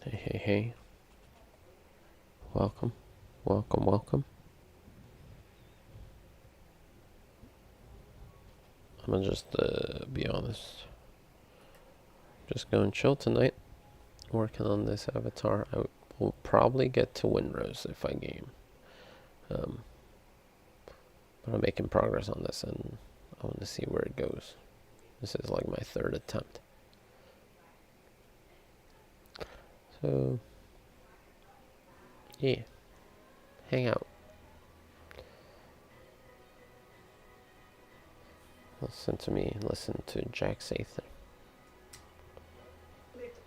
Hey, hey, hey. Welcome. Welcome, welcome. I'm gonna just be honest. Just going chill tonight. Working on this avatar. I will probably get to Windrose if I game. Um, but I'm making progress on this and I want to see where it goes. This is like my third attempt. So, yeah. Hang out. Listen to me. Listen to Jack Sather.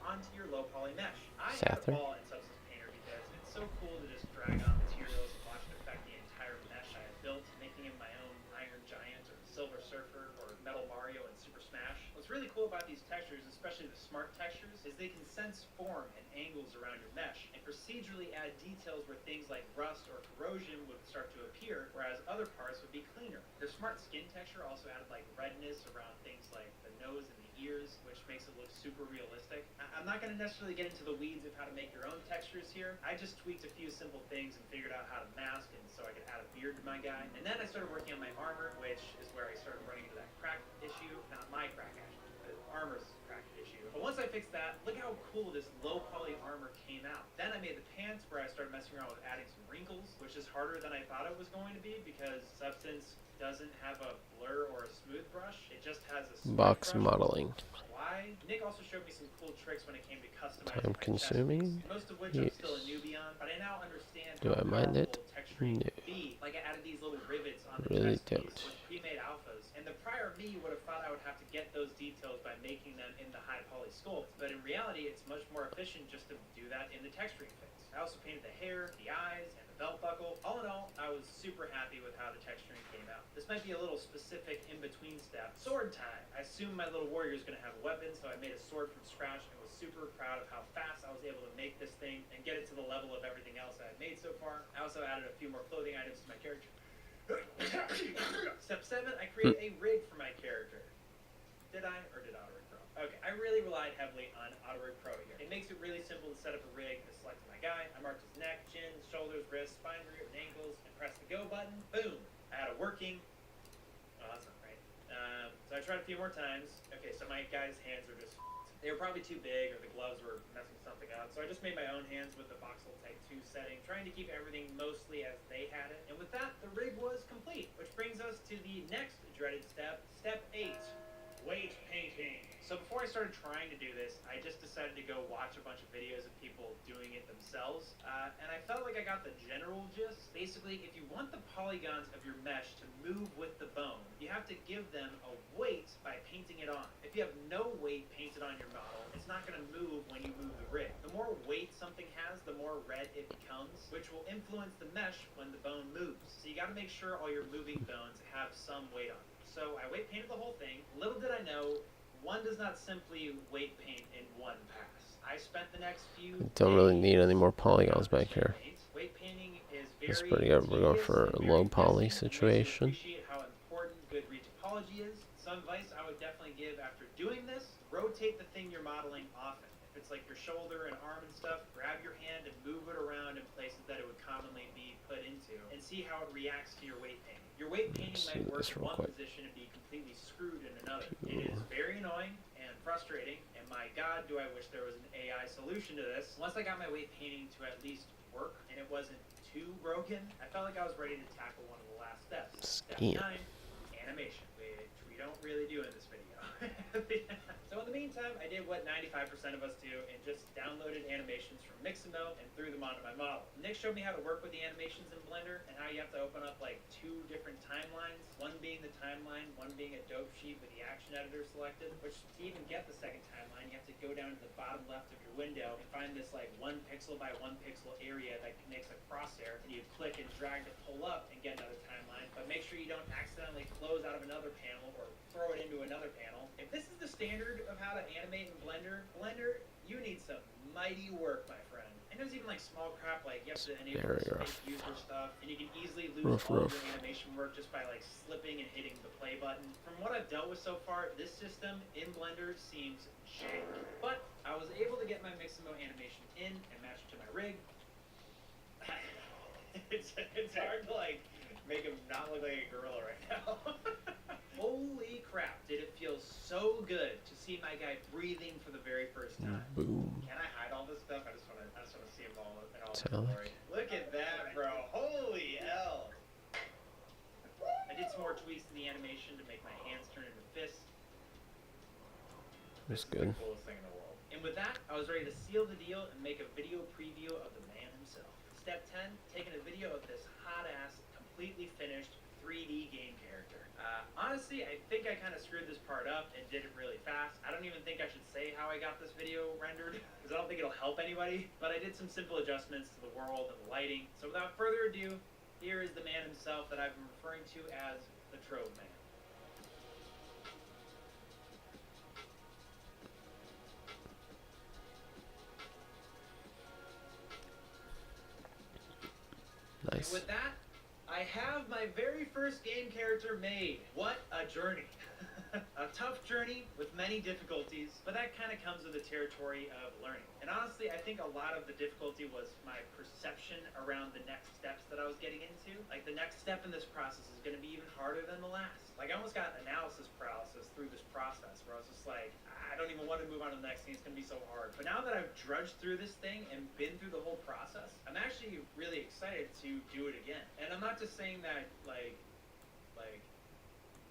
Onto your low poly mesh. I had a Sather? ball in Substance Painter because it's so cool to just drag on materials and watch it affect the entire mesh I had built, making him my own Iron Giant or Silver Surfer or Metal Mario in Super Smash. What's really cool about these textures, especially the smart textures, is they can sense form and angles around your mesh and procedurally add details where things like rust or corrosion would start to appear, whereas other parts would be cleaner. Their smart skin texture also added like redness around things like the nose and the ears, which makes it look super realistic. I'm not going to necessarily get into the weeds of how to make your own textures here. I just tweaked a few simple things and figured out how to mask, and so I could add a beard to my guy. And then I started working on my armor, which is where I started running into that crack issue. Not my crack, actually, but armor's crack issue. But once I fixed that, look how cool this low poly armor came out. Then I made the pants where I started messing around with adding some wrinkles, which is harder than I thought it was going to be because Substance doesn't have a blur or a smooth brush. It just has a smudge Box brush. modeling. Why? Nick also showed me some cool tricks when it came to Time customizing my chest piece, consuming? most of which I'm Yes. still a newbie on, but I now understand Do how I mind it? powerful texturing No. can be. Like I added these little rivets on the Really chest piece don't. with pre-made alphas, and the prior me would have thought I would have to get those details by making them in the high poly sculpt, but in reality it's much more efficient just to do that in the texturing phase. I also painted the hair, the eyes, and the belt buckle. All in all, I was super happy with how the texturing came out. This might be a little specific in between step. Sword time. I assumed my little warrior is going to have a weapon, so I made a sword from scratch and was super proud of how fast I was able to make this thing and get it to the level of everything else I had made so far. I also added a few more clothing items to my character. Step 7, I created a rig for my character. Did I, or did AutoRig Pro? Okay, I really relied heavily on AutoRig Pro here. It makes it really simple to set up a rig. I selected my guy, I marked his neck, chin, shoulders, wrists, spine, root, and ankles, and pressed the go button. Boom! I had a working... Oh, that's not right. So I tried a few more times. Okay, so my guy's hands are just... They were probably too big, or the gloves were messing something up. So I just made my own hands with the Voxel Type 2 setting, trying to keep everything mostly as they had it. And with that, the rig was complete, which brings us to the next dreaded step, Step 8. Weight painting. So before I started trying to do this, I just decided to go watch a bunch of videos of people doing it themselves, and I felt like I got the general gist. Basically, if you want the polygons of your mesh to move with the bone, you have to give them a weight by painting it on. If you have no weight painted on your model, it's not going to move when you move the rig. The more weight something has, the more red it becomes, which will influence the mesh when the bone moves. So you got to make sure all your moving bones have some weight on them. So I weight painted the whole thing. Little did I know, one does not simply weight paint in one pass. I spent the next few Don't really days need any more polygons back here. Weight painting is That's very pretty good. We're going tedious for and a very low poly guessing, and makes you situation. appreciate how important good retopology is. Some advice I would definitely give after doing this: rotate the thing you're modeling often. If it's like your shoulder and arm and stuff, grab your hand and move it around in places that it would commonly be put into, and see how it reacts to your weight painting. Your weight painting might work in one position and be completely screwed in another. It is very annoying and frustrating, and my god, do I wish there was an AI solution to this. Once I got my weight painting to at least work, and it wasn't too broken, I felt like I was ready to tackle one of the last steps. Step 9, animation, which we don't really do in this video. So in the meantime, I did what 95% of us do and just downloaded animations from Mixamo and threw them onto my model. Nick showed me how to work with the animations in Blender and how you have to open up like 2 different timelines, one being the timeline, one being a dope sheet with the action editor selected, which to even get the second timeline, you have to go down to the bottom left of your window and find this like 1 pixel by 1 pixel area that connects a crosshair, and you click and drag to pull up and get another timeline, but make sure you don't accidentally close out of another panel or throw it into another panel. If this is the standard of how to animate in Blender, you need some mighty work, my friend. And there's even like small crap like you have to enable space user stuff, and you can easily lose all your animation work just by like slipping and hitting the play button. From what I've dealt with so far, this system in Blender seems jank. But I was able to get my Mixamo animation in, skin and match it to my rig. it's hard to like make him not look like a gorilla right now. Holy crap, did it feel so good to see my guy breathing for the very first time. Boom. Can I hide all this stuff? I just wanna see him all in all his Tell it. glory. Look at that, bro. Holy hell. I did some more tweaks to the animation to make my hands turn into fists. That's This is good. the coolest thing in the world. And with that, I was ready to seal the deal and make a video preview of the man himself. Step 10, taking a video of this hot-ass, completely finished 3D game character. Honestly, I think I kind of screwed this part up and did it really fast. I don't even think I should say how I got this video rendered, because I don't think it'll help anybody. But I did some simple adjustments to the world and the lighting. So without further ado, here is the man himself that I've been referring to as the Trove Man. Nice. And with that, I have my very first game character made. What a journey. A tough journey with many difficulties, but that kind of comes with the territory of learning. And honestly, I think a lot of the difficulty was my perception around the next steps that I was getting into. Like, the next step in this process is going to be even harder than the last. Like, I almost got analysis paralysis through this process, where I was just like, I don't even want to move on to the next thing, it's going to be so hard. But now that I've drudged through this thing and been through the whole process, I'm actually really excited to do it again. And I'm not just saying that, like,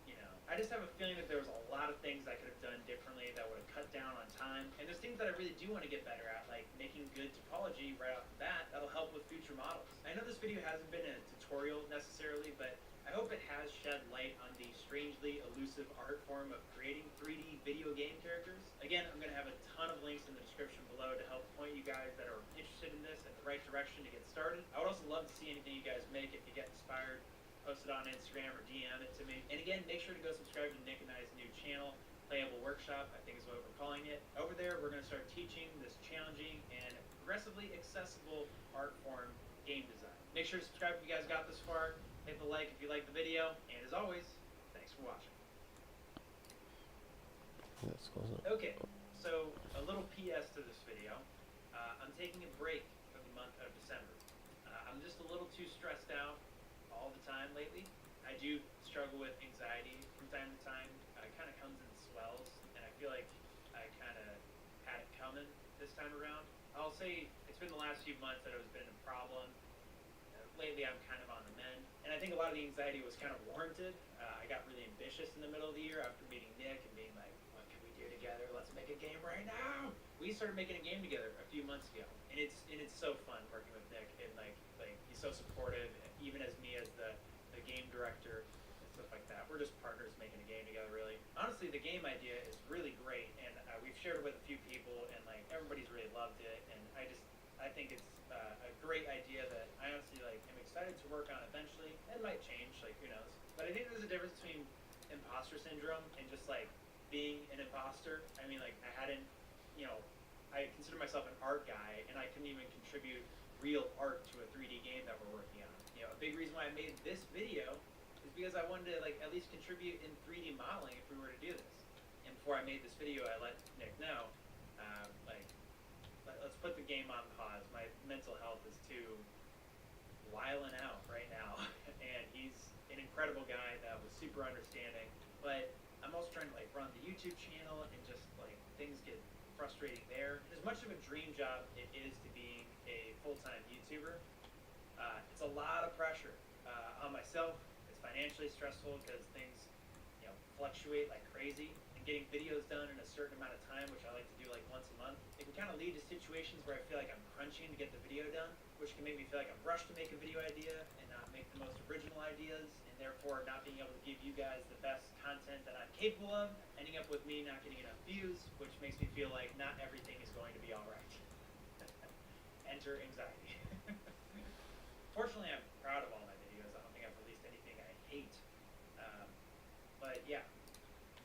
you know, I just have a feeling that there was a lot of things I could have done differently that would have cut down on time. And there's things that I really do want to get better at, like making good topology right off the bat that'll help with future models. I know this video hasn't been a tutorial necessarily, but I hope it has shed light on the strangely elusive art form of creating 3D video game characters. Again, I'm going to have a ton of links in the description below to help point you guys that are interested in this in the right direction to get started. I would also love to see anything you guys make. If you get inspired, post it on Instagram or DM it to me. And again, make sure to go subscribe to Nick and I's new channel, Playable Workshop, I think is what we're calling it. Over there, we're going to start teaching this challenging and progressively accessible art form, game design. Make sure to subscribe if you guys got this far. Hit the like if you like the video. And as always, thanks for watching. That's close enough. Okay, so a little PS to this video. I'm taking a break for the month of December. I'm just a little too stressed out all the time lately. I do struggle with anxiety from time to time. It kind of comes in swells, and I feel like I kind of had it coming this time around. I'll say it's been the last few months that it's been a problem. Lately, I'm kind of on the mend, and I think a lot of the anxiety was kind of warranted. I got really ambitious in the middle of the year after meeting Nick and being like, what can we do together? Let's make a game right now. We started making a game together a few months ago, and it's so fun working with Nick, and like he's so supportive, even as me as the game director and stuff like that. We're just partners making a game together, really. Honestly, the game idea is really great, and we've shared it with a few people, and like everybody's really loved it, and I think it's a great idea that I honestly like am excited to work on eventually. It might change, like who knows. But I think there's a difference between imposter syndrome and just like being an imposter. I mean, like I hadn't, you know, I consider myself an art guy, and I couldn't even contribute real art to a 3D game that we're working on. You know, a big reason why I made this video is because I wanted to like at least contribute in 3D modeling if we were to do this. And before I made this video, I let Nick know, let's put the game on pause. My mental health is too wiling out right now. And he's an incredible guy that was super understanding. But I'm also trying to like run the YouTube channel, and just like things get frustrating there. As much of a dream job it is to being a full-time YouTuber, it's a lot of pressure on myself. It's financially stressful because things, you know, fluctuate like crazy. And getting videos done in a certain amount of time, which I like to do like once a month, it can kind of lead to situations where I feel like I'm crunching to get the video done, which can make me feel like I'm rushed to make a video idea and not make the most original ideas, and therefore not being able to give you guys the best content that I'm capable of, ending up with me not getting enough views, which makes me feel like not everything is going to be alright. Enter anxiety. Fortunately, I'm proud of all my videos. I don't think I've released anything I hate. But yeah,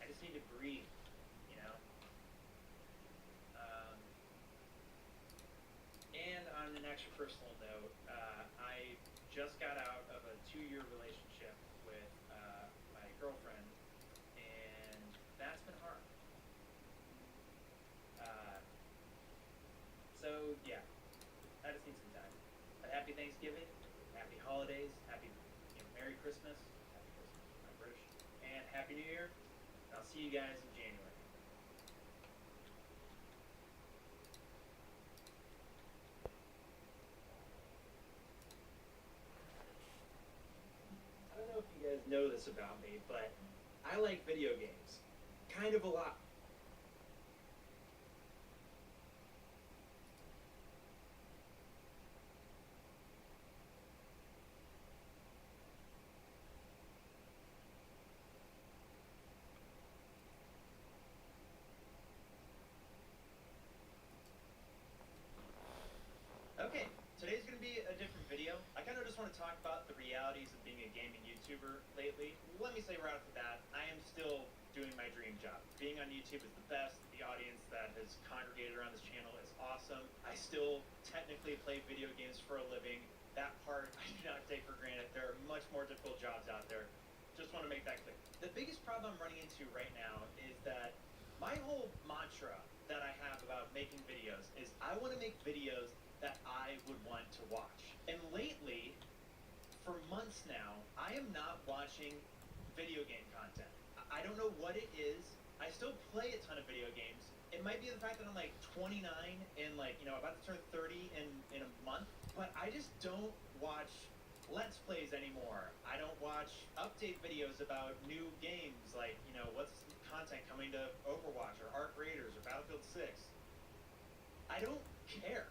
I just need to breathe, you know? And on an extra personal note, I just got out of a 2-year relationship with my girlfriend, and that's been hard. So yeah, happy Thanksgiving, happy holidays, happy Merry Christmas, happy Christmas, I'm British, and Happy New Year. I'll see you guys in January. I don't know if you guys know this about me, but I like video games. Kind of a lot. Okay, today's going to be a different video. I kind of just want to talk about the realities of being a gaming YouTuber lately. Let me say right off the bat, I am still doing my dream job. Being on YouTube is the best. The audience that has congregated around this channel is awesome. I still technically play video games for a living. That part I do not take for granted. There are much more difficult jobs out there. Just want to make that clear. The biggest problem I'm running into right now is that my whole mantra that I have about making videos is I want to make videos that I would want to watch. And lately, for months now, I am not watching video game content. I don't know what it is. I still play a ton of video games. It might be the fact that I'm like 29 and like, about to turn 30 in a month, but I just don't watch Let's Plays anymore. I don't watch update videos about new games like, what's content coming to Overwatch or Arc Raiders or Battlefield 6. I don't care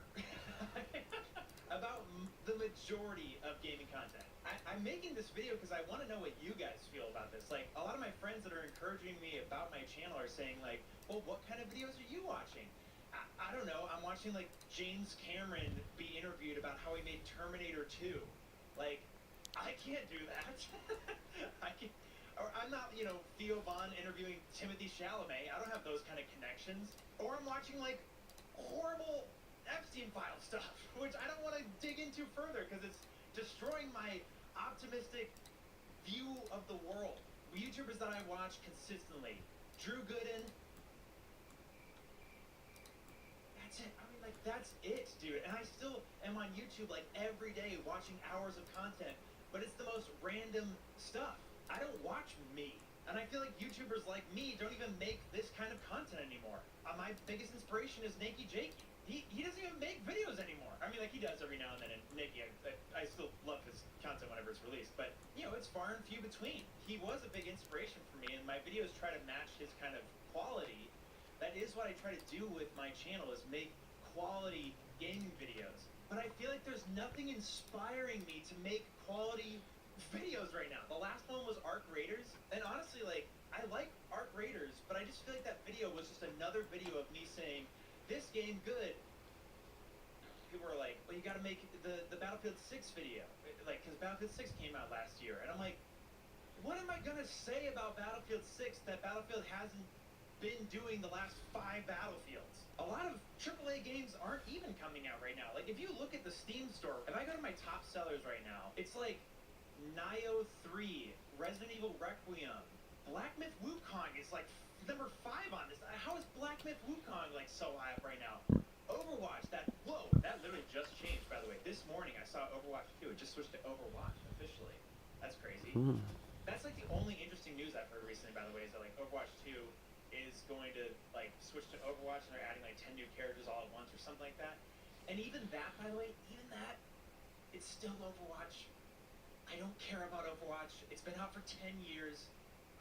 about the majority of gaming content. I'm making this video because I want to know what you guys feel about this. Like, a lot of my friends that are encouraging me about my channel are saying, like, well, what kind of videos are you watching? I don't know. I'm watching, like, James Cameron be interviewed about how he made Terminator 2. Like, I can't do that. Or I'm not, Theo Von interviewing Timothy Chalamet. I don't have those kind of connections. Or I'm watching, like, horrible Epstein file stuff, which I don't want to dig into further because it's destroying my optimistic view of the world. YouTubers that I watch consistently: Drew Gooden. That's it. I mean, like, that's it, dude. And I still am on YouTube like every day watching hours of content, but it's the most random stuff. I don't watch me. And I feel like YouTubers like me don't even make this kind of content anymore. My biggest inspiration is Nakey Jakey. He doesn't even make videos anymore. I mean, like, he does every now and then, and Nakey, I still love his content whenever it's released, but, it's far and few between. He was a big inspiration for me, and my videos try to match his kind of quality. That is what I try to do with my channel, is make quality gaming videos. But I feel like there's nothing inspiring me to make quality videos right now. The last one was Arc Raiders, and honestly, like, I like Arc Raiders, but I just feel like that video was just another video of me saying, this game good. People were like, well, you gotta make the Battlefield 6 video, like, because Battlefield 6 came out last year, and I'm like, what am I gonna say about Battlefield 6 that Battlefield hasn't been doing the last 5 Battlefields? A lot of AAA games aren't even coming out right now. Like, if you look at the Steam store, if I go to my top sellers right now, it's like Nioh 3, Resident Evil Requiem, Black Myth Wukong is like number 5 on this. How is Black Myth Wukong like so high up right now? Overwatch, that literally just changed, by the way. This morning I saw Overwatch 2. It just switched to Overwatch officially. That's crazy. That's like the only interesting news I've heard recently, by the way, is that like Overwatch 2 is going to like switch to Overwatch, and they're adding like 10 new characters all at once or something like that. And even that, by the way, it's still Overwatch. I don't care about Overwatch. It's been out for 10 years.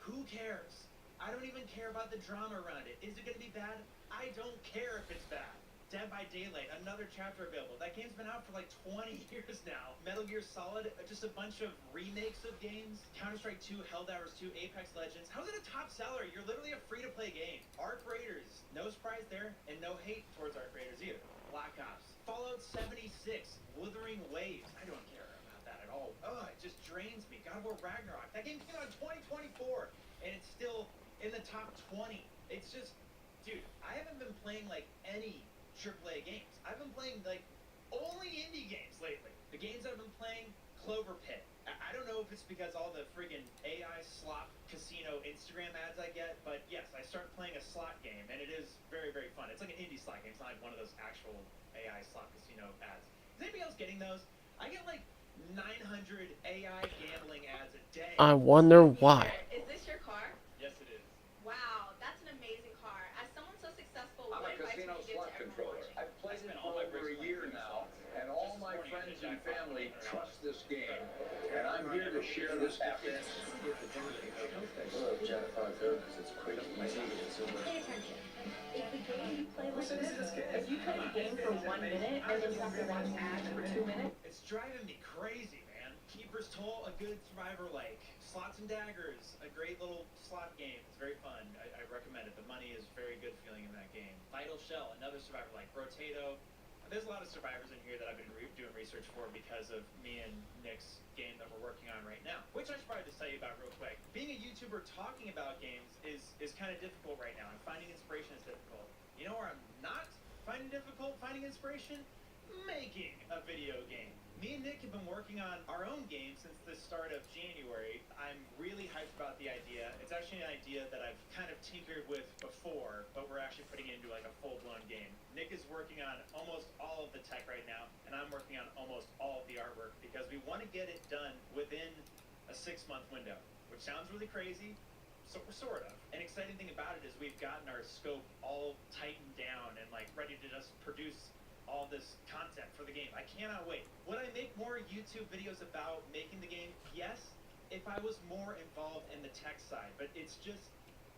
Who cares? I don't even care about the drama around it. Is it going to be bad? I don't care if it's bad. Dead by Daylight, another chapter available. That game's been out for like 20 years now. Metal Gear Solid, just a bunch of remakes of games. Counter-Strike 2, Helldivers 2, Apex Legends. How's it a top seller? You're literally a free-to-play game. Arc Raiders, no surprise there, and no hate towards Arc Raiders either. Black Ops, Fallout 76, Wuthering Waves. I don't care about that at all. Ugh, it just drains me. God of War Ragnarok. That game came out in 2024, and it's still in the top 20. It's just, dude, I haven't been playing like any AAA games. I've been playing like only indie games lately. The games I've been playing, Clover Pit. I don't know if it's because all the friggin' AI slot casino Instagram ads I get, but yes, I started playing a slot game, and it is very, very fun. It's like an indie slot game. It's not like one of those actual AI slot casino ads. Is anybody else getting those? I get like 900 AI gambling ads a day. I wonder why. Is this your car? Yes, it is. Wow, that's an amazing car. As someone so successful, I'm what a advice casino would you give slot to everyone controller. watching? I've played it spent for all my over a bricks year playing now, slots. and all Just my this morning, I friends hit and jackpot family $100. trust this game. And I'm here to share this happiness. Hello, Jennifer. Because it's quick and easy to consume. Pay attention. Is the game you play like this? If you play the game for 1 minute and then you have to watch ads for 2 minutes, It's driving me crazy, man. Keeper's Toll, a good survivor like. Slots and Daggers, a great little slot game. It's very fun. I recommend it. The money is very good feeling in that game. Vital Shell, another survivor like. Rotato. There's a lot of survivors in here that I've been doing research for because of me and Nick's game that we're working on right now, which I should probably just tell you about real quick. Being a YouTuber talking about games is kind of difficult right now, and finding inspiration is difficult. You know where I'm not finding difficult finding inspiration? Making a video game. Me and Nick have been working on our own game since the start of January. I'm really hyped about the idea. It's actually an idea that I've kind of tinkered with before, but we're actually putting it into like a full-blown game. Nick is working on almost all of the tech right now, and I'm working on almost all of the artwork because we want to get it done within a 6-month window, which sounds really crazy. So sort of. An exciting thing about it is we've gotten our scope all tightened down and like ready to just produce all this content for the game. I cannot wait. Would I make more YouTube videos about making the game? Yes, if I was more involved in the tech side. But it's just,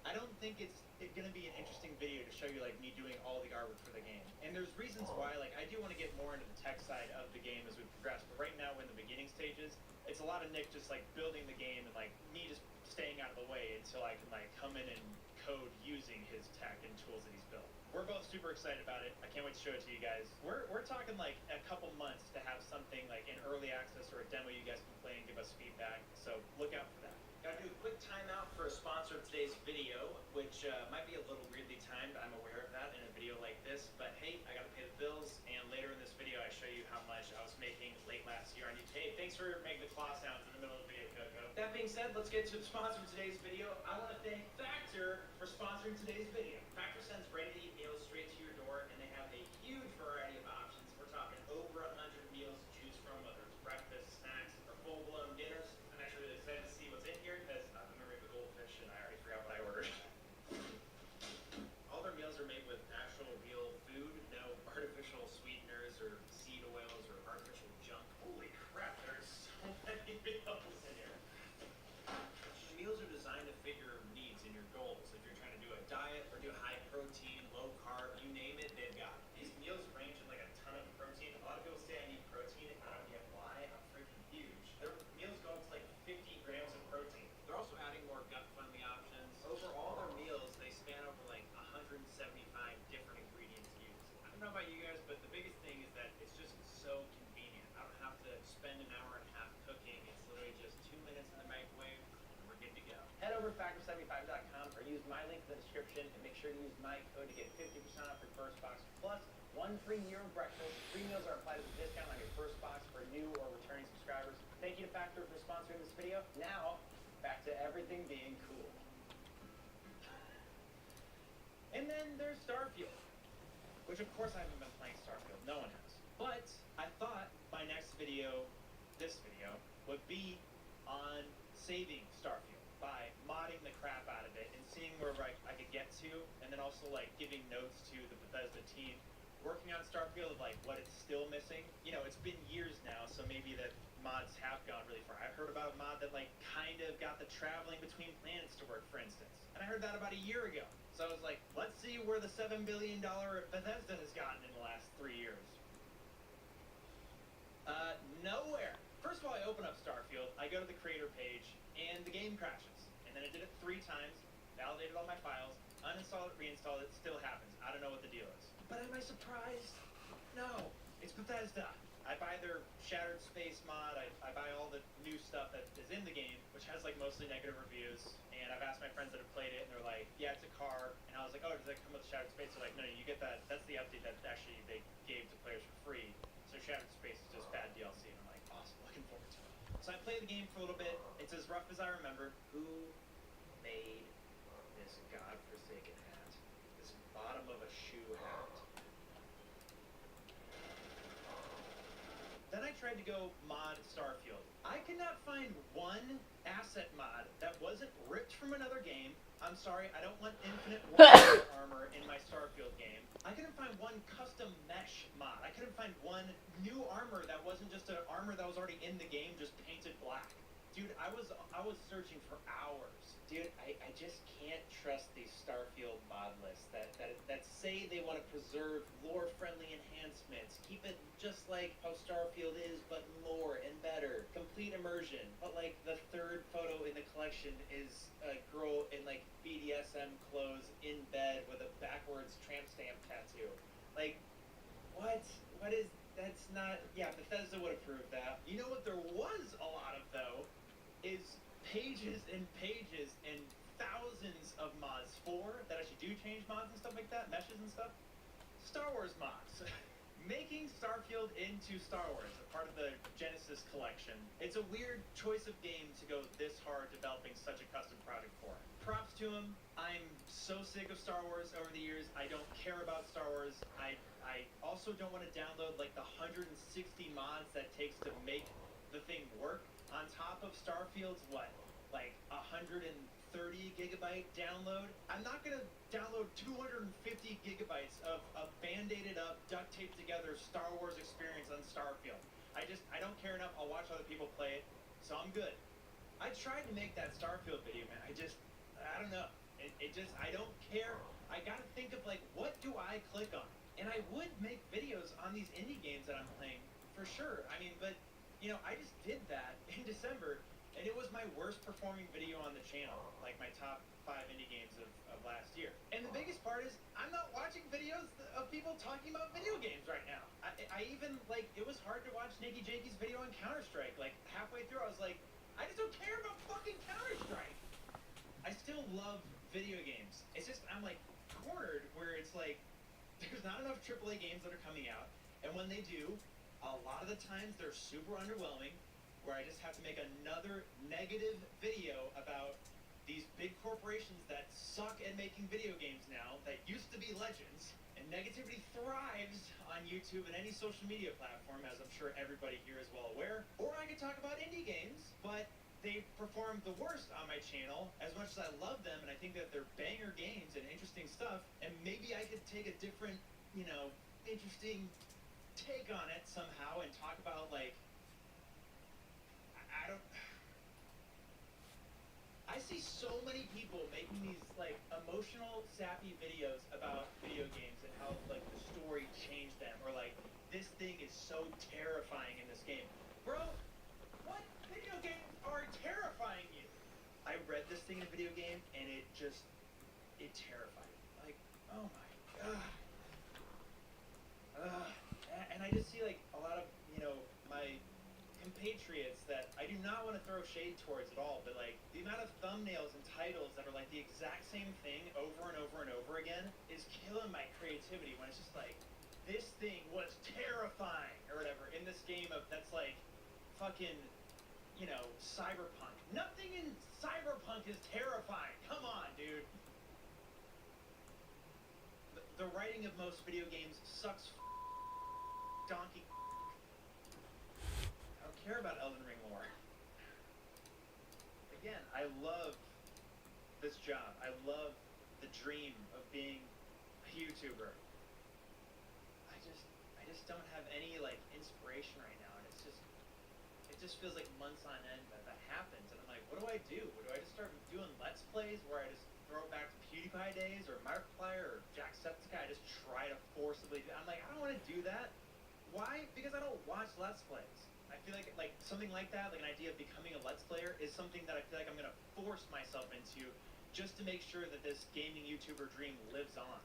I don't think it's going to be an interesting video to show you like me doing all the artwork for the game. And there's reasons why, like I do want to get more into the tech side of the game as we progress. But right now we're in the beginning stages. It's a lot of Nick just like building the game and like me just staying out of the way until I can like come in and code using his tech and tools that he's built. We're both super excited about it. I can't wait to show it to you guys. We're talking like a couple months to have something like in early access or a demo you guys can play and give us feedback. So look out for that. Gotta do a quick timeout for a sponsor of today's video, which might be a little weirdly timed. I'm aware of that in a video like this, but hey, I gotta pay the bills. And later in this video, I show you how much I was making late last year on YouTube. Hey, thanks for making the claw sounds in the middle of the video, Coco. That being said, let's get to the sponsor of today's video. I want to thank Factor for sponsoring today's video. Factor sends ready-to-eat meals straight to your door, and they have a huge variety of options. We're talking over 100 meals to choose from, whether it's breakfast, snacks, or full-blown dinners. I'm actually really excited to see what's in here because I'm remembering the goldfish and I already forgot what I ordered. All their meals are made with actual real food, no artificial sweeteners or seed oils or artificial junk. Holy crap, there's so many meals in here. The meals are designed to fit your needs and your goals. If you're trying to do a diet or do high protein, low carb, you name it, they've got it. These meals range in like a ton of protein. A lot of people say I need protein. I don't get why. I'm freaking huge. Their meals go up to like 50 grams of protein. They're also adding more gut-friendly options. Over all their meals, they span over like 175 different ingredients used. I don't know about you guys, but the biggest thing is that it's just so convenient. I don't have to spend an hour and a half cooking. It's literally just 2 minutes in the microwave and we're good to go. Head over to factor75.com or use my link in the description and make sure to use my code to get 50% off your first box plus 1 free year of breakfast. Free meals are applied as a discount on your first box for new or returning subscribers. Thank you to Factor for sponsoring this video. Now, back to everything being cool. And then there's Starfield, which of course I haven't been playing Starfield. No one has. But I thought my next video, this video, would be on saving Starfield by modding the crap out of it and seeing where I could get to, and then also like giving notes to the Bethesda team working on Starfield of like what it's still missing. You know, it's been years now, so maybe that mods have gone really far. I heard about a mod that like kind of got the traveling between planets to work, for instance. And I heard that about a year ago. So I was like, let's see where the $7 billion Bethesda has gotten in the last 3 years. Nowhere. First of all, I open up Starfield, I go to the creator page, and the game crashes. And then I did it 3 times, validated all my files, uninstalled it, reinstalled it, still happens. I don't know what the deal is. But am I surprised? No. It's Bethesda. I buy their Shattered Space mod, I buy all the new stuff that is in the game, which has like mostly negative reviews, and I've asked my friends that have played it, and they're like, yeah, it's a car, and I was like, oh, does that come with Shattered Space? They're like, no, you get that, that's the update that actually they gave to players for free, so Shattered Space is just bad DLC, and I'm like, awesome, looking forward to it. So I played the game for a little bit, it's as rough as I remember. Who made this godforsaken hat? This bottom of a shoe hat. Then I tried tried to go mod Starfield. I cannot find one asset mod that wasn't ripped from another game. I'm sorry, I don't want infinite warfare armor in my Starfield game. I couldn't find one custom mesh mod. I couldn't find one new armor that wasn't just an armor that was already in the game, just painted black. Dude, I was searching for hours. Dude, I just can't trust these Starfield mod lists that say they want to preserve lore-friendly enhancements, keep it just like how Starfield is, but more and better, complete immersion. But like the third photo in the collection is a girl in like BDSM clothes in bed with a backwards tramp stamp tattoo. Like, what? What is? That's not. Yeah, Bethesda would approve that. You know what there was a lot of though, is pages and pages and thousands of mods that actually do change mods and stuff like that, meshes and stuff. Star Wars mods. Making Starfield into Star Wars, a part of the Genesis collection. It's a weird choice of game to go this hard developing such a custom project for. Props to him. I'm so sick of Star Wars over the years. I don't care about Star Wars. I also don't want to download like the 160 mods that takes to make the thing work. On top of Starfield's, like 130 gigabyte download? I'm not going to download 250 gigabytes of band-aided up, duct taped together Star Wars experience on Starfield. I don't care enough. I'll watch other people play it, so I'm good. I tried to make that Starfield video, man. I don't know. I don't care. I got to think of like, what do I click on? And I would make videos on these indie games that I'm playing, for sure. I mean, but you know, I just did that in December, and it was my worst performing video on the channel, like my top 5 indie games of last year. And the biggest part is, I'm not watching videos of people talking about video games right now. I even, like, it was hard to watch Nikki Jakey's video on Counter-Strike. Like, halfway through, I was like, I just don't care about fucking Counter-Strike. I still love video games. It's just, I'm, like, cornered where it's like, there's not enough AAA games that are coming out, and when they do, a lot of the times they're super underwhelming, where I just have to make another negative video about these big corporations that suck at making video games now, that used to be legends, and negativity thrives on YouTube and any social media platform, as I'm sure everybody here is well aware. Or I could talk about indie games, but they perform the worst on my channel, as much as I love them and I think that they're banger games and interesting stuff, and maybe I could take a different, you know, interesting take on it somehow and talk about, like, I see so many people making these like emotional sappy videos about video games and how like the story changed them, or like this thing is so terrifying in this game. Bro, what video games are terrifying you? I read this thing in a video game and it terrified me. Like, oh my god. And I just see like a lot of, you know, my compatriots that I do not want to throw shade towards at all, but like the amount of thumbnails and titles that are like the exact same thing over and over and over again is killing my creativity, when it's just like, this thing was terrifying or whatever in this game that's like fucking, you know, Cyberpunk. Nothing in Cyberpunk is terrifying. Come on, dude. The writing of most video games sucks. Donkey. I don't care about Elden Ring lore. Again, I love this job. I love the dream of being a YouTuber. I just don't have any like inspiration right now, and it just feels like months on end that happens, and I'm like, what do I do? Do I just start doing Let's Plays where I just throw it back to PewDiePie days or Markiplier or Jacksepticeye? I just try to forcibly I'm like, I don't want to do that. Why? Because I don't watch Let's Plays. I feel like something like that, like an idea of becoming a Let's Player, is something that I feel like I'm going to force myself into just to make sure that this gaming YouTuber dream lives on.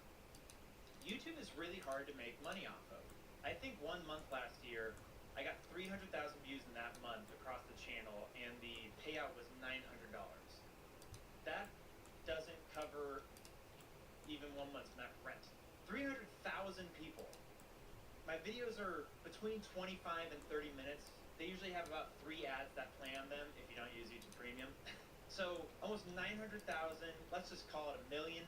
YouTube is really hard to make money off of. I think 1 month last year, I got 300,000 views in that month across the channel, and the payout was $900. That doesn't cover even 1 month's rent. 300,000 people. My videos are between 25 and 30 minutes. They usually have about 3 ads that play on them if you don't use YouTube Premium. So almost 900,000, let's just call it 1 million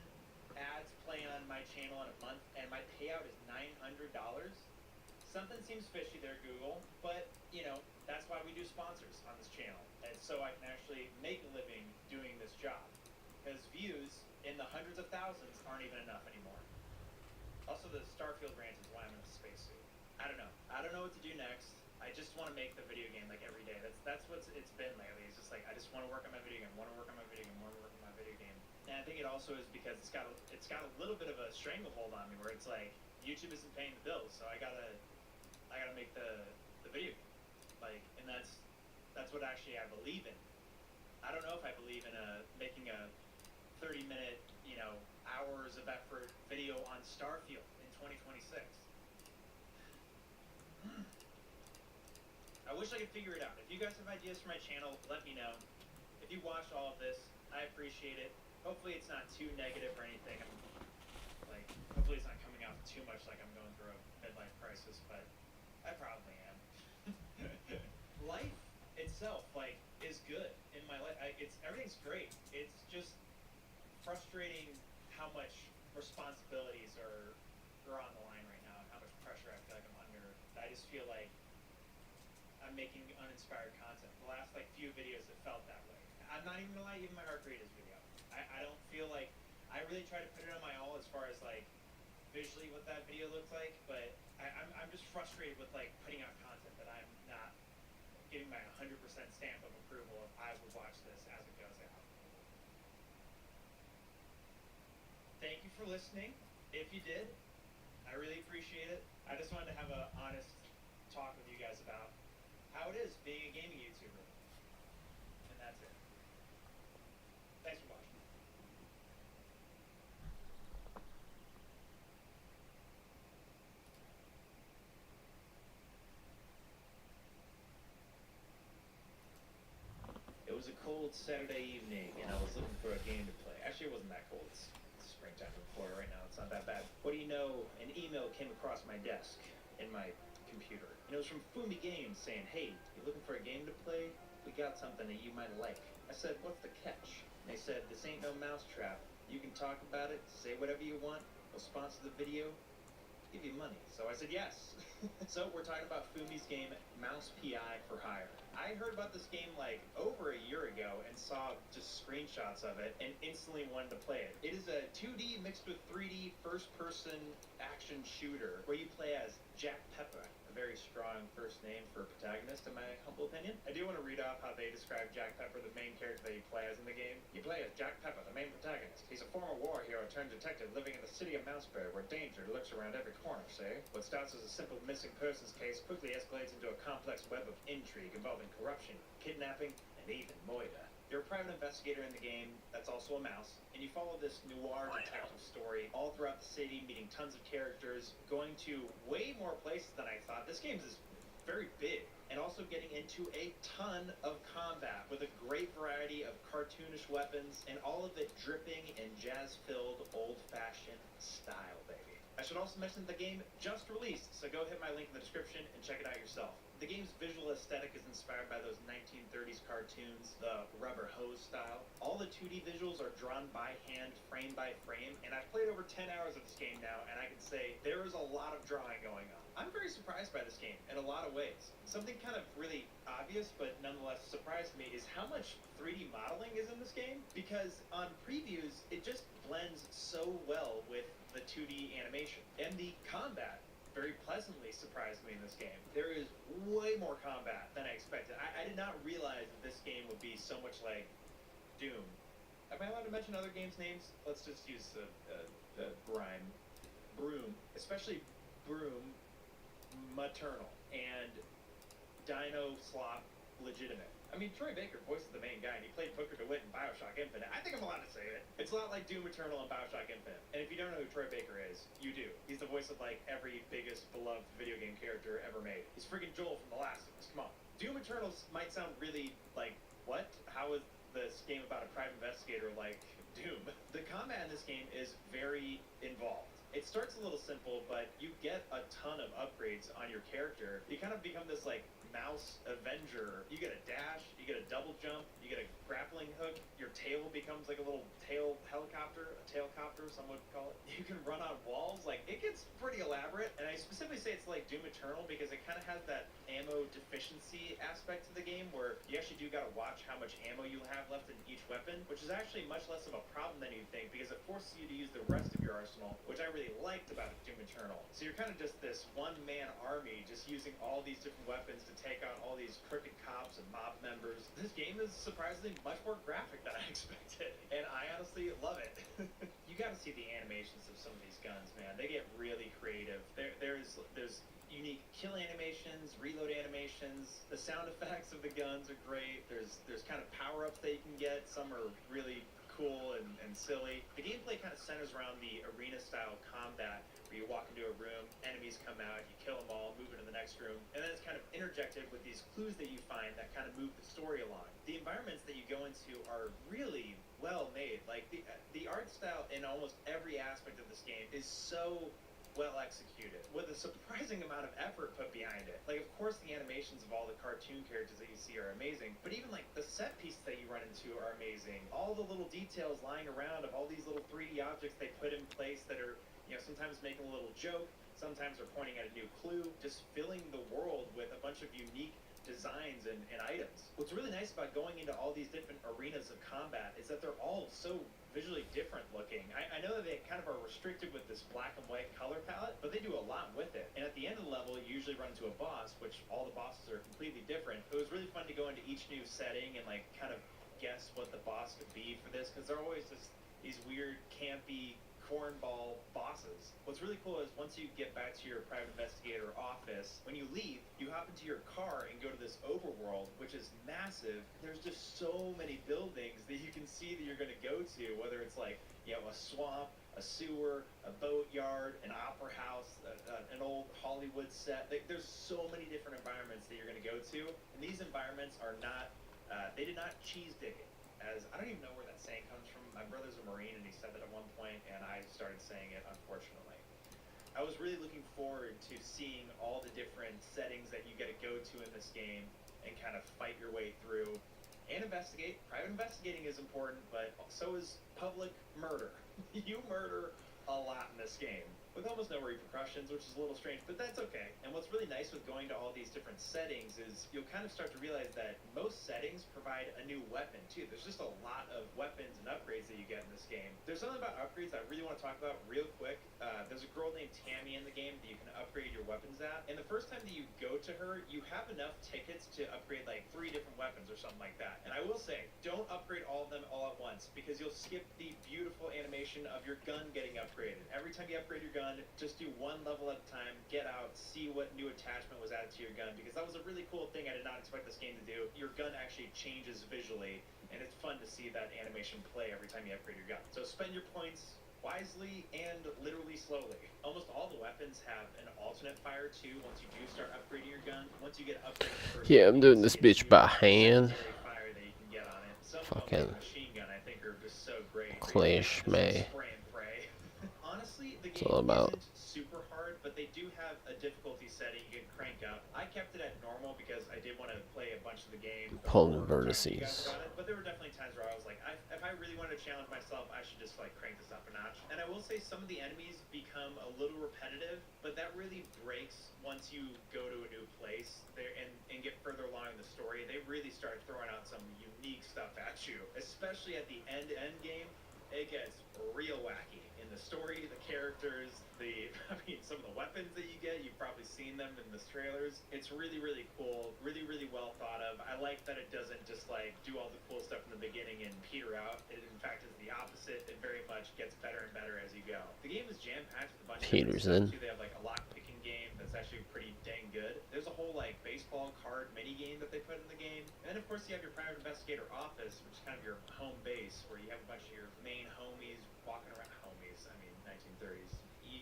ads play on my channel in a month, and my payout is $900. something seems fishy there, Google, but, you know, that's why we do sponsors on this channel, and so I can actually make a living doing this job, because views in the hundreds of thousands aren't even enough anymore. Also, the Starfield rant is why I'm in a spacesuit. I don't know. I don't know what to do next. I just want to make the video game like every day. That's what it's been lately. It's just like I just want to work on my video game, want to work on my video game, want to work on my video game. And I think it also is because it's got a little bit of a stranglehold on me where it's like YouTube isn't paying the bills, so I gotta make the video game. Like, and that's what actually I believe in. I don't know if I believe in making a 30-minute, you know, hours of effort video on Starfield in 2026. I wish I could figure it out. If you guys have ideas for my channel, let me know. If you watched all of this, I appreciate it. Hopefully it's not too negative or anything. Hopefully it's not coming out too much like I'm going through a midlife crisis, but I probably am. Life itself, is good in my life. Everything's great. It's just frustrating how much responsibilities are on the line right now and how much pressure I feel like I'm under. I just feel like I'm making uninspired content. The last few videos it felt that way. I'm not even gonna lie, even my Heart Creators video. I don't feel like I really try to put it on my all as far as visually what that video looks like, but I'm just frustrated with putting out content that I'm not giving my 100% stamp of approval if I would watch this as it goes out. Thank you for listening. If you did, I really appreciate it. I just wanted to have an honest talk with you guys about how it is being a gaming YouTuber. And that's it. Thanks for watching. It was a cold Saturday evening, and I was looking for a game to play. Actually, it wasn't that cold. It's springtime in Florida right now. It's not that bad. What do you know? An email came across my desk in my computer. And it was from Fumi Games saying, "Hey, you looking for a game to play? We got something that you might like." I said, "What's the catch?" And they said, "This ain't no mousetrap. You can talk about it, say whatever you want. We'll sponsor the video, give you money." So I said yes. So we're talking about Fumi's game, Mouse PI for Hire. I heard about this game over a year ago and saw just screenshots of it and instantly wanted to play it. It is a 2D mixed with 3D first-person action shooter where you play as Jack Pepper, a very strong first name for a protagonist in my humble opinion. I do want to read off how they describe Jack Pepper, the main character that you play as in the game. You play as Jack Pepper, the main protagonist. He's a former war hero turned detective living in the city of Mousebury where danger lurks around every corner, say. What starts as a simple missing persons case quickly escalates into a complex web of intrigue involving corruption, kidnapping, and even murder. You're a private investigator in the game that's also a mouse, and you follow this noir detective story all throughout the city, meeting tons of characters, going to way more places than I thought. This game is very big, and also getting into a ton of combat with a great variety of cartoonish weapons, and all of it dripping in jazz-filled, old-fashioned style, baby. I should also mention the game just released, so go hit my link in the description and check it out yourself. The game's visual aesthetic is inspired by those 1930s cartoons, the rubber hose style. All the 2D visuals are drawn by hand, frame by frame, and I've played over 10 hours of this game now, and I can say there is a lot of drawing going on. I'm very surprised by this game in a lot of ways. Something kind of really obvious, but nonetheless surprised me, is how much 3D modeling is in this game, because on previews, it just blends so well with the 2D animation. And the combat very pleasantly surprised me in this game. There is way more combat than I expected. I did not realize that this game would be so much like Doom. Am I allowed to mention other games' names? Let's just use the rhyme. Broom. Especially Broom, Maternal, and Dino Slop Legitimate. I mean, Troy Baker voices the main guy, and he played Booker DeWitt in Bioshock Infinite. I think I'm allowed to say it. It's a lot like Doom Eternal and Bioshock Infinite. And if you don't know who Troy Baker is, you do. He's the voice of, every biggest beloved video game character ever made. He's freaking Joel from The Last of Us. Come on. Doom Eternal might sound really, what? How is this game about a private investigator like Doom? The combat in this game is very involved. It starts a little simple, but you get a ton of upgrades upgrades on your character, you kind of become this like mouse avenger. You get a dash, you get a double jump, you get a grappling hook. Your tail becomes like a little tail helicopter, a tailcopter, some would call it. You can run on walls. Like, it gets pretty elaborate. And I specifically say it's like Doom Eternal because it kind of has that ammo deficiency aspect to the game where you actually do got to watch how much ammo you have left in each weapon, which is actually much less of a problem than you think because it forces you to use the rest of your arsenal, which I really liked about Doom Eternal. So you're kind of just this one-man army just using all these different weapons to take out all these crooked cops and mob members. This game is surprisingly much more graphic than I expected, and I honestly love it. You got to see the animations of some of these guns, man. They get really creative. There's unique kill animations, reload animations. The sound effects of the guns are great. There's kind of power-ups that you can get. Some are really cool and silly. The gameplay kind of centers around the arena-style combat where you walk into a room, enemies come out, you kill them all, move into the next room, and then it's kind of interjected with these clues that you find that kind of move the story along. The environments that you go into are really well made. Like, the art style in almost every aspect of this game is so well executed with a surprising amount of effort put behind it. Like, of course the animations of all the cartoon characters that you see are amazing, but even like the set pieces that you run into are amazing. All the little details lying around of all these little 3D objects they put in place that are, you know, sometimes making a little joke, sometimes are pointing at a new clue, just filling the world with a bunch of unique designs and items. What's really nice about going into all these different arenas of combat is that they're all so visually different looking. I know that they kind of are restricted with this black and white color palette, but they do a lot with it. And at the end of the level, you usually run into a boss, which all the bosses are completely different. It was really fun to go into each new setting and like kind of guess what the boss could be for this, because they're always just these weird, campy, cornball bosses. What's really cool is once you get back to your private investigator office, when you leave, you hop into your car and go to this overworld, which is massive. There's just so many buildings that you can see that you're going to go to, whether it's like, you know, a swamp, a sewer, a boatyard, an opera house, an old Hollywood set. There's so many different environments that you're going to go to, and these environments are not, they did not cheese dig it. As I don't even know where that saying comes from. My brother's a Marine and he said that at one point, and I started saying it, unfortunately. I was really looking forward to seeing all the different settings that you get to go to in this game and kind of fight your way through and investigate. Private investigating is important, but so is public murder. You murder a lot in this game with almost no repercussions, which is a little strange, but that's okay. And what's really nice with going to all these different settings is you'll kind of start to realize that most settings provide a new weapon too. There's just a lot of weapons and upgrades that you get in this game. There's something about upgrades I really want to talk about real quick. There's a girl named Tammy in the game that you can upgrade your weapons at, and the first time that you go to her, you have enough tickets to upgrade like 3 different weapons or something like that. And I will say, don't upgrade all of them all at once, because you'll skip the beautiful animation of your gun getting upgraded. Every time you upgrade your gun, just do one level at a time, get out, see what new attachment was added to your gun, because that was a really cool thing I did not expect this game to do. Your gun actually changes visually, and it's fun to see that animation play every time you upgrade your gun. So spend your points wisely and literally slowly. Almost all the weapons have an alternate fire too once you do start upgrading your gun. Once you get upgraded first, Yeah, I'm doing this bitch by hand. fire that you can get on it. Some Fucking of them, like machine gun, I think are just so great. Clash May. Spray and pray. Honestly, the It's game all about isn't super hard, but they do have a difficulty setting you can crank up. I kept it at normal because I did want to play a bunch of the game. Opponent before talking to you guys vertices. about it, but there were definitely times where I was like, if I really wanted to challenge myself, I should just like crank this up a notch. And I will say some of the enemies become a little repetitive, but that really breaks once you go to a new place there and get further along in the story. They really start throwing out some unique stuff at you, especially at the end game. It gets real wacky in the story, the characters, some of the weapons that you get. You've probably seen them in the trailers. It's really, really cool, really, really well thought of. I like that it doesn't just like do all the cool stuff in the beginning and peter out. It in fact is the opposite. It very much gets better and better as you go. The game is jam-packed with a bunch of different Peters stuff, in. too. They have like a lock-picking game that's actually pretty dang good. There's a whole like baseball card mini game that they put in the game. And then of course you have your private investigator office, which is kind of your home base where you have a bunch of your main homies walking around. Homies, I mean 1930s.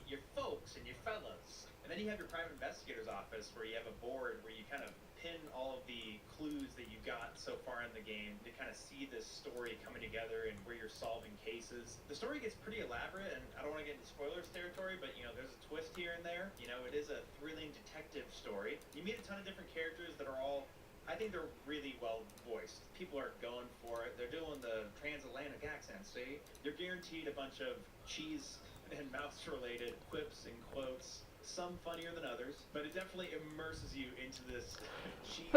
Your folks and your fellas. And And then you have your private investigator's office where you have a board where you kind of pin all of the clues that you've got so far in the game to kind of see this story coming together and where you're solving cases. The story gets pretty elaborate, and I don't want to get into spoilers territory, but there's a twist here and there. It is a thrilling detective story. You meet a ton of different characters that are all, I think they're really well voiced. People are going for it. They're doing the transatlantic accent, see? You're guaranteed a bunch of cheese and mouse related quips and quotes, some funnier than others, but it definitely immerses you into this cheese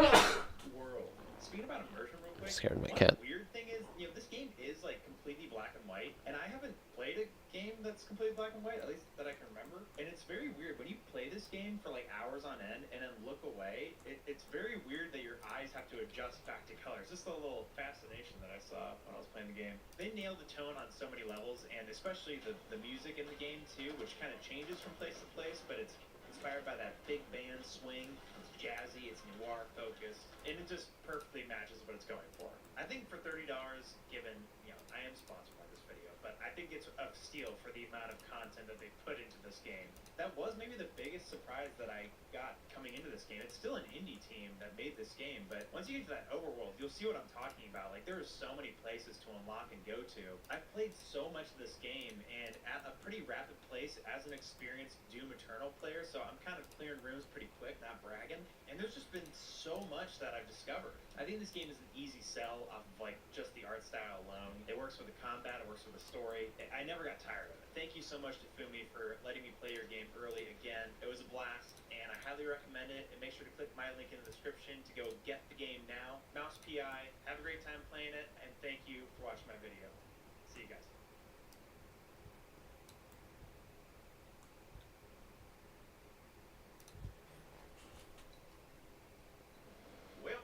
world. Speaking about immersion real quick, Scared my one cat. weird thing is, this game is like completely black and white, and I haven't played a game that's completely black and white, at least that I can remember. And it's very weird when you play this game for like hours on end and then look away. It's very weird that your eyes have to adjust back to colors. Just a little fascination that I saw when I was playing the game. They nailed the tone on so many levels, and especially the music in the game too, which kind of changes from place to place, but it's inspired by that big band swing. It's jazzy, it's noir focused, and it just perfectly matches what it's going for. I think for $30, given, I am sponsored by this video, but I think it's a steal for the amount of content that they put into this game. That was maybe the biggest surprise that I got coming into this game. It's still an indie team that made this game, but once you get to that overworld, you'll see what I'm talking about. Like, there are so many places to unlock and go to. I've played so much of this game, and at a pretty rapid pace as an experienced Doom Eternal player, so I'm kind of clearing rooms pretty quick, not bragging. And there's just been so much that I've discovered. I think this game is an easy sell off of like just the art style alone. It works with the combat, it works with the story. I never got tired of it. Thank you so much to Fumi for letting me play your game early again. It was a blast, and I highly recommend it. And make sure to click my link in the description to go get the game now. Mouse PI, have a great time playing it, and thank you for watching my video. See you guys. Well,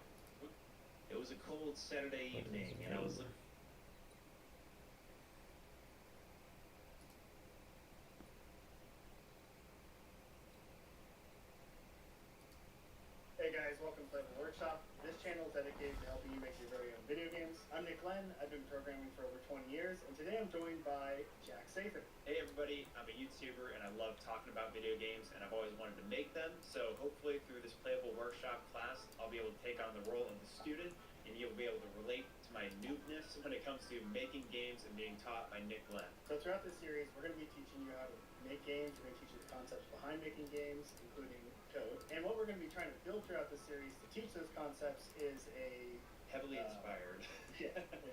it was a cold Saturday evening, and I was looking. Hey guys, welcome to Playable Workshop. This channel is dedicated to helping you make your very own video games. I'm Nick Glenn. I've been programming for over 20 years, and today I'm joined by Jack Sathan. Hey everybody, I'm a YouTuber and I love talking about video games, and I've always wanted to make them, so hopefully through this Playable Workshop class I'll be able to take on the role of the student, and you'll be able to relate to my noobness when it comes to making games and being taught by Nick Glenn. So throughout this series, we're going to be teaching you how to make games. We're going to teach you the concepts behind making games, including code. And what we're going to be trying to build throughout this series to teach those concepts is a Heavily inspired.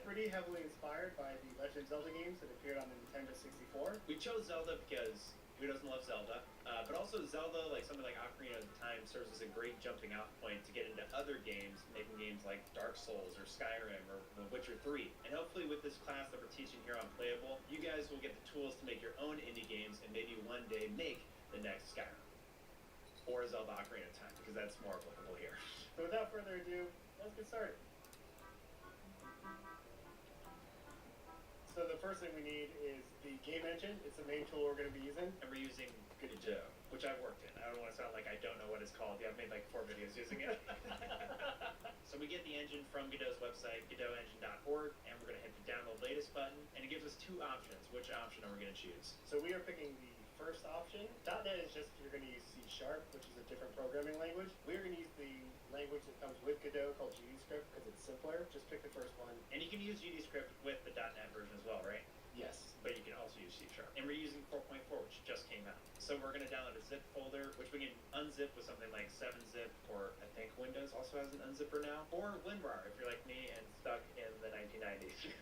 pretty heavily inspired by the Legend of Zelda games that appeared on the Nintendo 64. We chose Zelda because who doesn't love Zelda? But also Zelda, like something like Ocarina of Time, serves as a great jumping off point to get into other games, making games like Dark Souls or Skyrim or The Witcher 3. And hopefully with this class that we're teaching here on Playable, you guys will get the tools to make your own indie games and maybe one day make the next Skyrim. Or Zelda Ocarina of Time, because that's more applicable here. So without further ado, let's get started. So the first thing we need is the game engine. It's the main tool we're going to be using. And we're using Godot, which I've worked in. I don't want to sound like I don't know what it's called. Yeah, I've made like 4 videos using it. So we get the engine from Godot's website, godotengine.org, and we're going to hit the download latest button, and it gives us 2 options. Which option are we going to choose? So we are picking the first option. .NET is just, you're going to use C#, which is a different programming language. We're going to use the language that comes with Godot called GDScript because it's simpler. Just pick the first one. And you can use GDScript with the .NET version as well, right? Yes. But you can also use C#. And we're using 4.4, which just came out. So we're going to download a zip folder, which we can unzip with something like 7-zip, or I think Windows also has an unzipper now, or WinRAR if you're like me and stuck in the 1990s.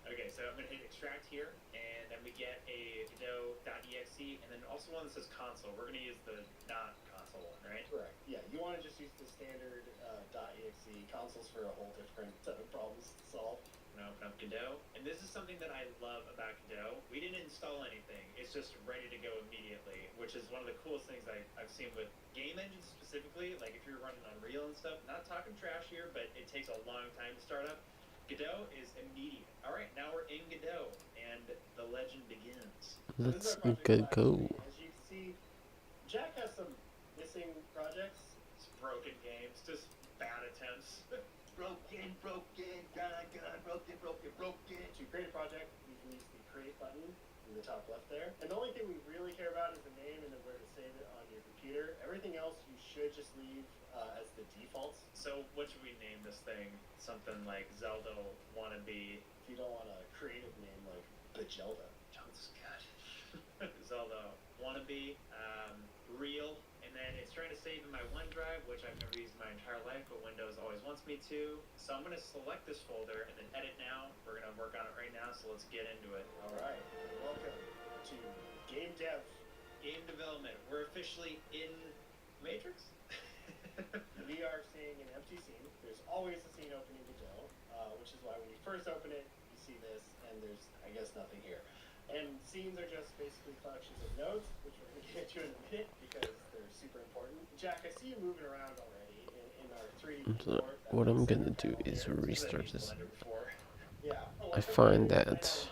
Okay, so I'm going to hit extract here, and then we get a Godot.exe, and then also one that says console. We're going to use the not console one, right? Correct. Yeah, you want to just use the standard .exe. Consoles for a whole different set of problems to solve. And open up Godot. And this is something that I love about Godot. We didn't install anything. It's just ready to go immediately, which is one of the coolest things I've seen with game engines specifically. Like if you're running Unreal and stuff, not talking trash here, but it takes a long time to start up. Godot is immediate. All right, now we're in Godot, and the legend begins. So Let's this is our project good class. go. As you can see, Jack has some missing projects. It's broken games, just bad attempts. Broken, broken, gone, broken, broken, broken. To create a project, you can use the create button. in the top left there. And the only thing we really care about is the name and then where to save it on your computer. Everything else you should just leave as the defaults. So what should we name this thing? Something like Zelda Wannabe. If you don't want a creative name like Bajelda. Sounds good. Zelda Wannabe. Real. And then it's trying to save in my OneDrive, which I've never used in my entire life, but Windows always wants me to. So I'm going to select this folder and then edit now. We're going to work on it right now, so let's get into it. All right. Welcome to Game Dev. Game development. We're officially in Matrix. We are seeing an empty scene. There's always a scene opening to go, which is why when you first open it, you see this, and there's, I guess, nothing here. And scenes are just basically collections of nodes, which we're going to get to in a minute because they're super important. Jack, I see you moving around already in our 3D So viewport. what I'm gonna do is restart this. Yeah. I find that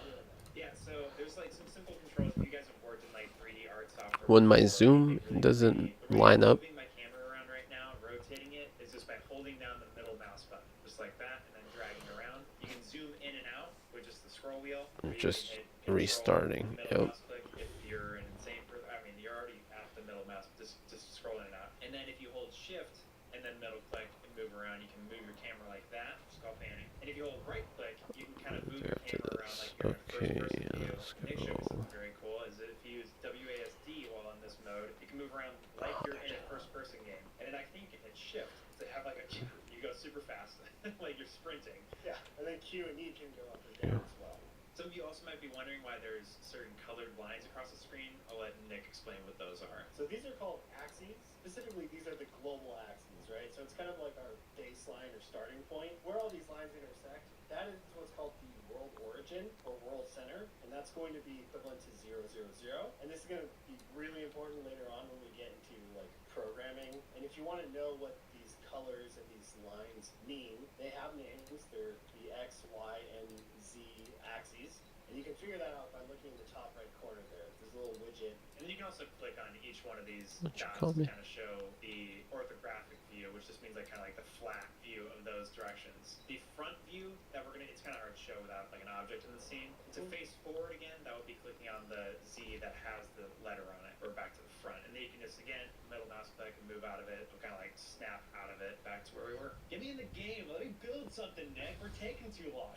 Yeah, so there's like some simple controls. If you guys have worked in like 3D art software. when my before, zoom it really doesn't easy. The way line I'm up, moving my camera around right now, rotating it, is just by holding down the middle mouse button, just like that, and then dragging around. You can zoom in and out with just the scroll wheel. or you just can hit Control, restarting. middle Yep. mouse click if you're insane for. I mean, you're already at the middle mouse, just scroll in and out. And then if you hold Shift and then middle click and move around, you can move your camera like that. It's called panning. And if you hold right click, you can kind of move your After camera around this. like you're in Okay, first person view. let's And they show me go. something very cool is that if you use WASD while on this mode, you can move around like you're in a first person game. And then I think it's Shift to have like a you go super fast, like you're sprinting. Yeah, and then Q and E can go up and down as well. Some of you also might be wondering why there's certain colored lines across the screen. I'll let Nick explain what those are. So these are called axes. Specifically, these are the global axes, right? So it's kind of like our baseline or starting point. Where all these lines intersect, that is what's called the world origin or world center, and that's going to be equivalent to 0, 0, 0. And this is going to be really important later on when we get into like programming. And if you want to know what these colors and these lines mean, they have names. They're the X, Y, and Z axes. And you can figure that out by looking in the top right corner there. There's a little widget. And then you can also click on each one of these What you dots call to me? kind of show the orthographic view, which just means like kind of like the flat view of those directions. The front view that we're gonna, it's kind of hard to show without like an object in the scene. To face forward again, that would be clicking on the Z that has the letter on it, or back to the front. And then you can just, again, middle mouse click and move out of it. It'll kind of like snap out of it back to where we were. Get me in the game. Let me build something, Nick. We're taking too long.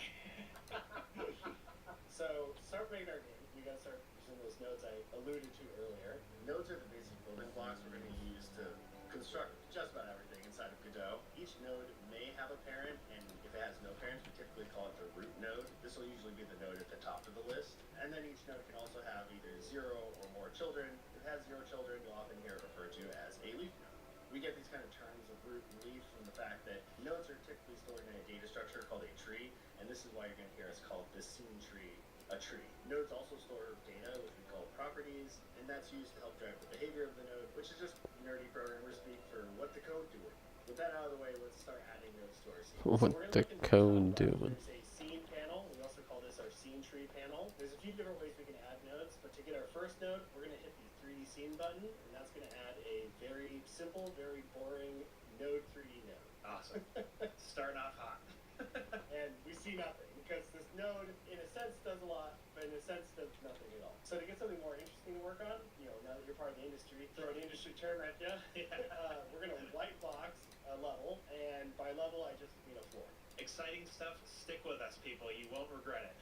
So, to start making our game, we gotta start using those nodes I alluded to earlier. Nodes are the basic building blocks we're gonna use to construct just about everything inside of Godot. Each node may have a parent, and if it has no parents, we typically call it the root node. This will usually be the node at the top of the list. And then each node can also have either 0 or more children. If it has 0 children, you'll often hear it referred to as a leaf node. We get these kind of terms of root and leaf from the fact that nodes are typically stored in a data structure called a tree, and this is why you're going to hear us call the scene tree a tree. Nodes also store data, which we call properties, and that's used to help drive the behavior of the node, which is just nerdy programmer speak for what the code doing. With that out of the way, let's start adding nodes to our scene. What So we're gonna the look in code top left, doing? There's a scene panel. We also call this our scene tree panel. There's a few different ways we can add nodes, but to get our first node, we're going to hit the 3D scene button, and that's going to add a very simple, very boring node 3D node. Awesome. Starting off hot. And we see nothing because this node, in a sense, does a lot, but in a sense, does nothing at all. So to get something more interesting to work on, you know, now that you're part of the industry, throw an industry term at you. We're gonna white box a level, and by level, I just mean a floor. Exciting stuff. Stick with us, people. You won't regret it.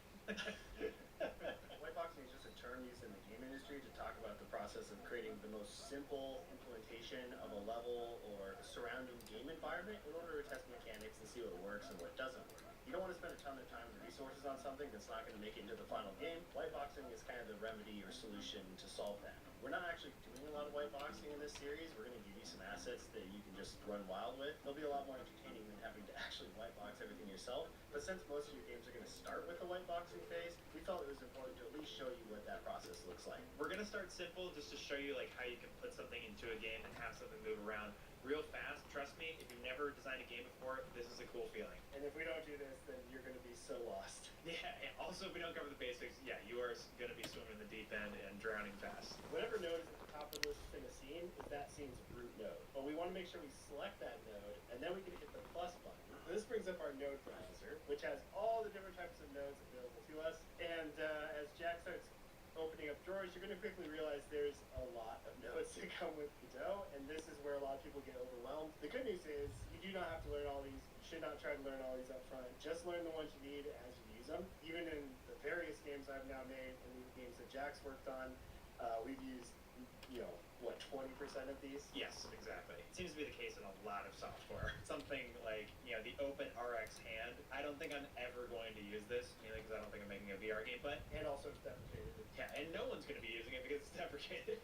Whiteboxing is just a term used in the game industry to talk about the process of creating the most simple implementation of a level or surrounding game environment in order to test mechanics and see what works and what doesn't work. You don't want to spend a ton of time and resources on something that's not going to make it into the final game. Whiteboxing is kind of the remedy or solution to solve that. We're not actually doing a lot of whiteboxing in this series. We're going to give you some assets that you can just run wild with. They'll be a lot more entertaining than having to actually whitebox everything yourself. But since most of your games are going to start with a whiteboxing phase, we felt it was important to at least show you what that process looks like. We're gonna start simple, just to show you like how you can put something into a game and have something move around real fast. Trust me, if you've never designed a game before, this is a cool feeling. And if we don't do this, then you're going to be so lost. Yeah, and also if we don't cover the basics, yeah, you are gonna be swimming in the deep end and drowning fast. Whatever node is at the top of the list in a scene is that scene's root node. But we want to make sure we select that node, and then we can hit the plus button. This brings up our node browser, which has all the different types of nodes available to us. And as Jack starts opening up drawers, you're going to quickly realize there's a lot of nodes that come with Godot, and this is where a lot of people get overwhelmed. The good news is you do not have to learn all these. You should not try to learn all these up front. Just learn the ones you need as you use them. Even in the various games I've now made and the games that Jack's worked on, we've used, 20% of these? Yes, exactly. It seems to be the case in a lot of software. Something like, the OpenRX hand. I don't think I'm ever going to use this, mainly because I don't think I'm making a VR game, but And also it's deprecated. yeah, and no one's going to be using it because it's deprecated.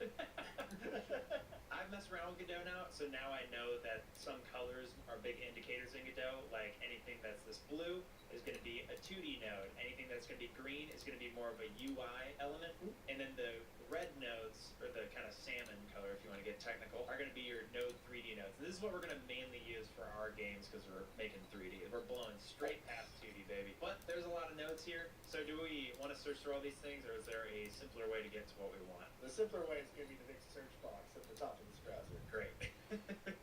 I've messed around with Godot now, so now I know that some colors are big indicators in Godot. Like anything that's this blue is going to be a 2D node. Anything that's going to be green is going to be more of a UI element. And then the red nodes, or the kind of salmon color, if you want to get technical, are going to be your node 3D nodes. And this is what we're going to mainly use for our games because we're making 3D. We're blowing straight past 2D, baby. But there's a lot of nodes here. So do we want to search through all these things, or is there a simpler way to get to what we want? The simpler way is going to be the big search box at the top of this browser. Great.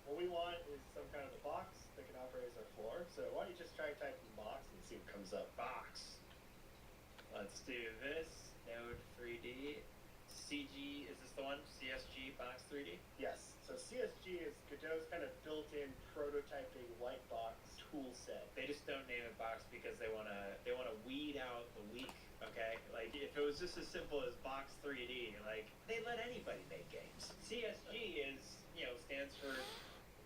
What we want is some kind of a box that can operate as our floor. So why don't you just try typing box and see what comes up. Box. Let's do this. Node 3D. CG, is this the one? CSG box 3D? Yes. So CSG is Godot's kind of built-in prototyping white box tool set. They just don't name it box because they wanna weed out the weak. Okay, like if it was just as simple as box 3D, like they let anybody make games. CSG is stands for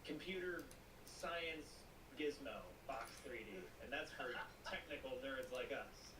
Computer Science Gizmo box 3D, and that's for technical nerds like us.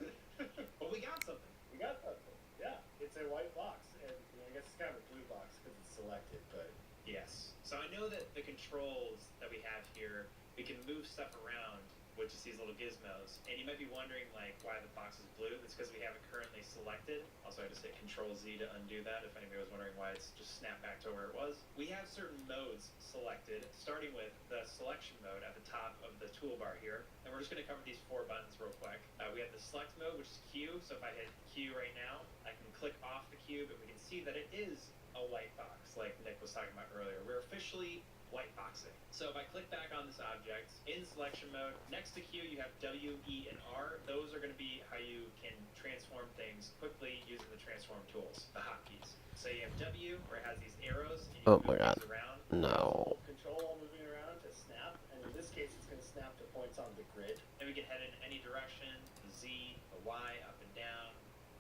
But we got something. We got something. Yeah, it's a white box, and I guess it's kind of a blue box because it's selected, but Yes. So I know that the controls that we have here, we can move stuff around with just these little gizmos. And you might be wondering like why the box is blue. It's because we have it currently selected. Also, I just hit Control Z to undo that if anybody was wondering why it's just snapped back to where it was. We have certain modes selected, starting with the selection mode at the top of the toolbar here. And we're just going to cover these 4 buttons real quick. We have the select mode, which is Q. So if I hit Q right now, I can click off the cube and we can see that it is a white box, like Nick was talking about earlier. We're officially white boxing. So if I click back on this object in selection mode, next to Q you have W, E, and R. Those are going to be how you can transform things quickly using the transform tools, the hotkeys. So you have W, where it has these arrows, and you Oh can my move God. things around. No. control all moving around to snap, and in this case it's going to snap to points on the grid. And we can head in any direction, the Z, the Y, up and down,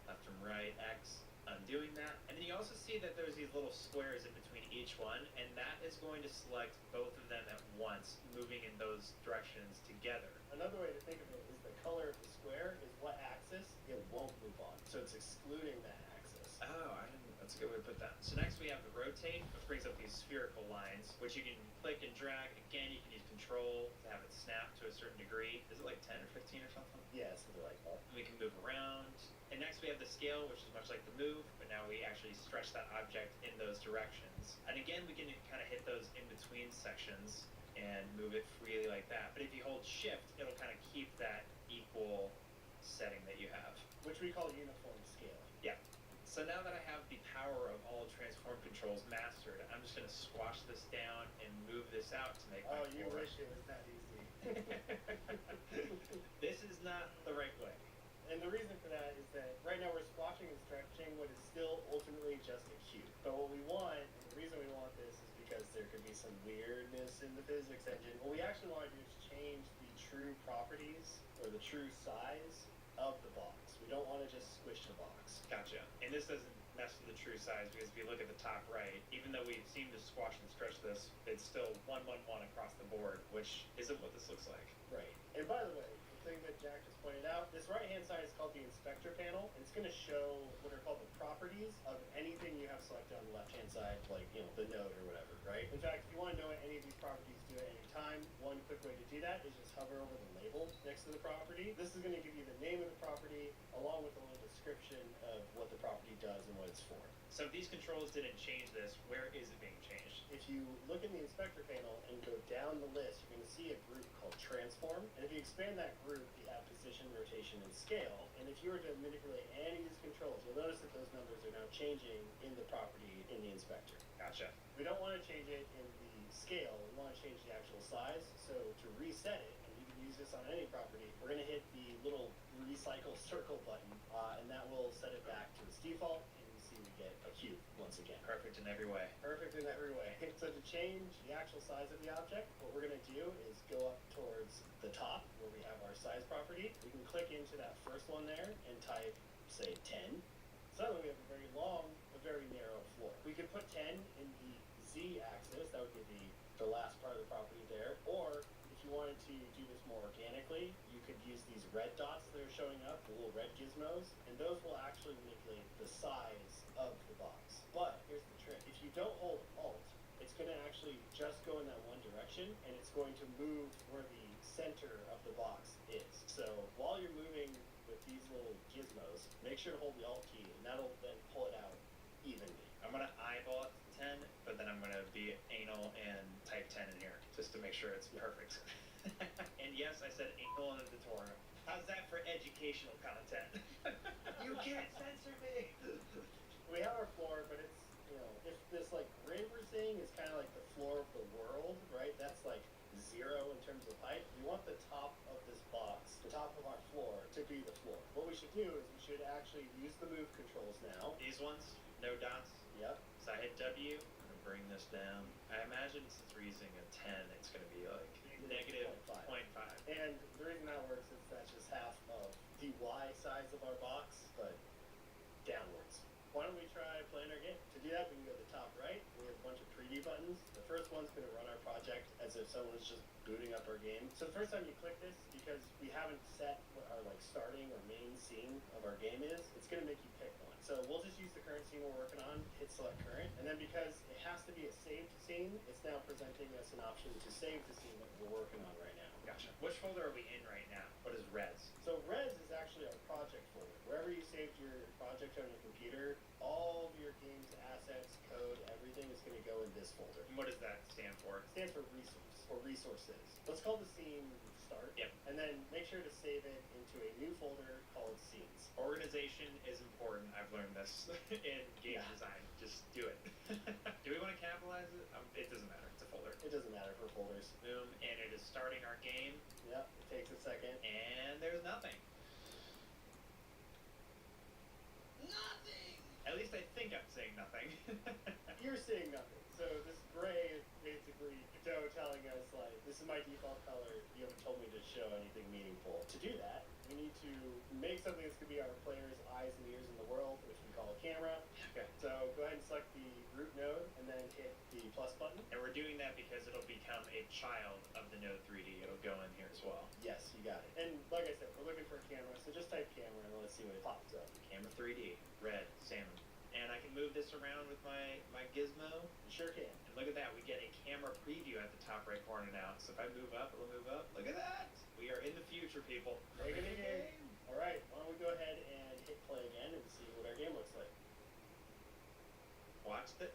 left and right, X, undoing that. And then you also see that there's these little squares in between each one, and that is going to select both of them at once, moving in those directions together. Another way to think of it is the color of the square is what axis it won't move on. So it's excluding that axis. Oh, that's a good way to put that. So next we have the rotate, which brings up these spherical lines, which you can click and drag. Again, you can use control to have it snap to a certain degree. Is it like 10 or 15 or something? Yeah, something like that. We can move around. And next we have the scale, which is much like the move, but now we actually stretch that object in those directions. And again, we can kind of hit those in-between sections and move it freely like that. But if you hold shift, it'll kind of keep that equal setting that you have. Which we call uniform scale. Yeah. So now that I have the power of all transform controls mastered, I'm just going to squash this down and move this out to make my Oh, you floor. wish it was that easy. This is not the right way. And the reason for that is that right now we're squashing and stretching what is still ultimately just a cube. But what we want, and the reason we want this is because there could be some weirdness in the physics engine. What we actually want to do is change the true properties or the true size of the box. We don't want to just squish the box. Gotcha. And this doesn't mess with the true size because if you look at the top right, even though we seem to squash and stretch this, it's still 111 across the board, which isn't what this looks like. Right. And by the way, the thing that Jack just pointed out, this right-hand side is called the inspector panel, and it's going to show what are called the properties of anything you have selected on the left-hand side, like, the node or whatever, right? In fact, if you want to know what any of these properties do at any time, one quick way to do that is just hover over the label next to the property. This is going to give you the name of the property along with a little description of what the property does and what it's for. So if these controls didn't change this, where is it being changed? If you look in the inspector panel and go down the list, you're going to see a group called transform. And if you expand that group, you have position, rotation, and scale. And if you were to manipulate any of these controls, you'll notice that those numbers are now changing in the property in the inspector. Gotcha. We don't want to change it in the scale. We want to change the actual size. So to reset it, and you can use this on any property, we're going to hit the little recycle circle button, and that will set it back to its default, and you see we get a cube once again. Perfect in every way. Perfect in every way. So to change the actual size of the object, what we're going to do is go up towards the top where we have our size property. We can click into that first one there and type, say, 10. Suddenly we have a very long, a very narrow floor. We could put 10 in the z-axis, that would be the last part of the property there, or if you wanted to do this more organically, you could use these red dots that are showing up, the little red gizmos, and those will actually manipulate the size of the box. But here's the trick. If you don't hold Alt, it's going to actually just go in that one direction, and it's going to move where the center of the box is. So while you're moving with these little gizmos, make sure to hold the Alt key, and that'll then pull it out evenly. I'm gonna eyeball it to 10, but then I'm gonna be anal and type 10 in here, just to make sure it's perfect. And yes, I said anal in the tutorial. How's that for educational content? You can't censor me! We have our floor, but it's, you know, if this like grid we're seeing is kind of like the floor of the world, right? That's like 0 in terms of height. We want the top of this box, the top of our floor, to be the floor. What we should do is we should actually use the move controls now. These ones, no dots. Yep. So I hit W, I'm gonna bring this down. I imagine since we're using a 10, it's gonna be like negative 0.5. And the reason that works is that's just half of the Y size of our box, but downwards. Why don't we try playing our game? To do that, we can go to the top right. We have a bunch of preview buttons. The first one's going to run our project as if someone's just booting up our game. So the first time you click this, because we haven't set what our like starting or main scene of our game is, it's going to make you pick one. So we'll just use the current scene we're working on, hit select current, and then because it has to be a saved scene, it's now presenting us an option to save the scene that we're working on right now. Gotcha. Which folder are we in right now? What is res? So res is actually our project folder. Wherever you saved your project on your computer, all of your game's assets, code, everything is going to go in this folder. And what does that stand for? It stands for resource or resources. Let's call the scene start. Yep. And then make sure to save it into a new folder called scenes. Organization is important. I've learned this in game design. Just do it. Do we want to capitalize it? It doesn't matter. It's a folder. It doesn't matter for folders. Boom. And it is starting our game. Yep. It takes a second. And there's nothing. Nothing! At least I think I'm saying nothing. You're seeing nothing. So this gray is basically Godot telling us, like, this is my default color. You haven't told me to show anything meaningful. To do that, we need to make something that's going to be our player's eyes and ears in the world, which we call a camera. Okay. So go ahead and select the root node and then hit the plus button. And we're doing that because it'll become a child of the Node 3D. It'll go in here as well. Yes, you got it. And like I said, we're looking for a camera, so just type camera and let's see what it pops up. Camera 3D. Red. Salmon. And I can move this around with my gizmo. You sure can. And look at that. We get a camera preview at the top right corner now. So if I move up, it'll move up. Look at that. We are in the future, people. Making a game. All right, why don't we go ahead and hit play again and see what our game looks like. Watched it.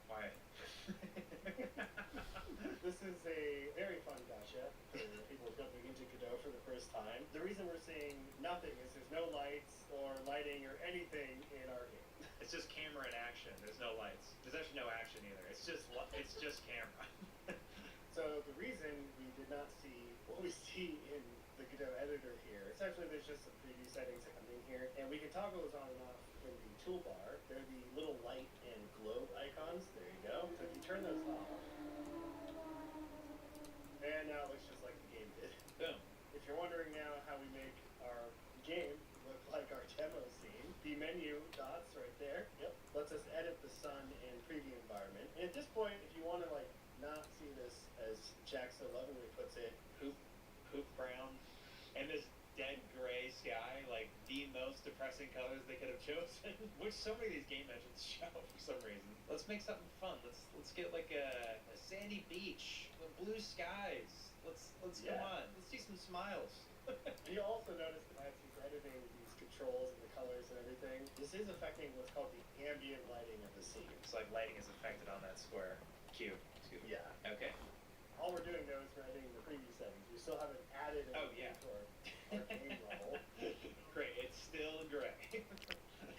Why? This is a very fun gotcha for people jumping into Godot for the first time. The reason we're seeing nothing is there's no lights or lighting or anything in our game. It's just camera and action. There's no lights. There's actually no action either. It's just camera. So the reason we did not see what we see in the Godot editor here, essentially there's just some preview settings that come in here, and we can toggle those on and off in the toolbar. They're the little light and globe icons. There you go. So if you turn those off, and now it looks just like the game did. Boom. If you're wondering now how we make our game look like our demo scene, the menu dots right there, yep, lets us edit the sun and preview environment. And at this point, if you want to like not see this as Jack so lovingly puts it, Poop brown. And this dead gray sky, like the most depressing colors they could have chosen, which so many of these game engines show for some reason. Let's make something fun. Let's get like a sandy beach, blue skies. Let's Yeah. come on. Let's see some smiles. and you'll also notice that as he's editing these controls and the colors and everything, this is affecting what's called the ambient lighting of the scene. It's like lighting is affected on that square cube. Excuse me. Yeah. Okay. All we're doing though is we're editing the preview settings. We still haven't added Oh, anything yeah. to our game level. Great. It's still gray.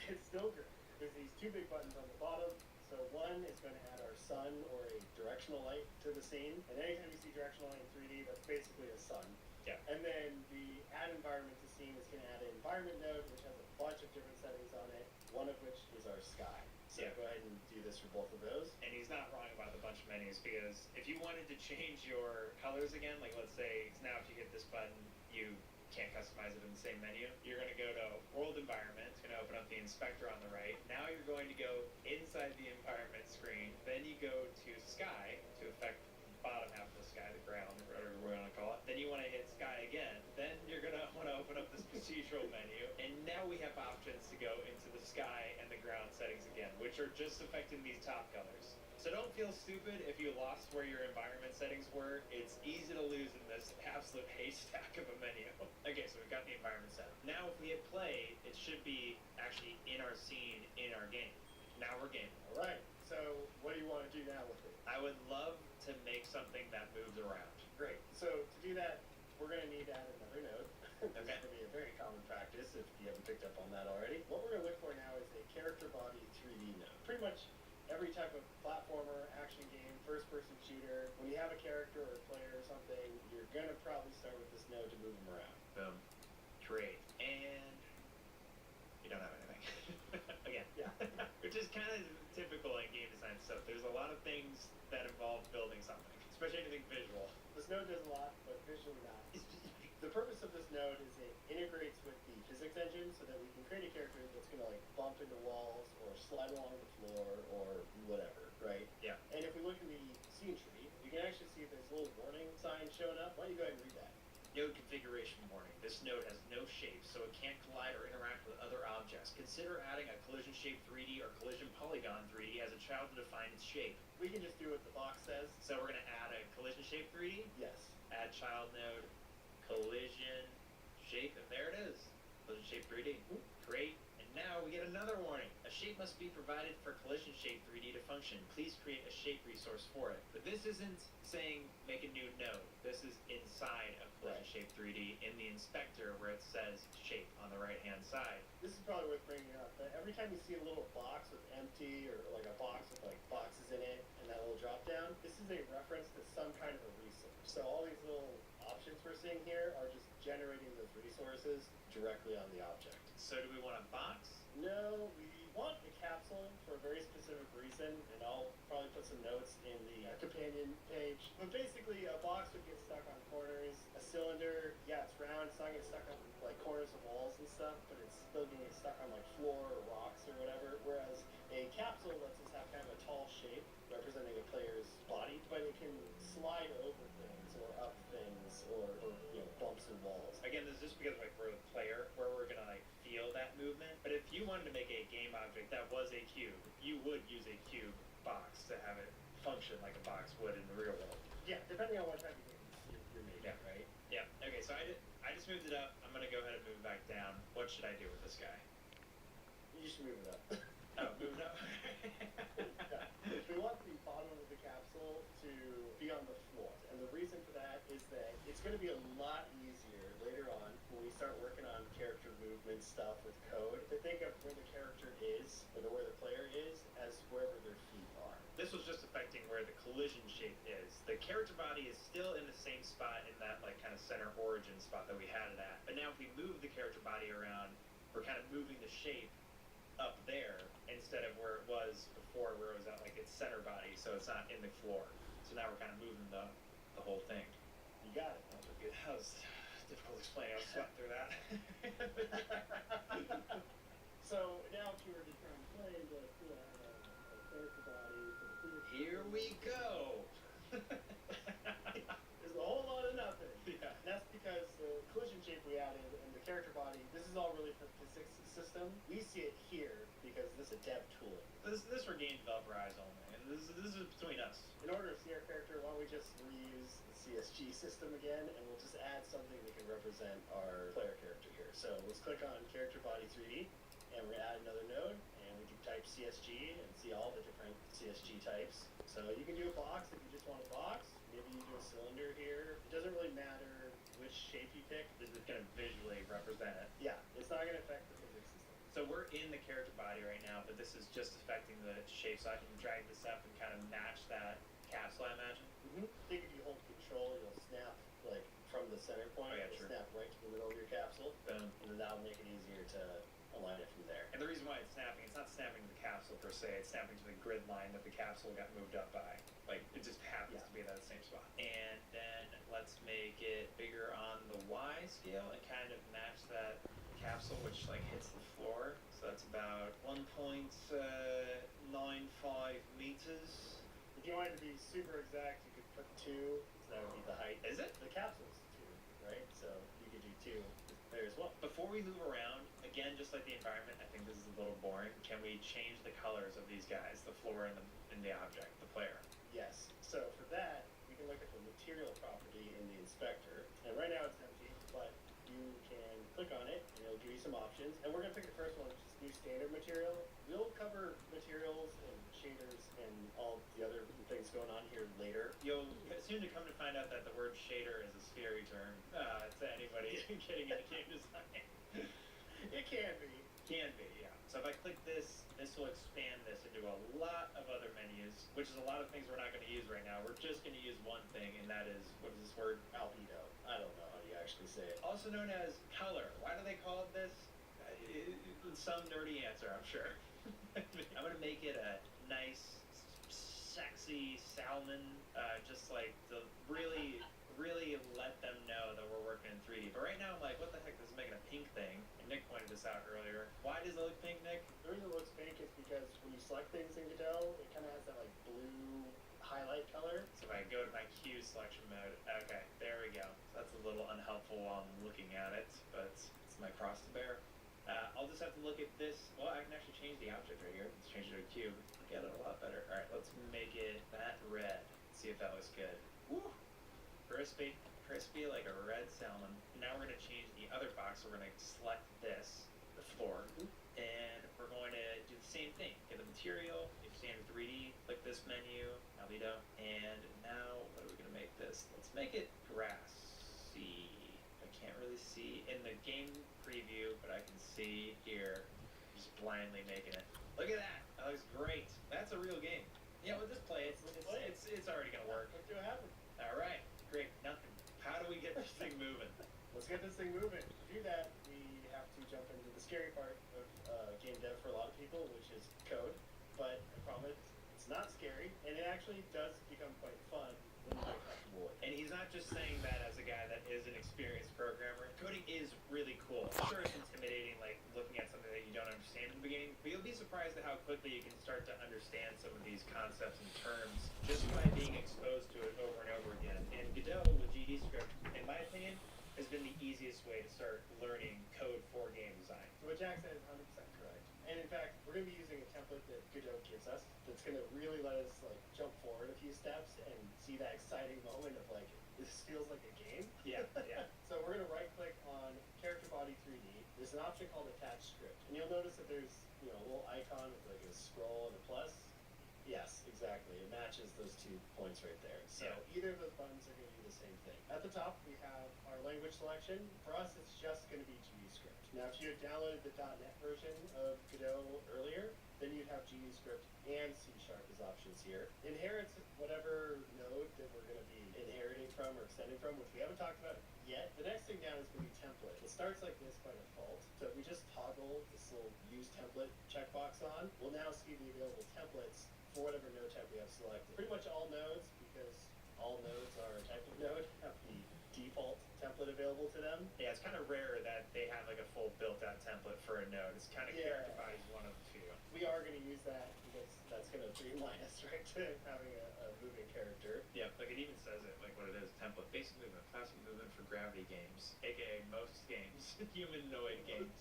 It's still good. There's these two big buttons on the bottom. So one is going to add our sun or a direction directional light to the scene. And anytime you see directional light in 3D, that's basically a sun. Yeah. And then the add environment to scene is going to add an environment node, which has a bunch of different settings on it, one of which is our sky. So Yeah. go ahead and do this for both of those. And he's not wrong about the bunch of menus, because if you wanted to change your colors again, like let's say now if you hit this button, you can't customize it in the same menu. You're going to go to world environment. It's going to open up the inspector on the right. Now you're going to go inside the environment screen. Then you go to sky to affect the bottom half of the sky, the ground, or whatever we want to call it. Then you want to hit sky again. Then you're going to want to open up this procedural menu. And now we have options to go into the sky and the ground settings again, which are just affecting these top colors. So don't feel stupid if you lost where your environment settings were. It's easy to lose in this absolute haystack of a menu. Okay, so we've got the environment set. Now if we hit play, it should be actually in our scene, in our game. Now we're gaming. All right. So what do you want to do now with it? I would love to make something that moves around. Great. So to do that, we're going to need to add another node. This Okay. is going to be a very common practice if you haven't picked up on that already. What we're going to look for now is a character body 3D node. Pretty much every type of platformer, action game, first-person shooter, when you have a character or a player or something, you're going to probably start with this node to move them around. Boom. Great. And you don't have anything. Again. Yeah. Which is kind of typical in game design stuff. There's a lot of things that involve building something, especially anything visual. This node does a lot, but visually not. The purpose of this node is it integrates with the physics engine so that we can create a character that's going to like bump into walls or slide along the floor or whatever, right? Yeah. And if we look in the scene tree, you can actually see there's a little warning sign showing up. Why don't you go ahead and read that? Node configuration warning. This node has no shape, so it can't collide or interact with other objects. Consider adding a collision shape 3D or collision polygon 3D as a child to define its shape. We can just do what the box says. So we're going to add a collision shape 3D, Yes. add child node, collision shape, and there it is. Collision shape 3D. Great. And now we get another warning. A shape must be provided for collision shape 3D to function. Please create a shape resource for it. But this isn't saying make a new node. This is inside of collision shape 3D in the inspector where it says shape on the right-hand side. This is probably worth bringing up. But every time you see a little box with empty or like a box with like boxes in it and that little drop down, this is a reference to some kind of a resource. So all these little options we're seeing here are just generating those resources directly on the object. So do we want a box? No, we want a capsule for a very specific reason, and I'll probably put some notes in the companion page. But basically, a box would get stuck on corners. A cylinder, yeah, it's round. It's not getting stuck on like corners of walls and stuff, but it's still getting stuck on like floor or rocks or whatever. Whereas a capsule lets us have kind of a tall shape representing a player's body, but it can slide over things or up things or you know bumps and walls. Again, this is just because like we're the player where we're gonna like feel that movement. But if you wanted to make a game object that was a cube, you would use a cube box to have it function like a box would in the real world. Yeah, depending on what type of game you're making, Yeah. right? Yeah. Okay. So I just moved it up. I'm gonna go ahead and move it back down. What should I do with this guy? You should move it up. Oh, move it up. Yeah. We want the bottom of the capsule to be on the floor. And the reason for that is that it's going to be a lot easier later on when we start working on character movement stuff with code to think of where the character is or where the player is as wherever their feet are. This was just affecting where the collision shape is. The character body is still in the same spot in that like kind of center origin spot that we had it at. But now if we move the character body around, we're kind of moving the shape up there instead of where it was before where it was at like its center body, so it's not in the floor. So now we're kind of moving the whole thing. You got it. That was difficult to explain. I was sweating through that. So now if you were to try and play the character body for the previous Here we go. There's a whole lot of nothing. Yeah. And that's because the collision shape we added and the character body, this is all really for the physics system. We see it here because this is a dev tool. This for game developer eyes only. And this is between us. In order to see our character, why don't we just reuse the CSG system again, and we'll just add something that can represent our player character here. So let's click on character body 3D, and we're gonna add another node, and we can type CSG and see all the different CSG types. So you can do a box if you just want a box. Maybe you do a cylinder here. It doesn't really matter which shape you pick. This is going to visually represent it. Yeah, it's not gonna affect the physics system. So we're in the character body right now, but this is just affecting the shape, so I can drag this up and kind of match that capsule I Think if you hold control, you'll snap like from the center point. Oh, yeah, It'll true. snap right to the middle of your capsule, Boom. and then that'll make it easier to align it from there. And the reason why it's not snapping to the capsule per se, it's snapping to the grid line that the capsule got moved up by. Like, it just happens to be that same spot. And then let's make it bigger on the Y scale and kind of match that capsule, which like hits the floor. So that's about 1.95 meters. If you wanted to be super exact, you could put 2, so that would be the height. Is it? The capsule's 2, right? So you could do 2 there as well. Before we move around, again, just like the environment, I think this is a little boring. Can we change the colors of these guys, the floor and the object, the player? Yes. So for that, we can look at the material property in the inspector. And right now it's empty, but you can click on it and it'll give you some options. And we're gonna pick the first one, which is new standard material. We'll cover materials and shaders and all the other things going on here later. You'll soon to come to find out that the word shader is a scary term to anybody getting into game design. It can be. Can be, yeah. So if I click this, this will expand this into a lot of other menus, which is a lot of things we're not going to use right now. We're just going to use one thing, and that is, what is this word? Albedo. I don't know how you actually say it. Also known as color. Why do they call it this? Some nerdy answer, I'm sure. I'm going to make it a nice, sexy salmon, just like the really let them know that we're working in 3D. But right now I'm like, what the heck, this is making a pink thing. And Nick pointed this out earlier. Why does it look pink, Nick? The reason it looks pink is because when you select things in Godot, it kind of has that like blue highlight color. So if I go to my Q selection mode, okay, there we go. So that's a little unhelpful while I'm looking at it, but it's my cross to bear. I'll just have to look at this. Well, I can actually change the object right here. Let's change it to a cube. Get it a lot better. All right, let's make it that red. See if that looks good. Woo! Crispy like a red salmon. Now we're going to change the other box. So we're going to select this, the floor, and we're going to do the same thing. Get the material, if standard 3D, click this menu, Albedo, and now what are we going to make this? Let's make it grassy. I can't really see in the game preview, but I can see here. Just blindly making it. Look at that. That looks great. That's a real game. Yeah, we'll just play it. It's already going to work. Let's do it happen. All right, great. Nothing. How do we get this thing moving? Let's get this thing moving. To do that, we have to jump into the scary part of game dev for a lot of people, which is code. But I promise, it's not scary, and it actually does become quite fun when you get comfortable with it. And he's not just saying that as a guy that is an experienced programmer. Coding is really cool. I'm sure it's intimidating, like looking at something that you don't understand in the beginning, but you'll be surprised at how quickly you can start to understand some of these concepts and terms just by being exposed to it over and over again. And Godot with GDScript, in my opinion, has been the easiest way to start learning code for game design. So what Jack said is 100% correct. And in fact, we're going to be using a template that Godot gives us that's going to really let us like jump forward a few steps and see that exciting moment of like, this feels like a game. Yeah, yeah. So we're going to right click on character body 3D. There's an option called attach script. And you'll notice that there's, you know, a little icon with like a scroll and a plus. Yes, exactly. It matches those 2 points right there. So either of those buttons are going to do the same thing. At the top, we have our language selection. For us, it's just going to be GDScript. Now, if you had downloaded the .NET version of Godot earlier, then you'd have GDScript and C# as options here. Inherits whatever node that we're going to be inheriting from or extending from, which we haven't talked about yet. The next thing down is going to be template. It starts like this by default. So if we just toggle this little use template checkbox on, we'll now see the available templates for whatever node type we have selected. Pretty much all nodes, because all nodes are a type of node, have the default template available to them. Yeah, it's kind of rare that they have like a full built-out template for a node. It's kind of character body's one of the few. We are going to use that because that's going to streamline us right to having a moving character. Yeah, like it even says it, like what it is, template. Basic movement, classic movement for gravity games, aka most games, humanoid games,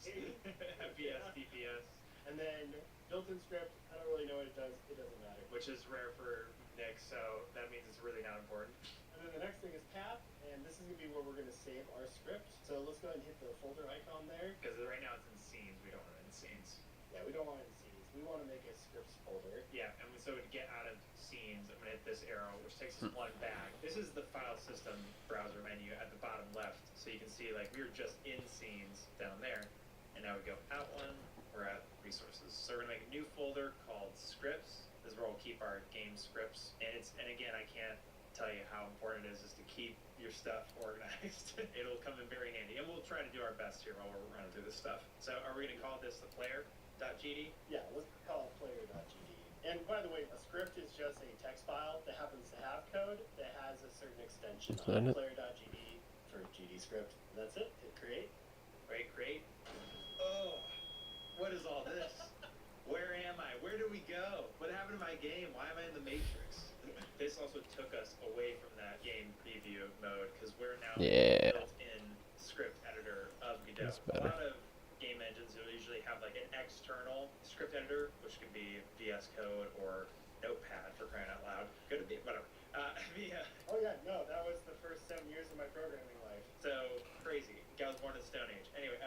FPS, DPS. And then built-in script, I don't really know what it does. It doesn't matter. Which is rare for Nick, so that means it's really not important. And then the next thing is path, and this is going to be where we're going to save our script. So let's go ahead and hit the folder icon there. Because right now it's in scenes, we don't want it in scenes. Yeah, we don't want it in scenes. We want to make a scripts folder. Yeah, and so to get out of scenes, I'm going to hit this arrow, which takes us one back. This is the file system browser menu at the bottom left. So you can see, like, we were just in scenes down there, and now we go out one, we're at resources. So we're going to make a new folder called scripts. This is where we'll keep our game scripts. And again, I can't tell you how important it is just to keep your stuff organized. It'll come in very handy, and we'll try to do our best here while we're running through this stuff. So are we going to call this the player.gd? Yeah, let's call it player.gd. And by the way, a script is just a text file that happens to have code that has a certain extension Is on that it. it? Player.gd for GD script. And that's it. Hit create. Create. Oh, what is all this? Where am I? Where do we go? What happened to my game? Why am I in the Matrix? This also took us away from that game preview mode because we're now Yeah. built-in script editor of Godot. That's A better. lot of game engines will usually have like an external script editor, which can be VS Code or Notepad for crying out loud. Could be whatever. Oh yeah, no, that was the first 7 years of my programming life. So crazy. Guy was born in the Stone Age. Anyway,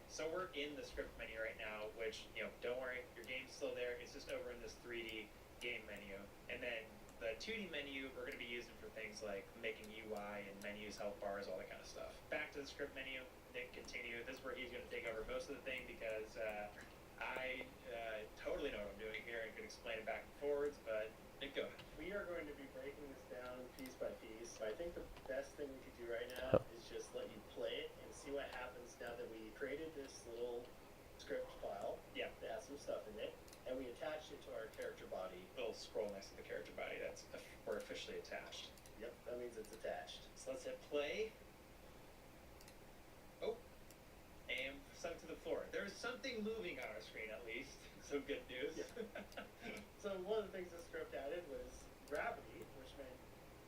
so we're in the script menu right now, which, don't worry, your game's still there. It's just over in this 3D game menu. And then the 2D menu we're going to be using for things like making UI and menus, health bars, all that kind of stuff. Back to the script menu, Nick continue. This is where he's going to take over most of the thing because I totally know what I'm doing here and can explain it back and forwards, but Nick, go ahead. We are going to be breaking this down piece by piece. I think the best thing we could do right now is just let you play it and see what happens now that we created this little script file Yeah. that has some stuff in it, and we attached it to our character body. Little scroll next to the character body. We're officially attached. Yep, that means it's attached. So let's hit play. Oh, and sunk to the floor. There's something moving on our screen at least. Some good news. Yeah. So one of the things the script added was gravity, which meant,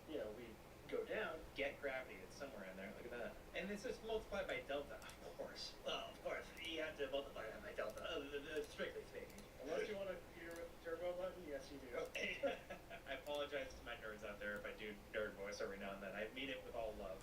we go down. Get gravity. It's somewhere in there. Look at that. And it's just multiplied by delta. Of course. Well, of course. You have to multiply that by delta. Strictly speaking. Unless you want a computer with a turbo button, yes you do. I apologize to my nerds out there if I do nerd voice every now and then. I mean it with all love.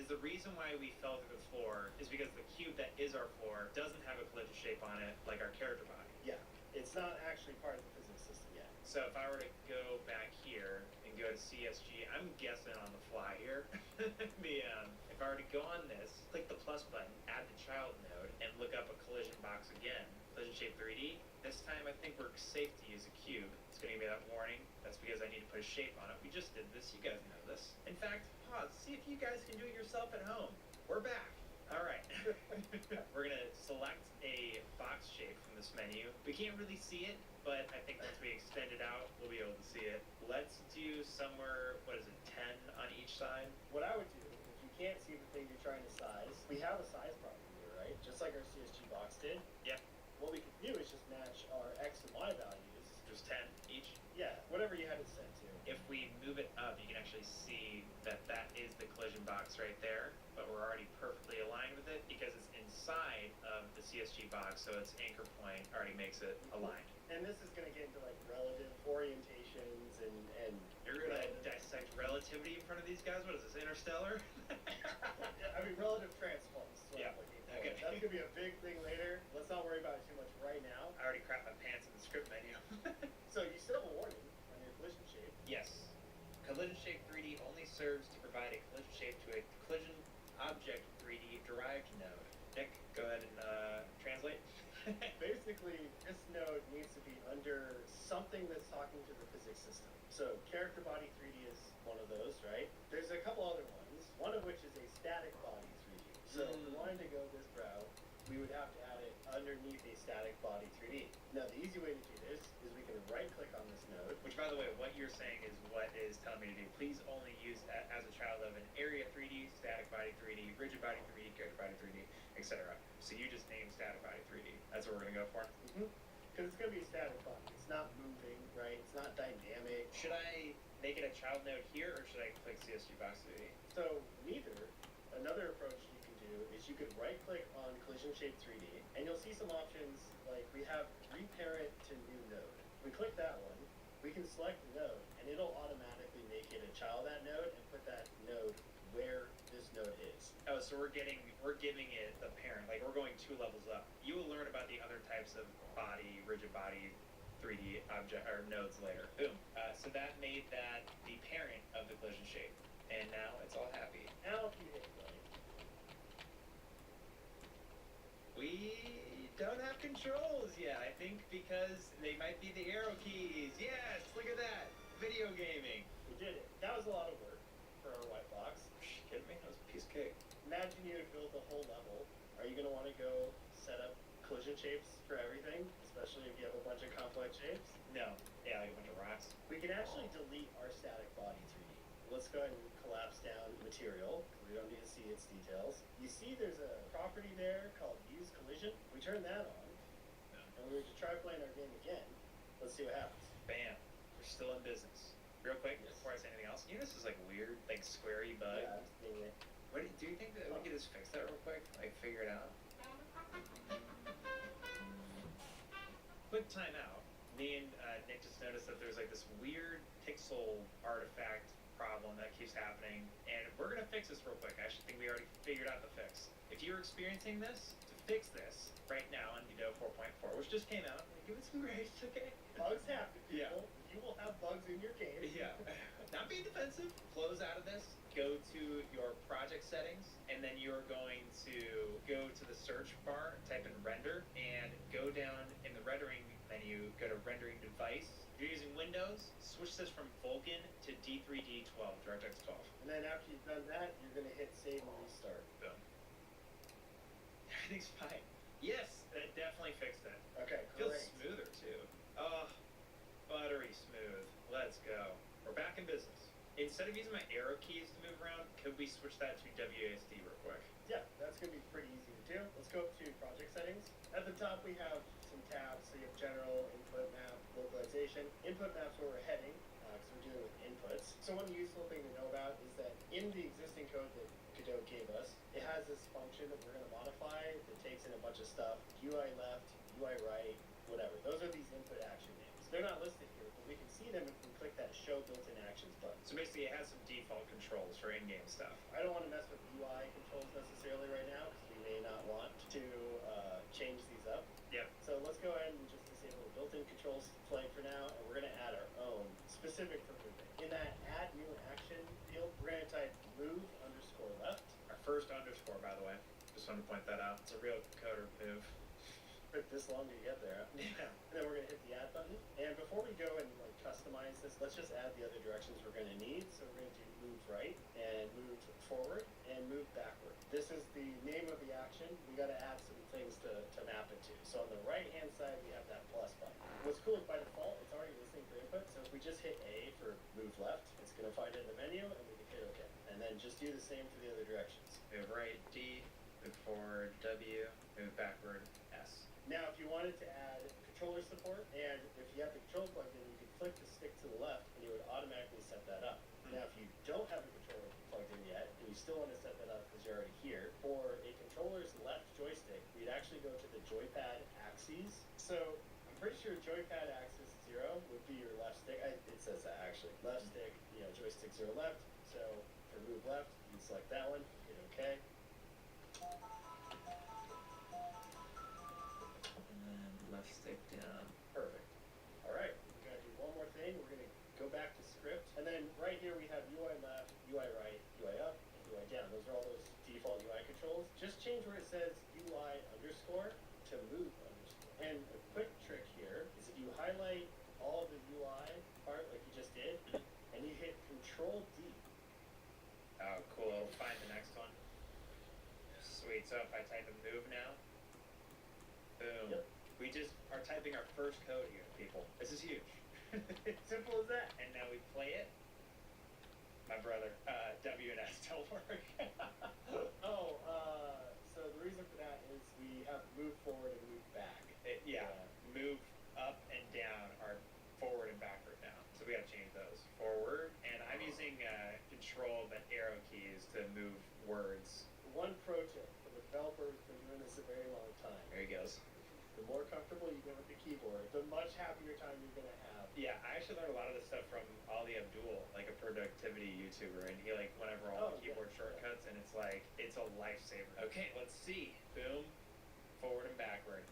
Is the reason why we fell through the floor is because the cube that is our floor doesn't have a collision shape on it like our character body. Yeah, it's not actually part of the physics system yet. So if I were to go back here and go to CSG, I'm guessing on the fly here. If I were to go on this, click the plus button, add the child node, and look up a collision box again, collision shape 3D. This time I think we're safe to use a cube. It's going to give me that warning. That's because I need to put a shape on it. We just did this. You guys know this. In fact, pause. See if you guys can do it yourself at home. We're back. All right. We're going to select a box shape from this menu. We can't really see it, but I think once we extend it out, we'll be able to see it. Let's do somewhere, 10 on each side? What I would do, if you can't see the thing you're trying to size, we have a size problem here, right? Just like our CSG box did. Yep. What we can do is just match our X and Y values. Just 10 each? Yeah, whatever you had it set to. If we move it up, you can actually see that that is the collision box right there, but we're already perfectly aligned with it because it's inside of the CSG box, so its anchor point already makes it aligned. And this is going to get into like relative orientations and You're going to dissect relativity in front of these guys? What is this, Interstellar? I mean relative transforms. is what Yeah, I'm looking for. okay. That's going to be a big thing later. Let's not worry about it too much right now. I already crapped my pants in the script menu. So you still have a warning on your collision shape. Yes. Collision shape 3D only serves to provide a collision shape to a collision object 3D derived node. Nick, go ahead and translate. Basically, this node needs to be under something that's talking to the physics system. So character body 3D is one of those, right? There's a couple other ones, one of which is a static body 3D. So if we wanted to go this route, we would have to add it underneath a static body 3D. Now the easy way to do this is we can right click on this node. Which, by the way, what you're saying is what is telling me to do. Please only use as a child of an area 3D, static body 3D, rigid body 3D, character body 3D, etc. So you just named static body 3D. That's what we're going to go for. Because it's going to be a static body. It's not moving, right? It's not dynamic. Should I make it a child node here, or should I click CSG box 3D? So neither. Another approach you can do is you could right click on collision shape 3D and you'll see some options like we have reparent to new node. We click that one, we can select the node and it'll automatically make it a child that node and put that node where this node is. Oh, so we're giving it the parent, like we're going 2 levels up. You will learn about the other types of body, rigid body 3D object or nodes later. Boom. So that made that the parent of the collision shape. And now it's all happy. Now if you hit play, We don't have controls yet, I think, because they might be the arrow keys. Yes, look at that. Video gaming. We did it. That was a lot of work for our white box. Kidding me? That was a piece of cake. Imagine you had built a whole level. Are you going to want to go set up collision shapes for everything, especially if you have a bunch of complex shapes? No. Yeah, like a bunch of rocks. We can actually delete our static body 3D. Let's go ahead and collapse down material. We don't need to see its details. You see there's a property there called use collision. We turn that on, and we were to try playing our game again. Let's see what happens. Bam. We're still in business. Real quick, Yes. before I say anything else, you know this is like weird, like squarey bug. Yeah, I'm seeing it. What do you think that we could just fix that real quick? Like figure it out? Quick timeout. Me and Nick just noticed that there's like this weird pixel artifact problem that keeps happening, and we're gonna fix this real quick. I actually think we already figured out the fix. If you're experiencing this, to fix this right now on Godot 4.4, which just came out, give it some grace, okay? Bugs happen, Yeah. people. You will have bugs in your game. Yeah. Not being defensive. Close out of this. Go to your project settings, and then you're going to go to the search bar, type in render, and go down in the rendering menu, go to rendering device. If you're using Windows, switch this from Vulkan to D3D12, DirectX 12. And then after you've done that, you're going to hit save and restart. Boom. Everything's fine. Yes, that definitely fixed it. Okay, Feels great. smoother too. Oh, buttery smooth. Let's go. We're back in business. Instead of using my arrow keys to move around, could we switch that to WASD real quick? Yeah, that's going to be pretty easy to do. Let's go up to project settings. At the top, we have some tabs. So you have general, input map, localization. Input map's where we're heading, because we're dealing with inputs. So one useful thing to know about is that in the existing code that Godot gave us, it has this function that we're going to modify that takes in a bunch of stuff. UI left, UI right, whatever. Those are these input action names. They're not listed here, but we can see them if we click that show built-in actions button. So basically, it has some default controls for in-game stuff. I don't want to mess with UI controls necessarily right now because we may not want to change these up. Yep. So let's go ahead and just disable the built-in controls flag for now, and we're going to add our own specific for moving. In that add new action field, we're going to type move underscore left. Our first underscore, by the way. Just wanted to point that out. It's a real coder move. Took this long to get there. Yeah. And then we're going to hit the add button. And before we go and like customize this, let's just add the other directions we're going to need. So we're going to do move right and move forward and move backward. This is the name of the action. We got to add some things to map it to. So on the right hand side, we have that plus button. What's cool is by default, it's already listening for input. So if we just hit A for move left, it's going to find it in the menu and we can hit OK. And then just do the same for the other directions. Move right, D. Move forward, W. Move backward, S. Now, if you wanted to add controller support, and if you have the controller plugged in, you could flick the stick to the left, and you would automatically set that up. Now, if you don't have a controller plugged in yet, and you still want to set that up because you're already here, for a controller's left joystick, we'd actually go to the joypad axes. So, I'm pretty sure joypad axis 0 would be your left stick. It says that actually. Left stick, joystick 0 left. So, for move left, you select that one, hit OK. Left stick down. Perfect. All right, we're gonna do one more thing. We're gonna go back to script, and then right here we have UI left, UI right, UI up, and UI down. Those are all those default UI controls. Just change where it says UI underscore to move underscore. And a quick trick here is if you highlight all of the UI part like you just did, and you hit Control D. Oh, cool. It'll find the next one. Sweet. So if I type in move now, boom. Yep. We just are typing our first code here, people. This is huge. Simple as that. And now we play it. My brother, W and S don't work. So the reason for that is we have move forward and move back. Move up and down are forward and backward now. So we gotta change those. Forward. And I'm using control but arrow keys to move words. One pro tip for the developer who's been doing this a very long time. There he goes. The more comfortable you get with the keyboard, the much happier time you're going to have. Yeah, I actually learned a lot of this stuff from Ali Abdul, like a productivity YouTuber, and he like went over all the keyboard shortcuts, and it's a lifesaver. Okay, let's see. Boom, forward and backward.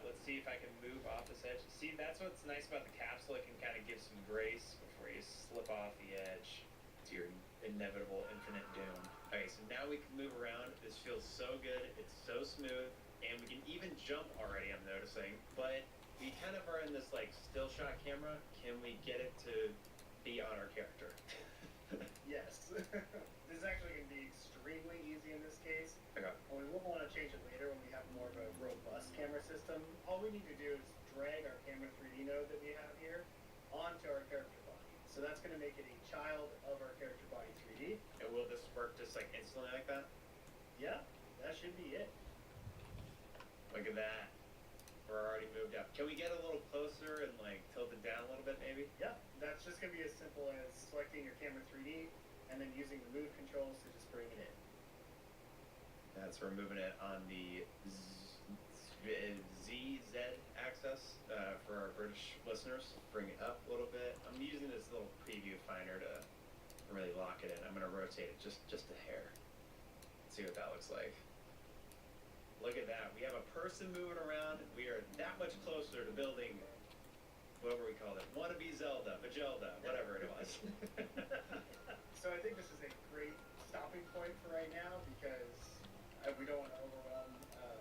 Let's see if I can move off this edge. See, that's what's nice about the capsule. It can kind of give some grace before you slip off the edge to your inevitable infinite doom. Okay, so now we can move around. This feels so good. It's so smooth. And we can even jump already, I'm noticing. But we kind of are in this like still shot camera. Can we get it to be we need to do is drag our camera 3D node that we have here onto our character body. So that's going to make it a child of our character body 3D. And will this work just like instantly like that? Yeah, that should be it. Look at that. We're already moved up. Can we get a little closer and like tilt it down a little bit maybe? Yeah, that's just going to be as simple as selecting your camera 3D and then using the move controls to just bring it in. That's we're moving it on the ZZ axis for our British listeners. Bring it up a little bit. I'm using this little preview finder to really lock it in. I'm going to rotate it just a hair. See what that looks like. Look at that. We have a person moving around. We are that much closer to building whatever we called it. Wannabe Zelda, Bajelda, whatever it was. So I think this is a great stopping point for right now because we don't want to overwhelm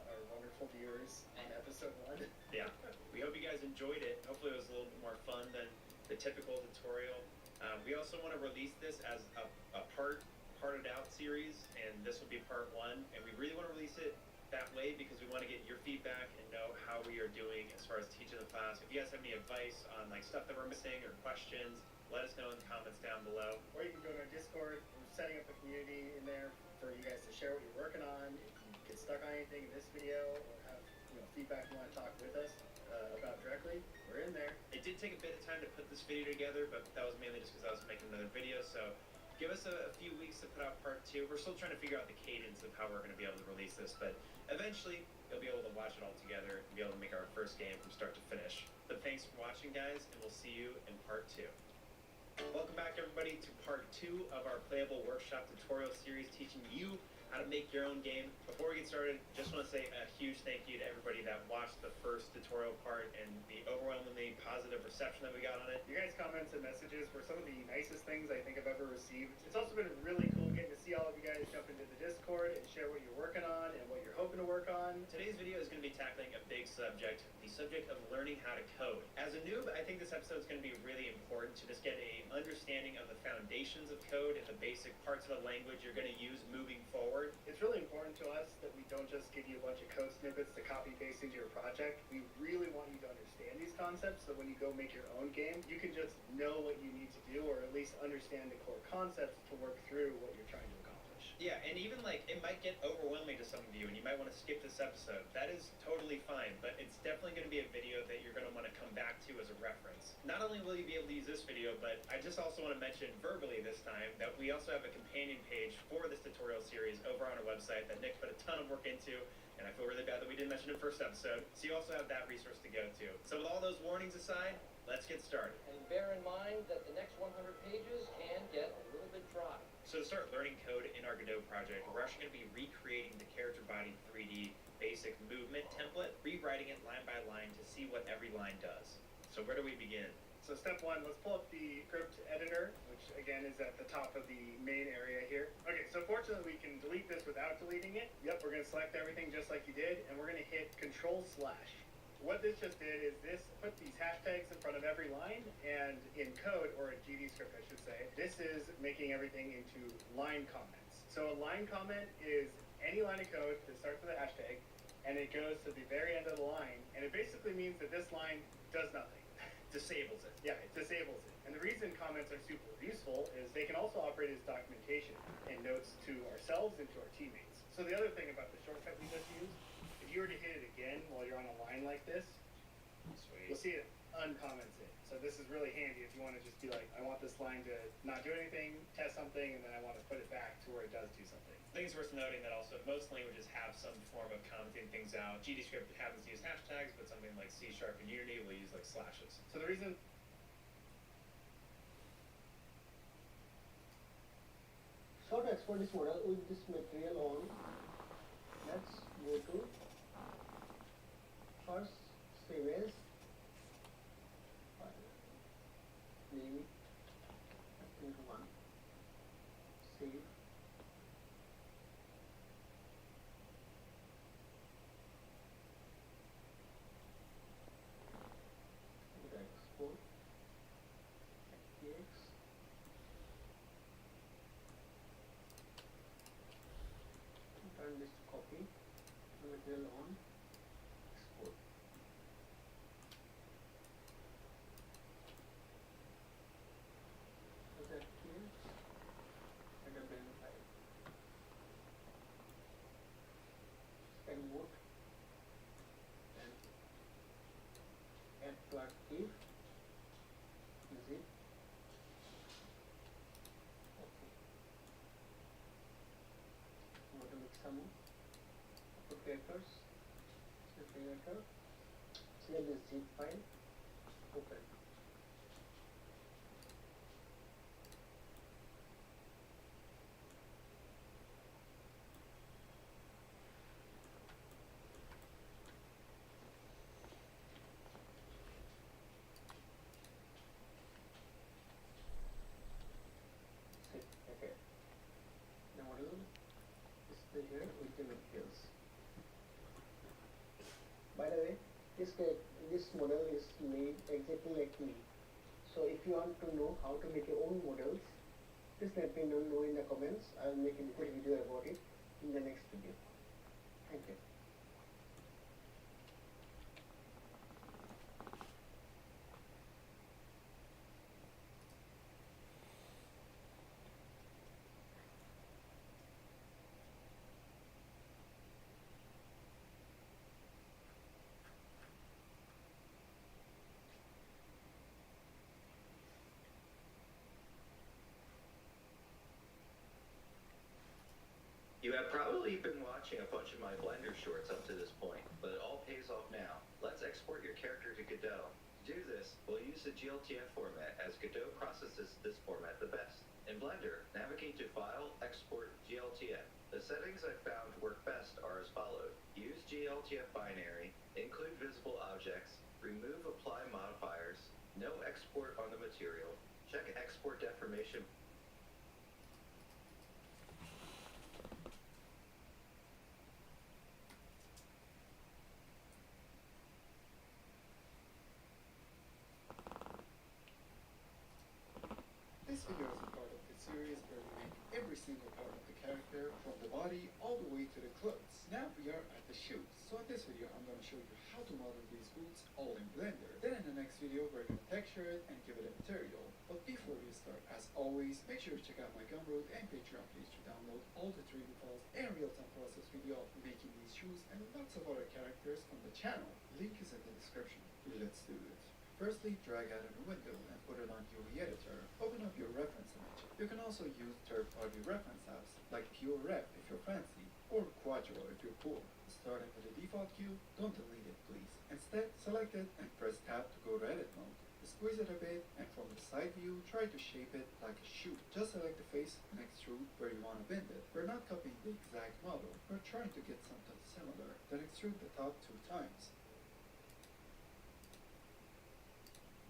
our wonderful viewers on episode 1. Yeah. We hope you guys enjoyed it. Hopefully it was a little bit more fun than the typical tutorial. We also want to release this as a parted out series, and this will be part 1. And we really want to release it that way because we want to get your feedback and know how we are doing as far as teaching the class. If you guys have any advice on like stuff that we're missing or questions, let us know in the comments down below. Or you can go to our Discord. We're setting up a community in there for you guys to share what you're working on. If you get stuck on anything in this video or have feedback you want to talk with us about directly, we're in there. It did take a bit of time to put this video together, but that was mainly just because I was making another video. So give us a few weeks to put out part 2. We're still trying to figure out the cadence of how we're going to be able to release this, but eventually you'll be able to watch it all together and be able to make our first game from start to finish. But thanks for watching, guys, and we'll see you in part 2. Welcome back, everybody, to part 2 of our Playable Workshop tutorial series teaching you how to make your own game. Before we get started, just want to say a huge thank you to everybody that watched the first tutorial part and the overwhelmingly positive reception that we got on it. Your guys' comments and messages were some of the nicest things I think I've ever received. It's also been really cool getting to see all of you guys jump into the Discord and share what you're working on and what you're hoping to work on. Today's video is going to be tackling a big subject, the subject of learning how to code. As a noob, I think this episode is going to be really important to just get an understanding of the foundations of code and the basic parts of the language you're going to use moving forward. It's really important to us that we don't just give you a bunch of code snippets to copy paste into your project. We really want you to understand these concepts so when you go make your own game, you can just know what you need to do or at least understand the core concepts to work through what you're trying to accomplish. Yeah, and even like it might get overwhelming to some of you and you might want to skip this episode. That is totally fine, but it's definitely going to be a video that you're going to want to come back to as a reference. Not only will you be able to use this video, but I just also want to mention verbally this time that we also have a companion page for this tutorial series over on our website that Nick put a ton of work into, and I feel really bad that we didn't mention it in the first episode. So you also have that resource to go to. So with all those warnings aside, let's get started. And bear in mind that the next 100 pages can get a little bit dry. So to start learning code in our Godot project, we're actually going to be recreating the character body 3D basic movement template, rewriting it line by line to see what every line does. So where do we begin? So step 1, let's pull up the script editor, which again is at the top of the main area here. Okay, so fortunately we can delete this without deleting it. Yep, we're going to select everything just like you did, and we're going to hit Control/. What this just did is this put these hashtags in front of every line, and in code, or a GD script I should say, this is making everything into line comments. So a line comment is any line of code that starts with a hashtag, and it goes to the very end of the line, and it basically means that this line does nothing. Disables it. Yeah, it disables it. And the reason comments are super useful is they can also operate as documentation and notes to ourselves and to our teammates. So the other thing about the shortcut we just used, if you were to hit it again while you're on a line like this, you'll see it uncomments it. So this is really handy if you want to just be like, I want this line to not do anything, test something, and then I want to put it back to where it does do something. I think it's worth noting that also most languages have some form of commenting things out. GDScript happens to use hashtags, but something like C# and Unity will use like slashes. So the reason short export this model with this material on. Let's go to first save as file. Name it into one. Save. Export. X. Turn this to copy, material on, export. flat clip, zip. Okay. Go to make some upper papers, separator, select the zip file, open. Okay. The model is here with the materials. By the way, this model is made exactly like me. So if you want to know how to make your own models, please let me know in the comments. I will make a detailed video about it in the next video. Thank you. You have probably been watching a bunch of my Blender shorts up to this point, but it all pays off now. Let's export your character to Godot. To do this, we'll use the GLTF format as Godot processes this format the best. In Blender, navigate to File, Export, GLTF. The settings I found work best are as follows. Use GLTF binary, include visible objects, remove apply modifiers, no export on the material, check export deformation. This video is a part of the series where we make every single part of the character, from the body all the way to the clothes. Now we are at the shoes. So in this video I'm going to show you how to model these boots all in Blender. Then in the next video we're going to texture it and give it a material. But before we start, as always, make sure to check out my Gumroad and Patreon page to download all the 3D files and real-time process video of making these shoes and lots of other characters from the channel. Link is in the description. Let's do it. Firstly, drag out a new window and put it on UE Editor. Open up your reference image. You can also use third-party reference apps like PureRef if you're fancy, or Quadro if you're poor. Starting with the default cube, don't delete it please. Instead, select it and press Tab to go to edit mode. Squeeze it a bit, and from the side view, try to shape it like a shoe. Just select the face and extrude where you want to bend it. We're not copying the exact model, we're trying to get something similar. Then extrude the top 2 times.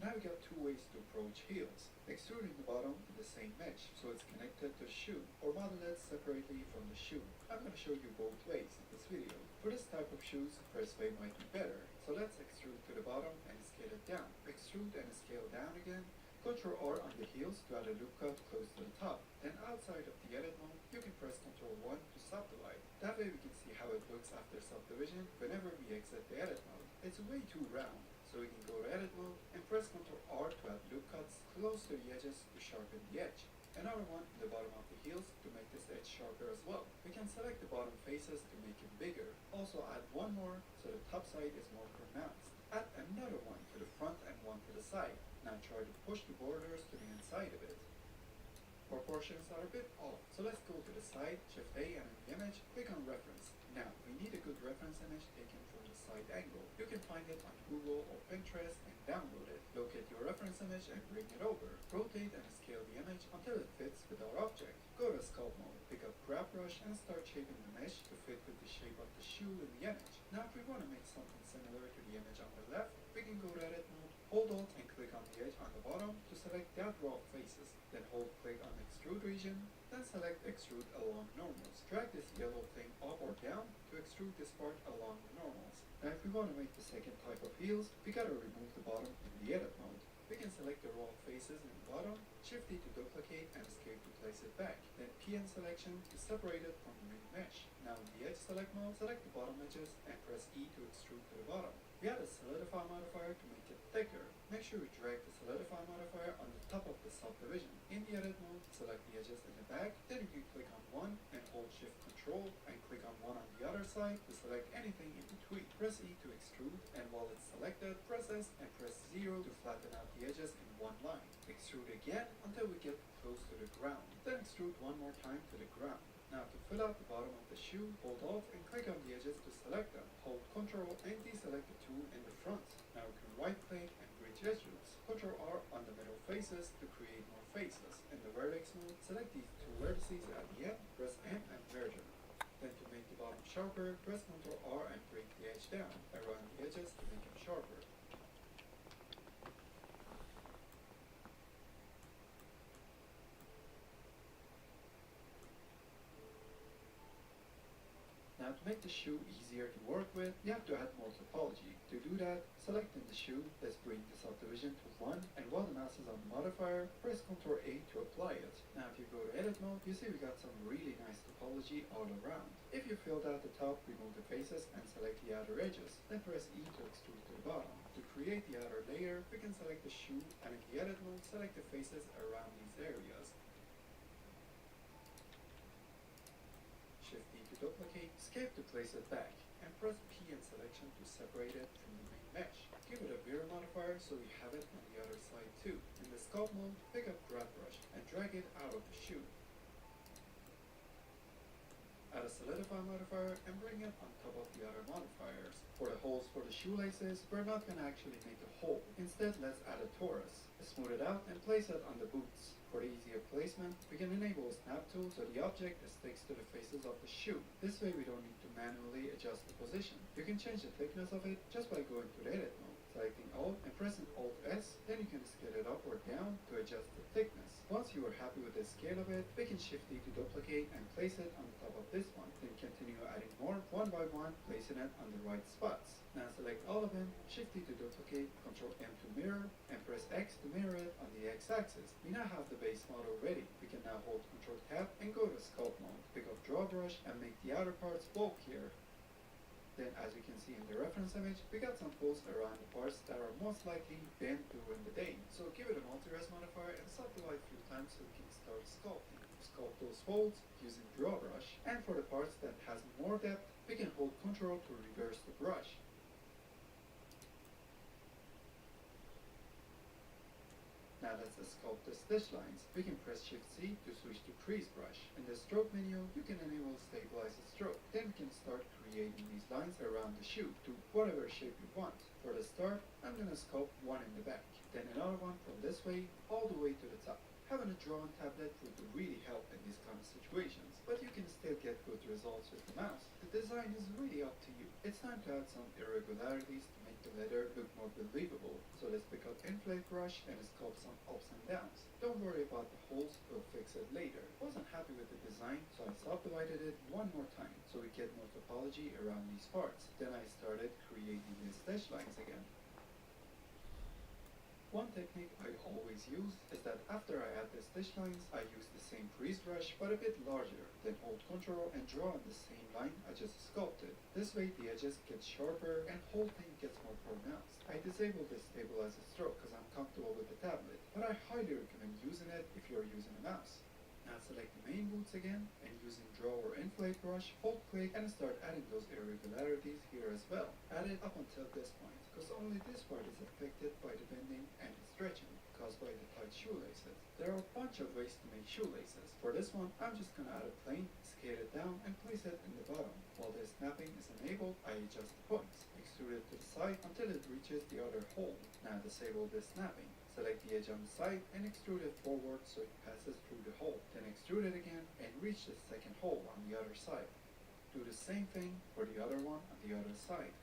Now we got 2 ways to approach heels. Extruding the bottom in the same mesh, so it's connected to the shoe, or model it separately from the shoe. I'm going to show you both ways in this video. For this type of shoes, first way might be better. So let's extrude to the bottom and scale it down. Extrude and scale down again. Ctrl R on the heels to add a loop cut close to the top. Then outside of the edit mode, you can press Ctrl 1 to subdivide. That way we can see how it looks after subdivision whenever we exit the edit mode. It's way too round, so we can go to edit mode and press Ctrl R to add loop cuts close to the edges to sharpen the edge. Another one in the bottom of the heels to make this edge sharper as well. We can select the bottom faces to make it bigger. Also add one more so the top side is more pronounced. Add another one to the front and one to the side. Now try to push the borders to the inside of it. Proportions are a bit off, so let's go to the side, Shift A, and in the image, click on Reference. Now, we need a good reference image taken from the side angle. You can find it on Google or Pinterest and download it. Locate your reference image and bring it over. Rotate and scale the image until it fits with our object. Go to Sculpt mode, pick up Grab Brush and start shaping the mesh to fit with the shape of the shoe in the image. Now, if we want to make something similar to the image on the left, we can go to Edit mode, hold Alt and click on the edge on the bottom to select that row of faces. Then hold click on Extrude region, then select Extrude along normals. Drag this yellow thing up or down to extrude this part along the normals. Now if we want to make the second type of heels, we gotta remove the bottom in the edit mode. We can select the row of faces in the bottom, Shift D to duplicate and Escape to place it back. Then PN selection to separate it from the main mesh. Now in the edge select mode, select the bottom edges and press E to extrude to the bottom. We add a solidify modifier to make it thicker. Make sure you drag the solidify modifier on the top of the subdivision. In the edit mode, select the edges in the back, then you can click on one and hold Shift Control and click on one on the other side to select anything in between. Press E to extrude, and while it's selected, press S and press Z to flatten out the edges in one line. Extrude again until we get close to the ground. Then extrude one more time to the ground. Now to fill out the bottom of the shoe, hold off and click on the edges to select them. Hold Ctrl and deselect the two in the front. Now we can right click and bridge edge loops. Ctrl R on the middle faces to create more faces. In the vertex mode, select these two vertices at the end, press M and merge them. Then to make the bottom sharper, press Ctrl R and break the edge down. Around the edges to make them sharper. Now to make the shoe easier to work with, you have to add more topology. To do that, select in the shoe, let's bring the subdivision to 1, and while the mouse is on the modifier, press Ctrl A to apply it. Now if you go to edit mode, you see we got some really nice topology all around. If you filled out the top, remove the faces and select the outer edges, then press E to extrude to the bottom. To create the outer layer, we can select the shoe, and in the edit mode, select the faces around these areas. Shift D to duplicate, escape to place it back, and press P in selection to separate it from the main mesh. Give it a mirror modifier so we have it on the other side too. In the sculpt mode, pick up grab brush and drag it out of the shoe. Add a solidify modifier and bring it on top of the other modifiers. For the holes for the shoelaces, we're not going to actually make a hole. Instead, let's add a torus. Smooth it out and place it on the boots. For the easier placement, we can enable a snap tool so the object sticks to the faces of the shoe. This way we don't need to manually adjust the position. You can change the thickness of it just by going to the edit mode, selecting Alt and pressing Alt S, then you can scale it up or down to adjust the thickness. Once you are happy with the scale of it, we can Shift D to duplicate and place it on the top of this one. Then continue adding more one by one, placing it on the right spots. Now select all of them, Shift D to duplicate, Ctrl M to mirror, and press X to mirror it on the X-axis. We now have the base model ready. We can now hold Ctrl Tab and go to sculpt mode. Pick up draw brush and make the outer parts bulkier. Then as you can see in the reference image, we got some folds around the parts that are most likely bent during the day. So give it a multi-res modifier and subdivide a few times so we can start sculpting. Sculpt those folds using draw brush, and for the parts that has more depth, we can hold Ctrl to reverse the brush. Now let's sculpt the stitch lines. We can press Shift C to switch to crease brush. In the stroke menu, you can enable stabilize the stroke. Then we can start creating these lines around the shoe to whatever shape you want. For the start, I'm going to sculpt one in the back, then another one from this way all the way to the top. Having a drawing tablet would really help in these kind of situations, but you can still get good results with the mouse. The design is really up to you. It's time to add some irregularities to make the leather look more believable. So let's pick up inflate brush and sculpt some ups and downs. Don't worry about the holes, we'll fix it later. Wasn't happy with the design, so I subdivided it one more time so we get more topology around these parts. Then I started creating the stitch lines again. One technique I always use is that after I add the stitch lines, I use the same crease brush but a bit larger, then hold Ctrl and draw on the same line I just sculpted. This way the edges get sharper and whole thing gets more pronounced. I disable the stabilize the stroke because I'm comfortable with the tablet, but I highly recommend using it if you're using a mouse. Now select the main boots again, and using draw or inflate brush, hold click and start adding those irregularities here as well. Add it up until this point, because only this part is affected by the bending and the stretching caused by the tight shoelaces. There are a bunch of ways to make shoelaces. For this one, I'm just going to add a plane, scale it down and place it in the bottom. While the snapping is enabled, I adjust the points. Extrude it to the side until it reaches the other hole. Now disable the snapping. Select the edge on the side and extrude it forward so it passes through the hole. Then extrude it again and reach the second hole on the other side. Do the same thing for the other one on the other side.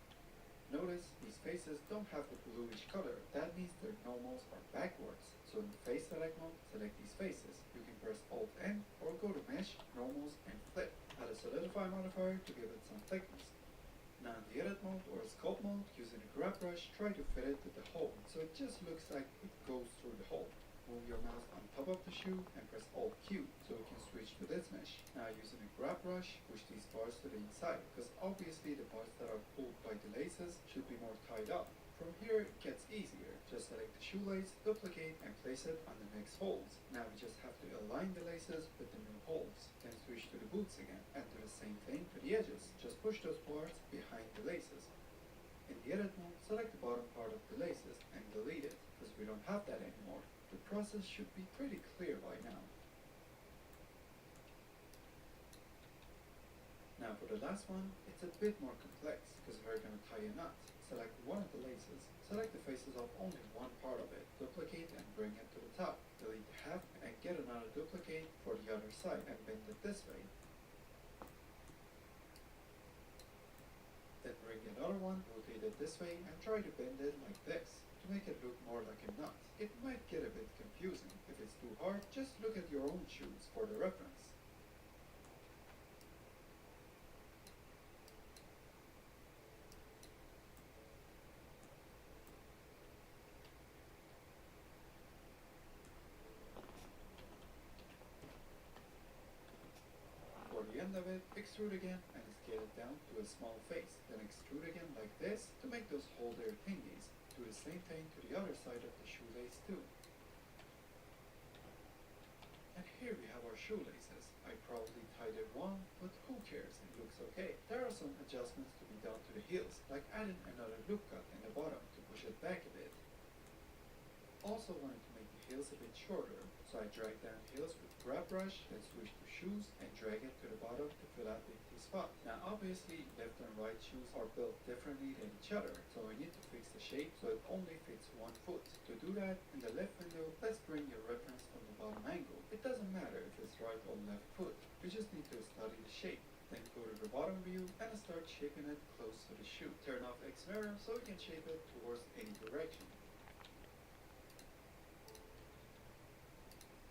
Notice these faces don't have the bluish color. That means their normals are backwards. So in the face select mode, select these faces. You can press Alt N or go to Mesh, Normals and Flip. Add a solidify modifier to give it some thickness. Now in the edit mode or sculpt mode, using a grab brush, try to fit it with the hole, so it just looks like it goes through the hole. Move your mouse on top of the shoe and press Alt Q so we can switch to this mesh. Now using a grab brush, push these parts to the inside, because obviously the parts that are pulled by the laces should be more tied up. From here it gets easier. Just select the shoelace, duplicate and place it on the next holes. Now we just have to align the laces with the new holes. Then switch to the boots again and do the same thing to the edges. Just push those parts behind the laces. In the edit mode, select the bottom part of the laces and delete it. we don't have that anymore. The process should be pretty clear by now. Now for the last one, it's a bit more complex because we're going to tie a knot. Select one of the laces, select the faces of only one part of it, duplicate and bring it to the top. Delete half and get another duplicate for the other side and bend it this way. Then bring another one, rotate it this way and try to bend it like this to make it look more like a knot. It might get a bit confusing. If it's too hard, just look at your own shoes for the reference. For the end of it, extrude again and scale it down to a small face. Then extrude again like this to make those holder thingies. Do the same thing to the other side of the shoelace too. And here we have our shoelaces. I probably tied it wrong, but who cares, it looks okay. There are some adjustments to be done to the heels, like adding another loop cut in the bottom to push it back a bit. Also wanted to make the heels a bit shorter, so I dragged down heels with grab brush, then switch to shoes and drag it to the bottom to fill out the empty spot. Now obviously left and right shoes are built differently than each other, so we need to fix the shape so it only fits one foot. To do that, in the left window, let's bring your reference from the bottom angle. It doesn't matter if it's right or left foot, we just need to study the shape. Then go to the bottom view and start shaping it close to the shoe. Turn off X mirror so we can shape it towards any direction.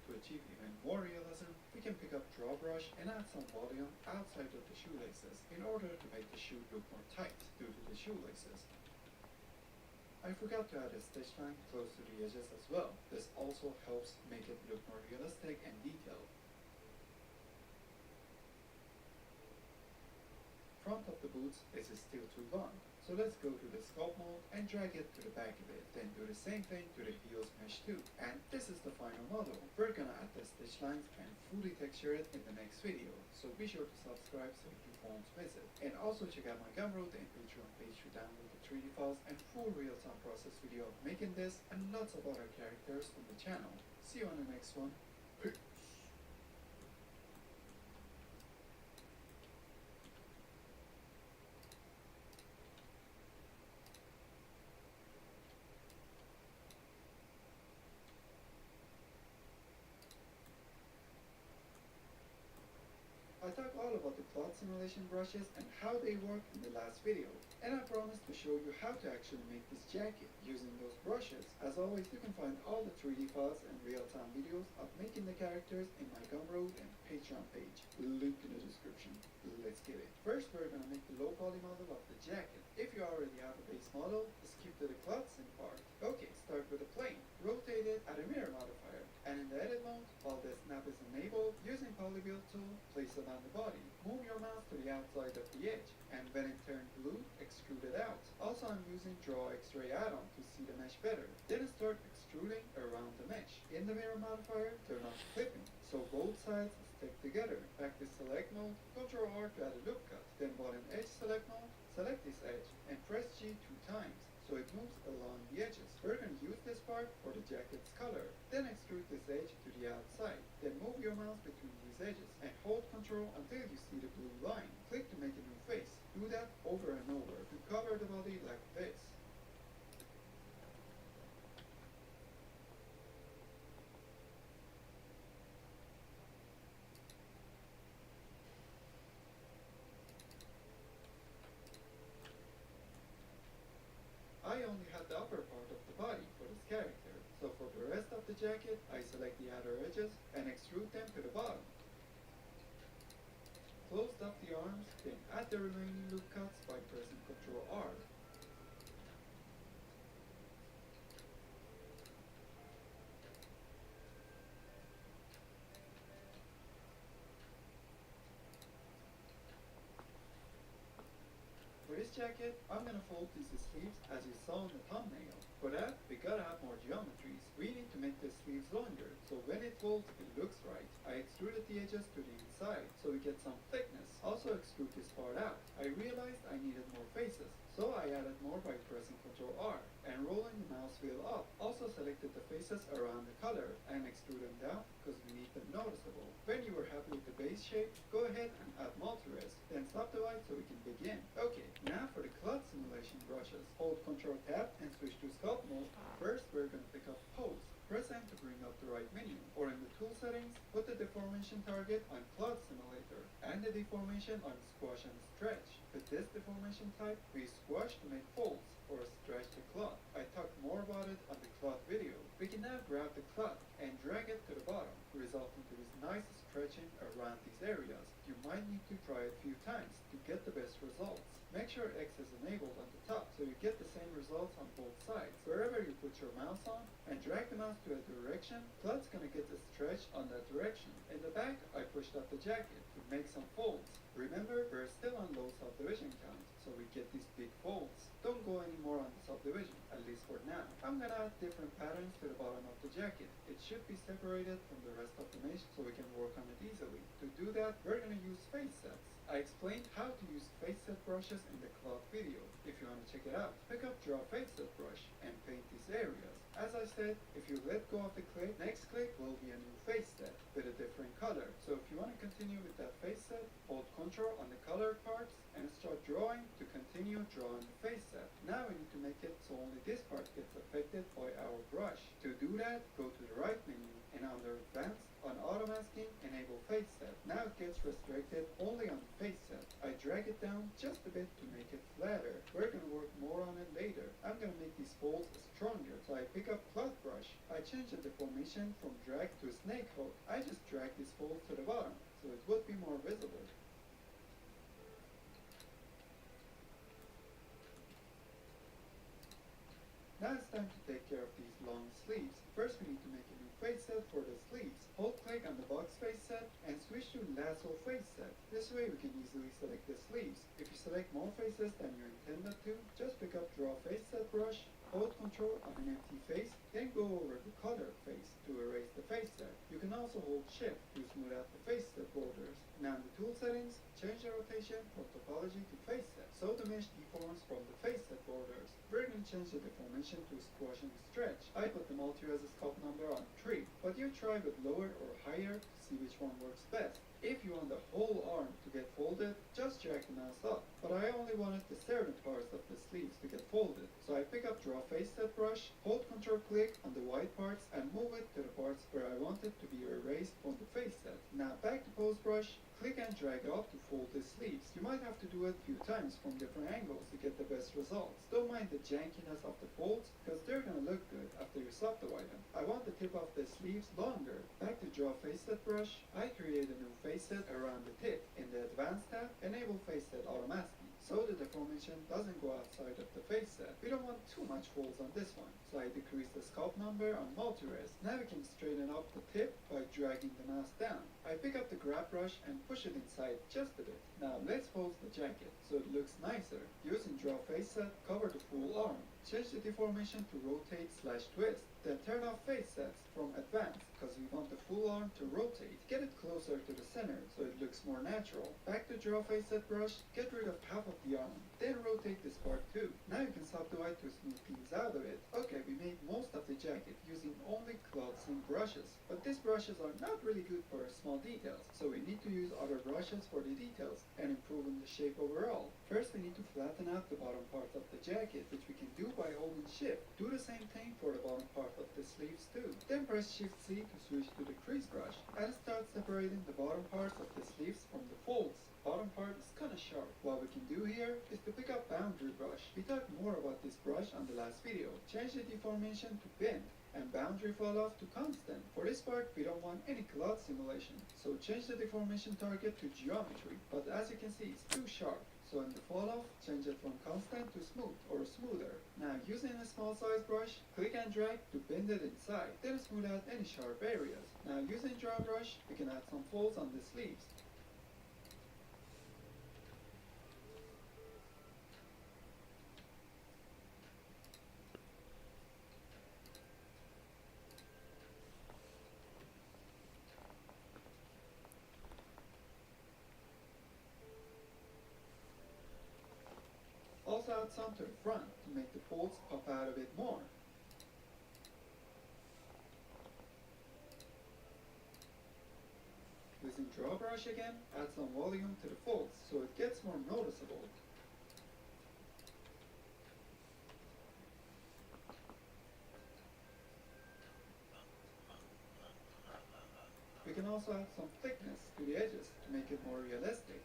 To achieve even more realism, we can pick up draw brush and add some volume outside of the shoelaces in order to make the shoe look more tight due to the shoelaces. I forgot to add a stitch line close to the edges as well. This also helps make it look more realistic and detailed. Front of the boots is still too long, so let's go to the sculpt mode and drag it to the back of it. Then do the same thing to the heels mesh too. And this is the final model. We're gonna add the stitch lines and fully texture it in the next video, so be sure to subscribe so you won't miss it. And also check out my Gumroad and Patreon page to download the 3D files and full real-time process video of making this and lots of other characters from the channel. See you on the next one. Peace. I talked all about the cloth simulation brushes and how they work in the last video, and I promised to show you how to actually make this jacket using those brushes. As always, you can find all the 3D files and real-time videos of making the characters in my Gumroad and Patreon page. Link in the description. Let's get it. First, we're gonna make the low poly model of the jacket. If you already have a base model, skip to the cloth sim part. Okay, start with a plane. Rotate it at a mirror modifier. And in the edit mode, while the snap is enabled, using polybuild tool, place it on the body. Move your mouse to the outside of the edge, and when it turns blue, extrude it out. Also, I'm using Draw X-Ray add-on to see the mesh better. Then start extruding around the mesh. In the mirror modifier, turn off clipping, so both sides stick together. Back to select mode, Ctrl R to add a loop cut. Then bottom edge select mode, select this edge, and press G 2 times, so it moves along the edges. We're going to use this part for the jacket's color. Then extrude this edge to the outside. Then move your mouse between these edges and hold Ctrl until you see the blue line. Click to make a new face. Do that over and over to cover the body like this. I only had the upper part of the body for this character, so for the rest of the jacket, I select the outer edges and extrude them to the bottom. Close up the arms, then add the remaining loop cuts by pressing Ctrl R. For this jacket, I'm gonna fold these sleeves as you saw in the thumbnail. For that, we gotta have more geometries. We need to make the sleeves longer, so when it folds, it looks right. I extruded the edges to the inside, so we get some thickness. Also extrude this part out. I realized I needed more faces, so I added more by pressing Ctrl R and rolling the mouse wheel up. Also select the the color and extrude them down because we need them noticeable. When you are happy with the base shape, go ahead and add multi-res, then subdivide so we can begin. Okay, now for the cloth simulation brushes. Hold Ctrl Tab and switch to sculpt mode. First we're going to pick up pose. Press M to bring up the right menu, or in the tool settings, put the deformation target on Cloth Simulator, and the deformation on Squash and Stretch. With this deformation type, we squash to make folds, or stretch the cloth. I talked more about it on the cloth video. We can now grab the cloth and drag it to the bottom, resulting to this nice stretching around these areas. You might need to try it a few times to get the best results. Make sure X is enabled on the top so you get the same results on both sides. Wherever you put your mouse on and drag the mouse to a direction, cloth's gonna get the stretch on that direction. In the back, I pushed up the jacket to make some folds. Remember, we're still on low subdivision count, so we get these big folds. Don't go any more on the subdivision, at least for now. I'm gonna add different patterns to the bottom of the jacket. It should be separated from the rest of the mesh so we can work on it easily. To do that, we're gonna use face sets. I explained how to use face set brushes in the cloth video. If you want to check it out, pick up Draw Face Set brush and paint these areas. As I said, if you let go of the click, next click will be a new face set with a different color. So if you want to continue with that face set, hold Ctrl on the color parts and start drawing to continue drawing the face set. Now we need to make it so only this part gets affected by our brush. To do that, go to the right menu and under Advanced, on Auto Masking, enable Face Set. Now it gets restricted only on the face set. I drag it down just a bit to make it flatter. We're going to work more on it later. I'm going to make these folds stronger, so I pick up Cloth Brush. I change the deformation from drag to snake hook. I just drag these folds to the bottom, so it would be more visible. Now it's time to take care of these long sleeves. First we need to make a new face set for the sleeves. Hold click on the box face set and switch to lasso face set. This way we can easily select the sleeves. If you select more faces than you intended to, just pick up Draw Face Set brush, hold Ctrl on an empty face, then go over the colored face to erase the face set. You can also hold Shift to smooth out the face set borders. Now in the tool settings, change the rotation from topology to face set, so the mesh deforms from the face set borders. We're going to change the deformation to Squash and Stretch. I put the multi-res sculpt number on 3, but you try with lower or higher to see which one works best. If you want the whole arm to get folded, just drag the mouse up. But I only wanted the certain parts of the sleeves to get folded. So I pick up Draw Face Set brush, hold Ctrl click on the white parts and move it to the parts where I want it to be erased from the face set. Now back to Pose brush, click and drag up to fold the sleeves. You might have to do it a few times from different angles to get the best results. Don't mind the jankiness of the folds, because they're gonna look good after you subdivide them. I want the tip of the sleeves longer. Back to Draw Face Set brush, I create a new face set around the tip. In the Advanced tab, enable Face Set Auto Masking, so the deformation doesn't go outside of the face set. We don't want too much folds on this one, so I decrease the sculpt number on multi-res. Now we can straighten up the tip by dragging the mouse down. I pick up the grab brush and push it inside just a bit. Now let's pose the jacket so it looks nicer. Using Draw Face Set, cover the full arm. Change the deformation to rotate/twist. Then turn off face sets from advanced because we want the full arm to rotate. Get it closer to the center so it looks more natural. Back to Draw Face Set brush, get rid of half of the arm. Then rotate this part too. Now you can subdivide to smooth things out of it. Okay, we made most of the jacket using only cloth sim brushes. But these brushes are not really good for small details, so we need to use other brushes for the details and improving the shape overall. First we need to flatten out the bottom part of the jacket, which we can do by holding Shift. Do the same thing for the bottom part of the sleeves too. Then press Shift C to switch to the crease brush and start separating the bottom parts of the sleeves from the folds. Bottom part is kinda sharp. What we can do here is to pick up Boundary brush. We talked more about this brush on the last video. Change the deformation to bend and boundary fall off to constant. For this part, we don't want any cloth simulation, so change the deformation target to geometry. But as you can see, it's too sharp. So in the fall off, change it from constant to smooth or smoother. Now using a small size brush, click and drag to bend it inside. Then smooth out any sharp areas. Now using Draw brush, we can add some folds on the sleeves. Also add some to the front to make the folds pop out a bit more. Using draw brush again, add some volume to the folds so it gets more noticeable. We can also add some thickness to the edges to make it more realistic.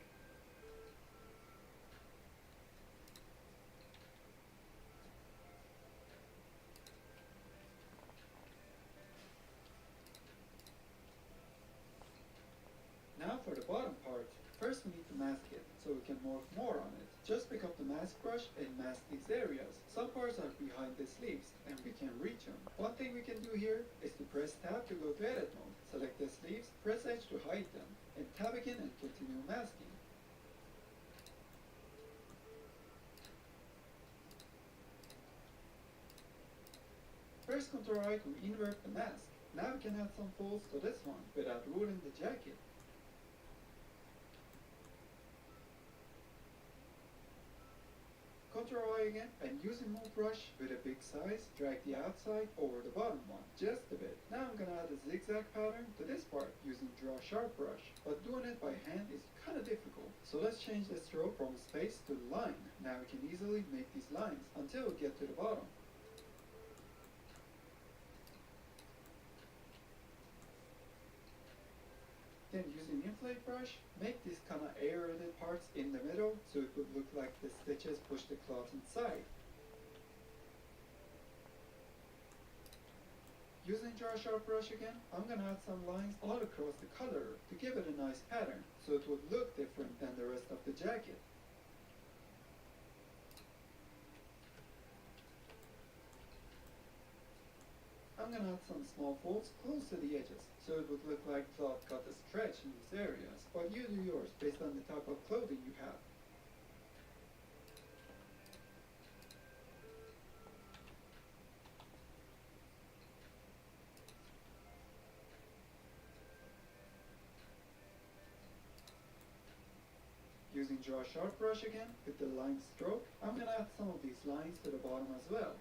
Now for the bottom part, first we need to mask it, so we can morph more on it. Just pick up the mask brush and mask these areas. Some parts are behind the sleeves, and we can reach them. One thing we can do here is to press tab to go to edit mode. Select the sleeves, press H to hide them, and tab again and continue masking. First Ctrl I to invert the mask. Now we can add some folds to this one without ruining the jacket. Ctrl I again, and using move brush with a big size, drag the outside over the bottom one, just a bit. Now I'm gonna add a zigzag pattern to this part using draw sharp brush, but doing it by hand is kinda difficult. So let's change the stroke from space to line. Now we can easily make these lines until we get to the bottom. Then using inflate brush, make these kinda aerated parts in the middle so it would look like the stitches push the cloth inside. Using draw sharp brush again, I'm gonna add some lines all across the color to give it a nice pattern so it would look different than the rest of the jacket. I'm gonna add some small folds close to the edges, so it would look like cloth got a stretch in these areas, but you do yours based on the type of clothing you have. Using draw sharp brush again, with the line stroke, I'm gonna add some of these lines to the bottom as well.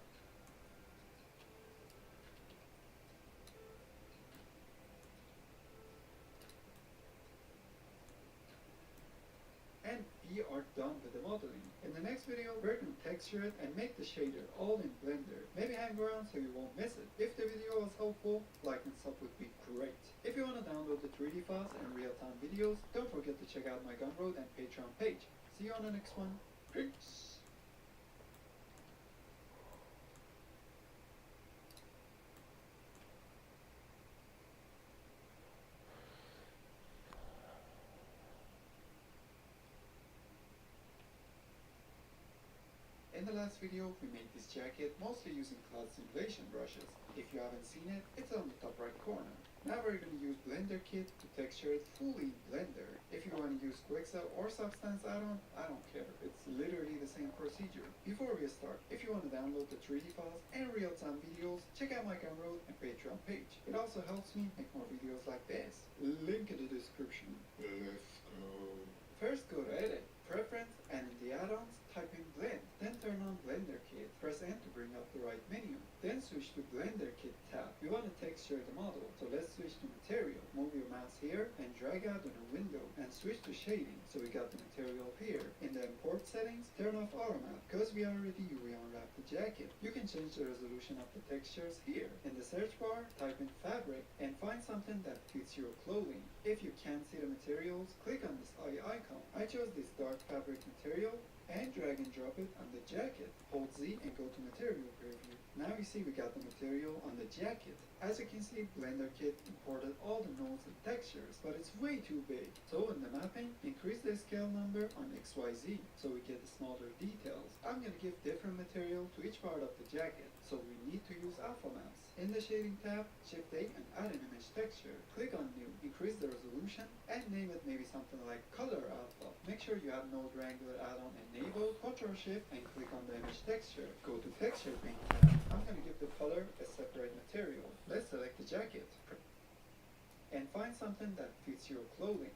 And we are done with the modeling. In the next video, we're going to texture it and make the shader all in Blender. Maybe hang around so you won't miss it. If the video was helpful, like and sub would be great. If you want to download the 3D files and real-time videos, don't forget to check out my Gumroad and Patreon page. See you on the next one. Peace! In the last video, we made this jacket mostly using cloud simulation brushes. If you haven't seen it, it's on the top right corner. Now we're going to use Blender Kit to texture it fully in Blender. If you want to use Quixel or Substance add-on, I don't care. It's literally the same procedure. Before we start, if you want to download the 3D files and real-time videos, check out my Gumroad and Patreon page. It also helps me make more videos like this. Link in the description. Let's go. First go to Edit, Preference, and in the add-ons, type in Blend. Then turn on Blender Kit. Press N to bring up the right menu. Then switch to Blender Kit tab. We want to texture the model, so let's switch to Material. Move your mouse here and drag out in a window and switch to Shading. So we got the material here. In the Import settings, turn off Auto Map. Because we already UV unwrapped the jacket. You can change the resolution of the textures here. In the search bar, type in Fabric and find something that fits your clothing. If you can't see the materials, click on this eye icon. I chose this dark fabric material and drag and drop it on the jacket. Hold Z and go to material preview. Now you see we got the material on the jacket. As you can see, Blender Kit imported all the nodes and textures, but it's way too big. So in the mapping, increase the scale number on XYZ so we get the smaller details. I'm gonna give different material to each part of the jacket, so we need to use alpha maps. In the shading tab, Shift A and add an image texture. Click on New, increase the resolution, and name it maybe something like Color Alpha. Make sure you have Node Wrangler add-on enabled. Ctrl Shift and click on the image texture. Go to Texture Paint tab. I'm going to give the color a separate material. Let's select the jacket. And find something that fits your clothing.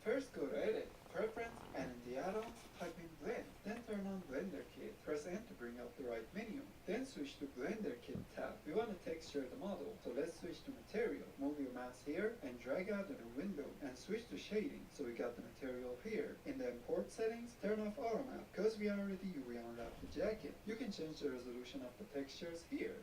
First go to Edit, Preference, and in the add-ons, type in Blend. Then turn on Blender Kit. Press N to bring up the right menu. Then switch to Blender Kit tab. We want to texture the model, so let's switch to material. Move your mouse here and drag out the window and switch to shading. So we got the material here. In the import settings, turn off auto map. Because we already re-unwrap the jacket, you can change the resolution of the textures here.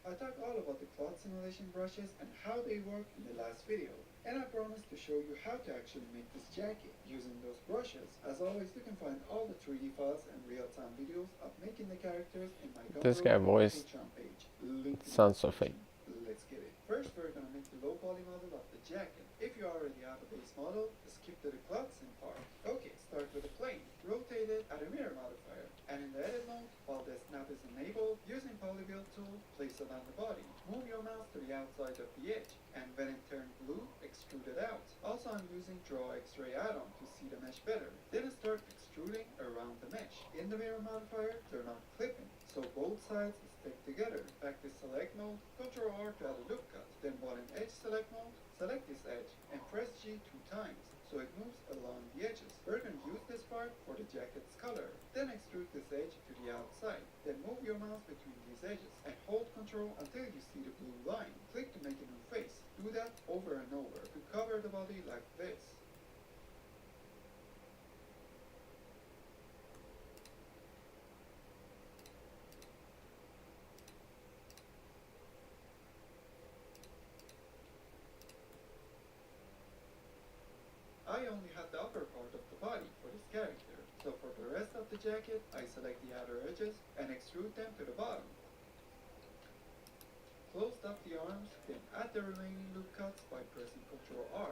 I talked all about the cloth simulation brushes and how they work in the last video. And I promised to show you how to actually make this jacket using those brushes. As always, you can find all the 3D files and real-time videos of making the characters in my This guy voice Patreon page. Link in the sounds so fake. description. Let's get it. First, we're gonna make the low poly model of the jacket. If you already have a base model, skip to the cloth sim part. Okay, start with a plane. Rotate it at a mirror modifier. And in the edit mode, while the snap is enabled, using polybuild tool, place it on the body. Move your mouse to the outside of the edge, and when it turns blue, extrude it out. Also, I'm using Draw X-Ray add-on to see the mesh better. Then start extruding around the mesh. In the mirror modifier, turn on clipping, so both sides stick together. Back to select mode, Ctrl R to add a loop cut. Then bottom edge select mode, select this edge, and press G 2 times, so it moves along the edges. We're going to use this part for the jacket's color. Then extrude this edge to the outside. Then move your mouse between these edges and hold Ctrl until you see the blue line. Click to make a new face. Do that over and over to cover the body like this. I only had the upper part of the body for this character, so for the rest of the jacket, I select the outer edges and extrude them to the bottom. Close up the arms, then add the remaining loop cuts by pressing Ctrl R.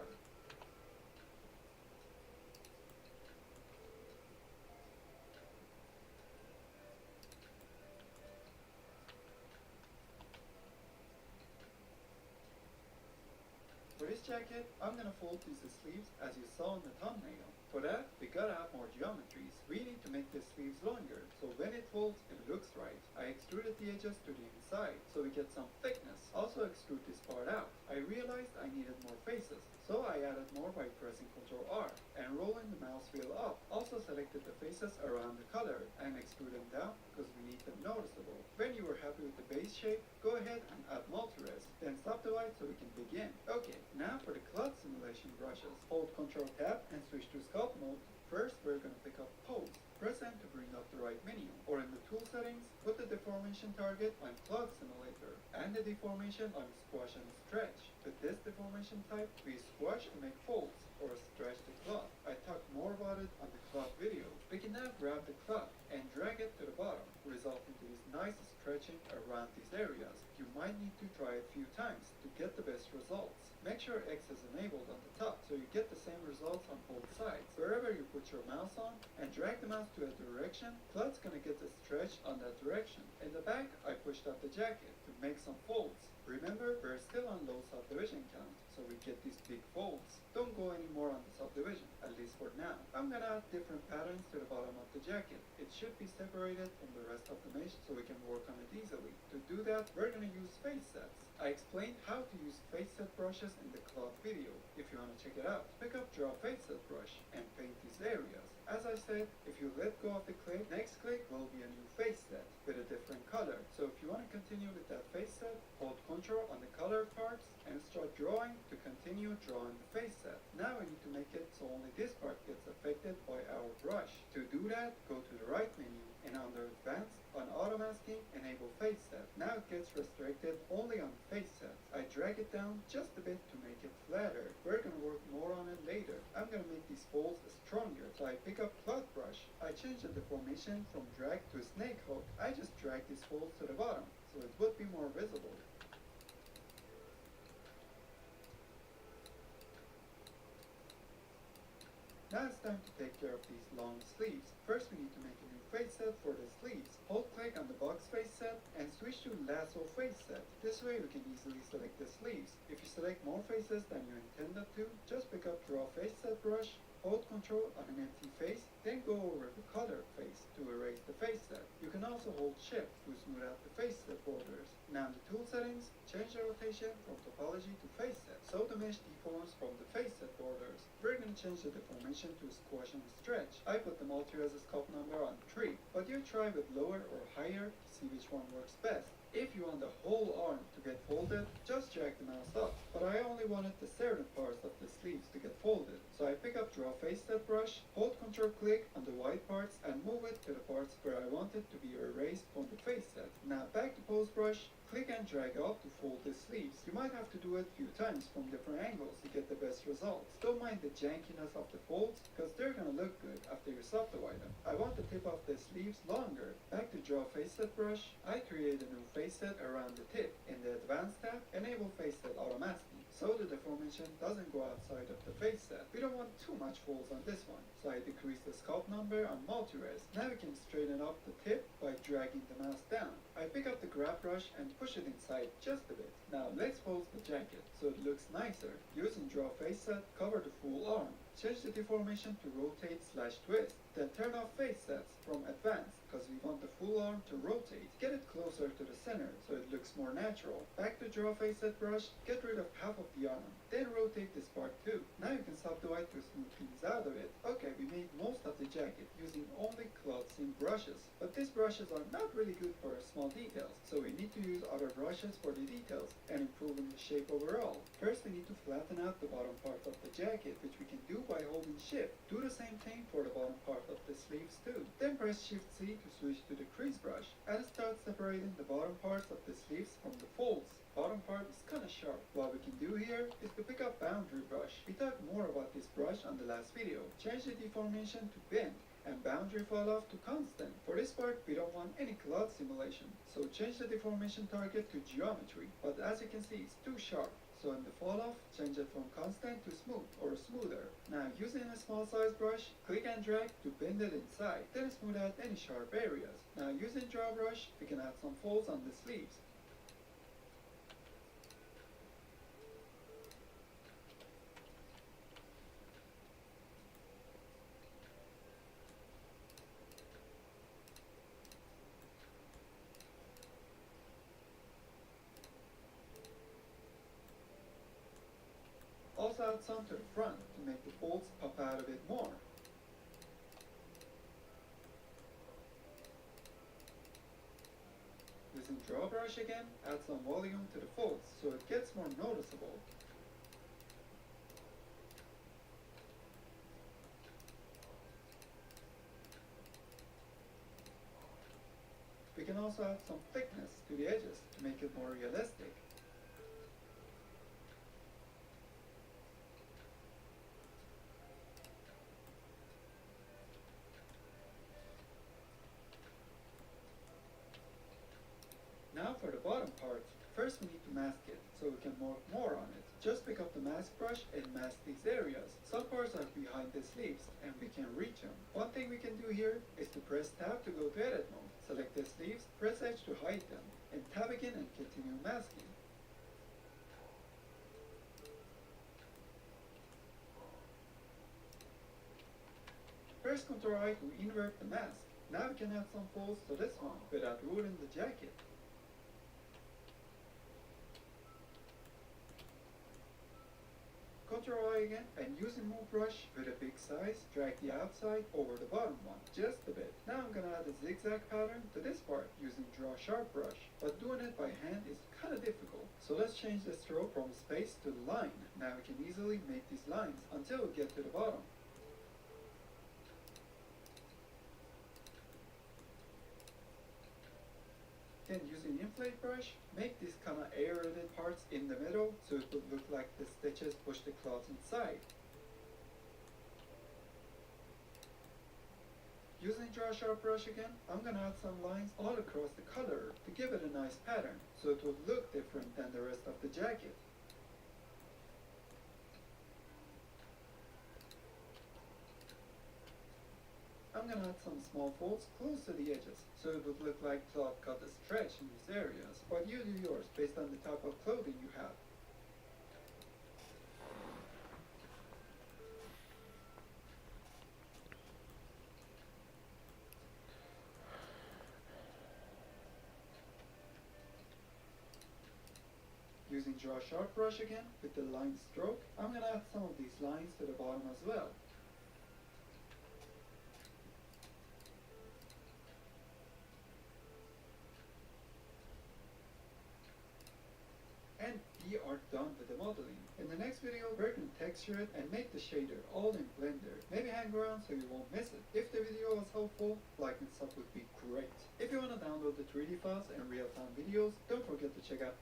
For this jacket, I'm gonna fold these sleeves as you saw in the thumbnail. For that, we gotta have more geometries. We need to make the sleeves longer, so when it folds, it looks right. I extruded the edges to the inside, so we get some thickness. Also extrude this part out. I realized I needed more faces, so I added more by pressing Ctrl R and rolling the mouse wheel up. Also selected the faces around the color and extrude them down because we need them noticeable. When you are happy with the base shape, go ahead and add multi-res. Then stop the light so we can begin. Okay, now for the cloth simulation brushes. Hold Ctrl Tab and switch to sculpt mode. First, we're going to pick up pose. Press N to bring up the right menu. Or in the tool settings, put the deformation target on cloth simulator and the deformation on squash and stretch. With this deformation type, we squash to make folds or stretch the cloth. I talked more about it on the cloth video. We can now grab the cloth and drag it to the bottom, resulting to this nice stretching around these areas. You might need to try it a few times to get the best results. Make sure X is enabled on the top so you get the same results on both sides. Wherever you put your mouse on and drag the mouse to a direction, cloth's gonna get the stretch on that direction. In the back, I pushed up the jacket to make some folds. Remember, we're still on low subdivision count, so we get these big folds. Don't go any more on the subdivision, at least for now. I'm gonna add different patterns to the bottom of the jacket. It should be separated from the rest of the mesh so we can work on it easily. To do that, we're gonna use face sets. I explained how to use face set brushes in the cloth video. If you wanna check it out, pick up Draw Face Set brush and paint these areas. As I said, if you let go of the click, next click will be a new face set with a different color. So if you want to continue with that face set, hold Ctrl on the color parts and start drawing to continue drawing the face set. Now we need to make it so only this part gets affected by our brush. To do that, go to the right menu and under Advanced, on Auto Masking, enable Face Set. Now it gets restricted only on face set. I drag it down just a bit to make it flatter. We're gonna work more on it later. I'm gonna make these folds stronger, so I pick up cloth brush. I change the deformation from drag to snake hook. I just drag these folds to the bottom, so it would be more visible. Now it's time to take care of these long sleeves. First we need to make a new face set for the sleeves. Hold click on the box face set and switch to lasso face set. This way we can easily select the sleeves. If you select more faces than you intended to, just pick up Draw Face Set brush, hold Ctrl on an empty face, then go over the color face to erase the face set. You can also hold Shift to smooth out the face set borders. Now in the tool settings, change the rotation from topology to face set. So to mesh deforms from the facet borders. We're going to change the deformation to squash and stretch. I put the multi-res scope number on 3, but you try with lower or higher to see which one works best. If you want the whole arm to get folded, just drag the mouse up. But I only wanted the certain parts of the sleeves to get folded. So I pick up Draw Face Set brush, hold Ctrl click on the white parts and move it to the parts where I want it to be erased from the face set. Now back to Pose brush, click and drag up to fold the sleeves. You might have to do it a few times from different angles to get the best results. Don't mind the jankiness of the folds, because they're gonna look good after you subdivide them. I want the tip of the sleeves longer. Back to Draw Face Set brush, I create a new face set around the tip. In the Advanced tab, enable face set automatically, so the deformation doesn't go outside of the face set. We don't want too much folds on this one, so I decrease the sculpt number on multi-res. Now we can straighten up the tip by dragging the mouse down. I pick up the grab brush and push it inside just a bit. Now let's pose the jacket so it looks nicer. Using Draw Face Set, cover the full arm. Change the deformation to rotate/twist. Then turn off face sets from advanced, because we want the full arm to rotate. Get it closer to the center so it looks more natural. Back to Draw Face Set brush, get rid of half of the arm. Then rotate this part too. Now you can subdivide to smooth things out of it. Okay, we made most of the jacket using only cloth seam brushes. But these brushes are not really good for small details, so we need to use other brushes for the details and improving the shape overall. First we need to flatten out the bottom part of the jacket, which we can do by holding shift. Do the same thing for the bottom part of the sleeves too. Then press Shift C to switch to the crease brush and start separating the bottom parts of the sleeves from the folds. Bottom part is kinda sharp. What we can do here is to pick up boundary brush. We talked more about this brush on the last video. Change the deformation to bend and boundary fall off to constant. For this part, we don't want any cloud simulation, so change the deformation target to geometry. But as you can see, it's too sharp. So in the fall off, change it from constant to smooth or smoother. Now using a small size brush, click and drag to bend it inside, then smooth out any sharp areas. Now using draw brush, we can add some folds on the sleeves. Also add some to the front to make the folds pop out a bit more. Using draw brush again, add some volume to the folds so it gets more noticeable. We can also add some thickness to the edges to make it more realistic. Now for the bottom part, first we need to mask it, so we can work more on it. Just pick up the mask brush and mask these areas. Some parts are behind the sleeves, and we can reach them. One thing we can do here is to press tab to go to edit mode. Select the sleeves, press H to hide them, and tab again and continue masking. Press Ctrl I to invert the mask. Now we can add some folds to this one without ruining the jacket. Ctrl I again, and using move brush with a big size, drag the outside over the bottom one, just a bit. Now I'm gonna add a zigzag pattern to this part using draw sharp brush, but doing it by hand is kinda difficult. So let's change the stroke from space to line. Now we can easily make these lines until we get to the bottom. Then using inflate brush, make these kinda aerated parts in the middle so it would look like the stitches push the cloth inside. Using draw sharp brush again, I'm gonna add some lines all across the color to give it a nice pattern so it would look different than the rest of the jacket. I'm gonna add some small folds close to the edges, so it would look like cloth got a stretch in these areas, but you do yours based on the type of clothing you have. Using Using Draw Sharp Brush again with the line stroke, I'm gonna add some of these lines to the bottom as well. And we are done with the modeling. In the next video, we're going to texture it and make the shader all in Blender. Maybe hang around so you won't miss it. If the video was helpful, like and sub would be great. If you want to download the 3D files and real-time videos, don't forget to check out.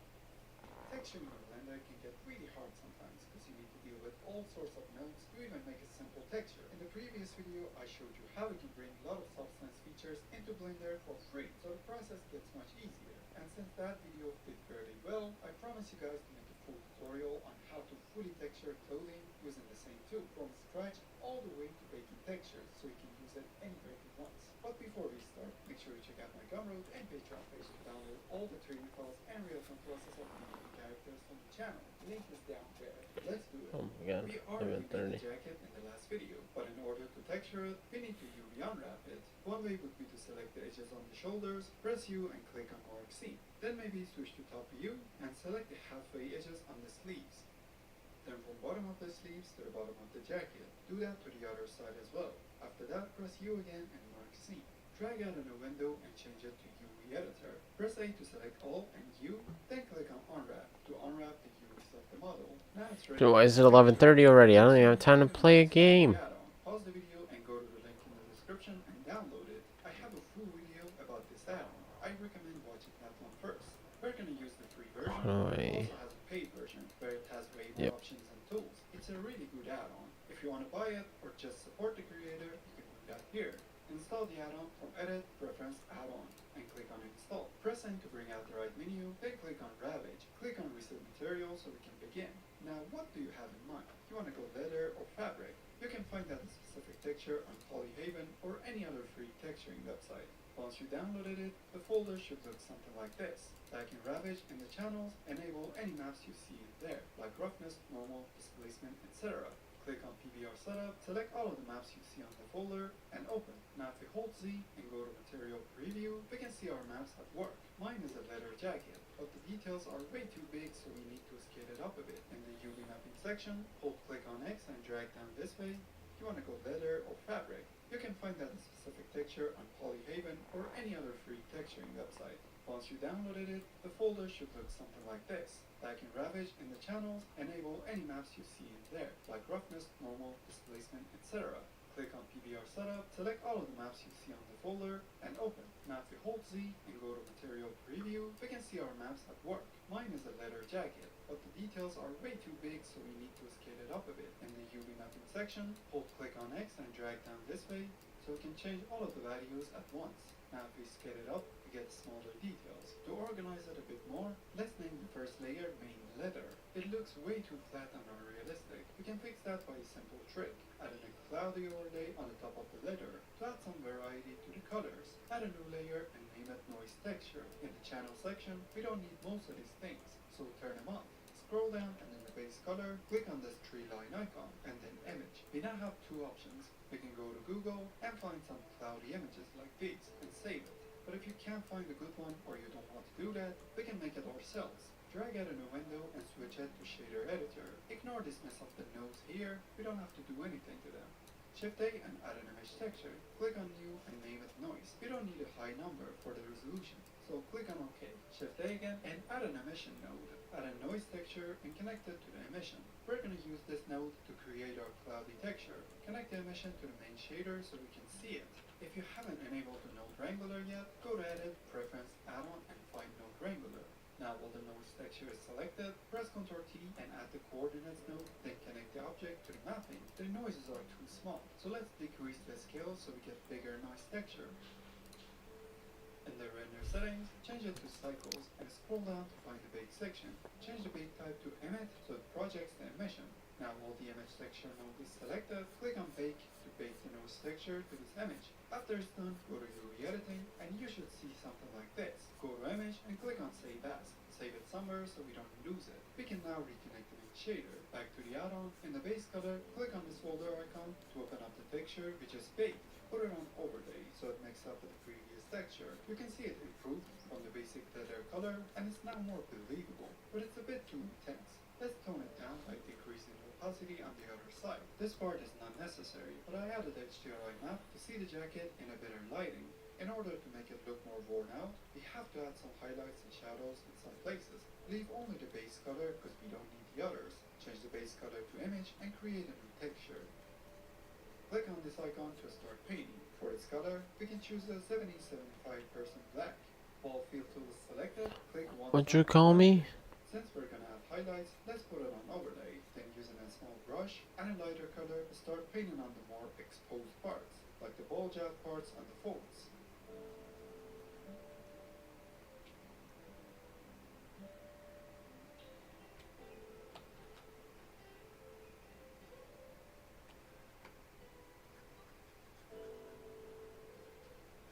Texturing in Blender can get really hard sometimes because you need to deal with all sorts of nodes to even make a simple texture. In the previous video, I showed you how you can bring a lot of substance features into Blender for free, so the process gets much easier. And since that video did fairly well, I promise you guys to make a full tutorial on how to fully texture clothing using the same tool from scratch all the way to baking textures so you can use it anywhere you want. But before we start, make sure you check out my Gumroad and Patreon page to download all the 3D files and real-time process of creating characters from the channel. Link is down there. Let's do it. Oh my god, We already made 30. the jacket in the last video, but in order to texture it, we need to UV unwrap it. One way would be to select the edges on the shoulders, press U and click on Mark Scene. Then maybe switch to top view and select the halfway edges on the sleeves. Then from bottom of the sleeves to the bottom of the jacket. Do that to the other side as well. After that, press U again and Mark Scene. Drag out in a window and change it to UV Editor. Press A to select all and U, then click on Unwrap to unwrap the UVs of the model. Now it's ready. Dude, why is it 11:30 already? I don't even have time to play a game. Pause the video and go to the link in the description and download it. I have a full video about this add-on. I recommend watching that one first. We're going to use the free version, but it also has a paid version where it has way more options and tools. It's a really good add-on. If you want to buy it or just support the creator, you can do that here. Install the add-on from Edit, Preference, Add-on, and click on Install. Press N to bring out the right menu, then click on Ravage. Click on Reset Material so we can begin. Now, what do you have in mind? You want to go leather or fabric? You can find that specific texture on Polyhaven or any other free texturing website. Once you downloaded it, the folder should look something like this. Like in Ravage, in the channels, enable any maps you see in there, like roughness, normal, displacement, etc. Click on PBR Setup, select all of the maps you see on the folder, and open. Now if we hold Z and go to Material Preview, we can see our maps at work. Mine is a leather jacket, but the details are way too big, so we need to scale it up a bit. In the UV mapping section, hold click on X and drag down this way. You want to go leather or fabric. You can find that specific texture on Polyhaven or any other free texturing website. Once you downloaded it, the folder should look something like this. Like in Ravage, in the channels, enable any maps you see in there, like roughness, normal, displacement, etc. Click on PBR Setup, select all of the maps you see on the folder, and open. Now if we hold Z and go to Material Preview, we can see our maps at work. Mine is a leather jacket, but the details are way too big, so we need to scale it up a bit. In the UV mapping section, hold click on X and drag down this way, so we can change all of the values at once. Now if we scale it up, we get smaller details. To organize it a bit more, let's name the first layer Main Leather. It looks way too flat and unrealistic. We can fix that by a simple trick. Add a cloudy overlay on the top of the leather to add some variety to the colors. Add a new layer and name it Noise Texture. In the channel section, we don't need most of these things, so turn them on. Scroll down and in the base color, click on this tree line icon and then image. We now have two options. We can go to Google and find some cloudy images like these and save it. But if you can't find a good one or you don't want to do that, we can make it ourselves. Drag out a new window and switch it to Shader Editor. Ignore this mess of the nodes here, we don't have to do anything to them. Shift A and add an image texture. Click on New and name it Noise. We don't need a high number for the resolution, so click on OK. Shift A again and add an emission node. Add a noise texture and connect it to the emission. We're going to use this node to create our cloudy texture. Connect the emission to the main shader so we can see it. If you haven't enabled the Node Wrangler yet, go to Edit, Preference, Add-on, and find Node Wrangler. Now while the noise texture is selected, press Ctrl T and add the coordinates node, then connect the object to the mapping. The noises are too small, so let's decrease the scale so we get bigger noise texture. In the render settings, change it to cycles and scroll down to find the bake section. Change the bake type to emit so it projects the emission. Now while the image texture node is selected, click on bake to bake the noise texture to this image. After it's done, go to UV editing and you should see something like this. Go to image and click on save as. save it somewhere so we don't lose it. We can now reconnect the main shader. Back to the add-on. In the base color, click on this folder icon to open up the texture we just baked. Put it on overlay so it mixes up with the previous texture. You can see it improved from the basic leather color and it's now more believable, but it's a bit too intense. Let's tone it down by decreasing the opacity on the other side. This part is not necessary, but I added HDRI map to see the jacket in a better lighting. In order to make it look more worn out, we have to add some highlights and shadows in some places. Leave only the base color because we don't need the others. Change the base color to image and create a new texture. Click on this icon to start painting. For its color, we can choose a 70-75% black. Ball fill tool is selected, click one. What'd you call me? Since we're gonna add highlights, let's put it on overlay. Then using a small brush and a lighter color, start painting on the more exposed parts, like the bulge out parts and the folds.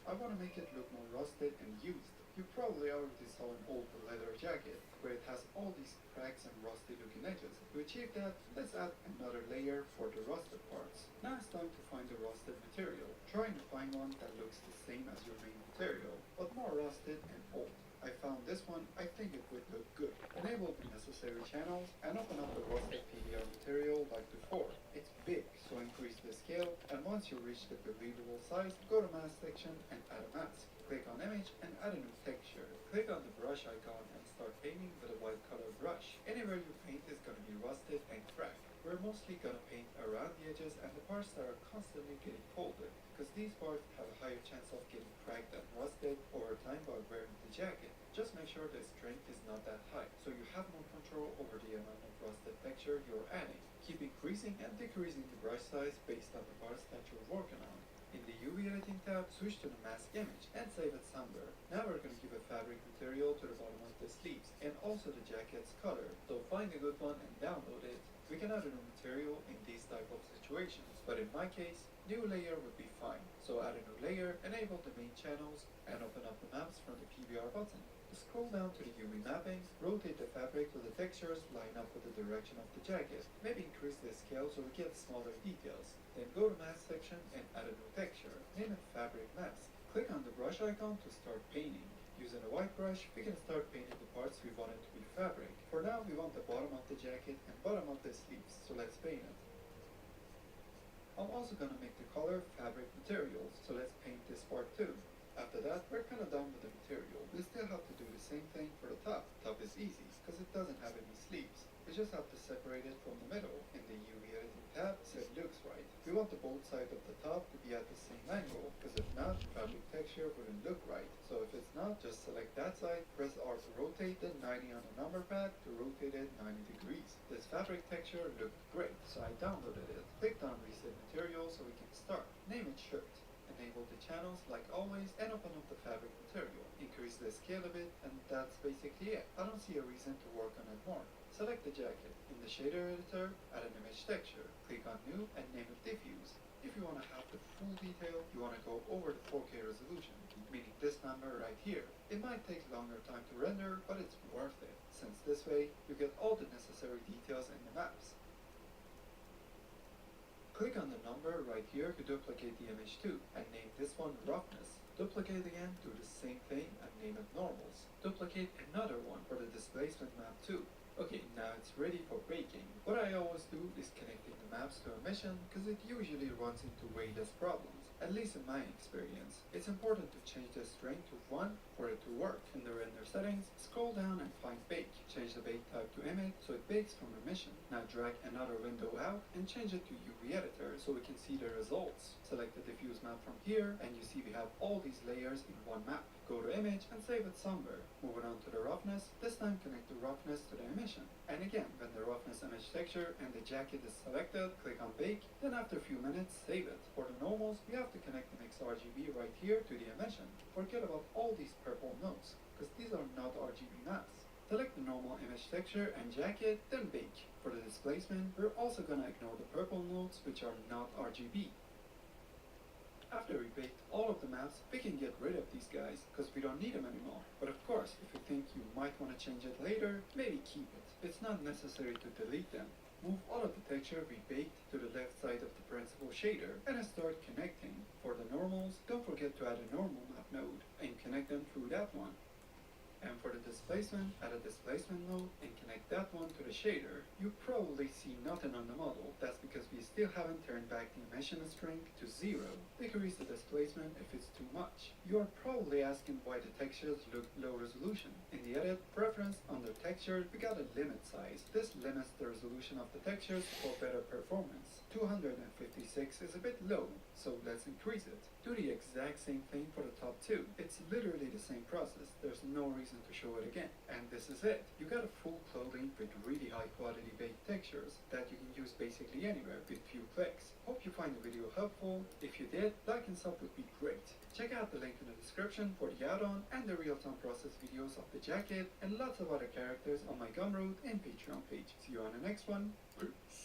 I want to make it look more rusted and used. You probably already saw an old leather jacket, where it has all these cracks and rusty looking edges. To achieve that, let's add another layer for the rusted parts. Now it's time to find the rusted material. Trying to find one that looks the same as your main material, but more rusted and old. I found this one, I think it would look good. Enable the necessary channels and open up the rusted PBR material like before. It's big, so increase the scale, and once you reach the believable size, go to mask section and add a mask. Click on image and add a new texture. Click on the brush icon and start painting with a white color brush. Anywhere you paint is going to be rusted and cracked. We're mostly going to paint around the edges and the parts that are constantly getting folded, because these parts have a higher chance of getting cracked and rusted over time by wearing the jacket. Just make sure the strength is not that high, so you have more control over the amount of rusted texture you're adding. Keep increasing and decreasing the brush size based on the parts that you're working on. In the UV editing tab, switch to the mask image and save it somewhere. Now we're going to give a fabric material to the bottom of the sleeves and also the jacket's color. So find a good one and download it. We can add a new material in these type of situations, but in my case, new layer would be fine. So add a new layer, enable the main channels, and open up the maps from the PBR button. Scroll down to the UV mappings, rotate the fabric so the textures line up with the direction of the jacket. Maybe increase the scale so we get smaller details. Then go to mask section and add a new texture. Name it fabric mask. Click on the brush icon to start painting. Using a white brush, we can start painting the parts we want it to be fabric. For now, we want the bottom of the jacket and bottom of the sleeves, so let's paint it. I'm also going to make the color fabric materials, so let's paint this part too. After that, we're kind of done with the material. We still have to do the same thing for the top. Top is easy, because it doesn't have any sleeves. We just have to separate it from the middle. In the UV editing tab, so it looks right. We want the both sides of the top to be at the same angle, because if not, fabric texture wouldn't look right. So if it's not, just select that side, press R to rotate, then 90 on the number pad to rotate it 90 degrees. This fabric texture looked great, so I downloaded it. Clicked on Reset Material so we can start. Name it Shirt. Enable the channels like always and open up the fabric material. Increase the scale a bit and that's basically it. I don't see a reason to work on it more. Select the jacket. In the shader editor, add an image texture. Click on new and name it diffuse. If you want to have the full detail, you want to go over the 4K resolution, meaning this number right here. It might take longer time to render, but it's worth it, since this way you get all the necessary details in the maps. Click on the number right here to duplicate the image too, and name this one roughness. Duplicate again, do the same thing and name it normals. Duplicate another one for the displacement map too. Okay, now it's ready for baking. What I always do is connecting the maps to emission, because it usually runs into way less problems, at least in my experience. It's important to change the strength to 1 for it to work. In the render settings, scroll down and find bake. Change the bake type to image so it bakes from emission. Now drag another window out and change it to UV editor so we can see the results. Select the diffuse map from here and you see we have all these layers in one map. Go to image and save it somewhere. Moving on to the roughness, this time connect the roughness to the emission. And again, when the roughness image texture and the jacket is selected, click on bake, then after a few minutes, save it. For the normals, we have to connect the mix RGB right here to the emission. Forget about all these purple nodes, because these are not RGB maps. Select the normal image texture and jacket, then bake. For the displacement, we're also gonna ignore the purple nodes which are not RGB. After we baked all of the maps, we can get rid of these guys, because we don't need them anymore. But of course, if you think you might want to change it later, maybe keep it. It's not necessary to delete them. Move all of the texture we baked to the left side of the principal shader and start connecting. For the normals, don't forget to add a normal map node and connect them through that one. And for the displacement, add a displacement node and connect that one to the shader. You probably see nothing on the model. That's because we still haven't turned back the emission strength to 0. Decrease the displacement if it's too much. You are probably asking why the textures look low resolution. In the edit preference under texture, we got a limit size. This limits the resolution of the textures for better performance. 256 is a bit low, so let's increase it. Do the exact same thing for the top 2. It's literally the same process. There's no reason to show it again. And this is it. You got a full clothing with really high quality baked textures that you can use basically anywhere with few clicks. Hope you find the video helpful. If you did, like and sub would be great. Check out the link in the description for the add-on and the real-time process videos of the jacket and lots of other characters on my Gumroad and Patreon page. See you on the next one. Peace.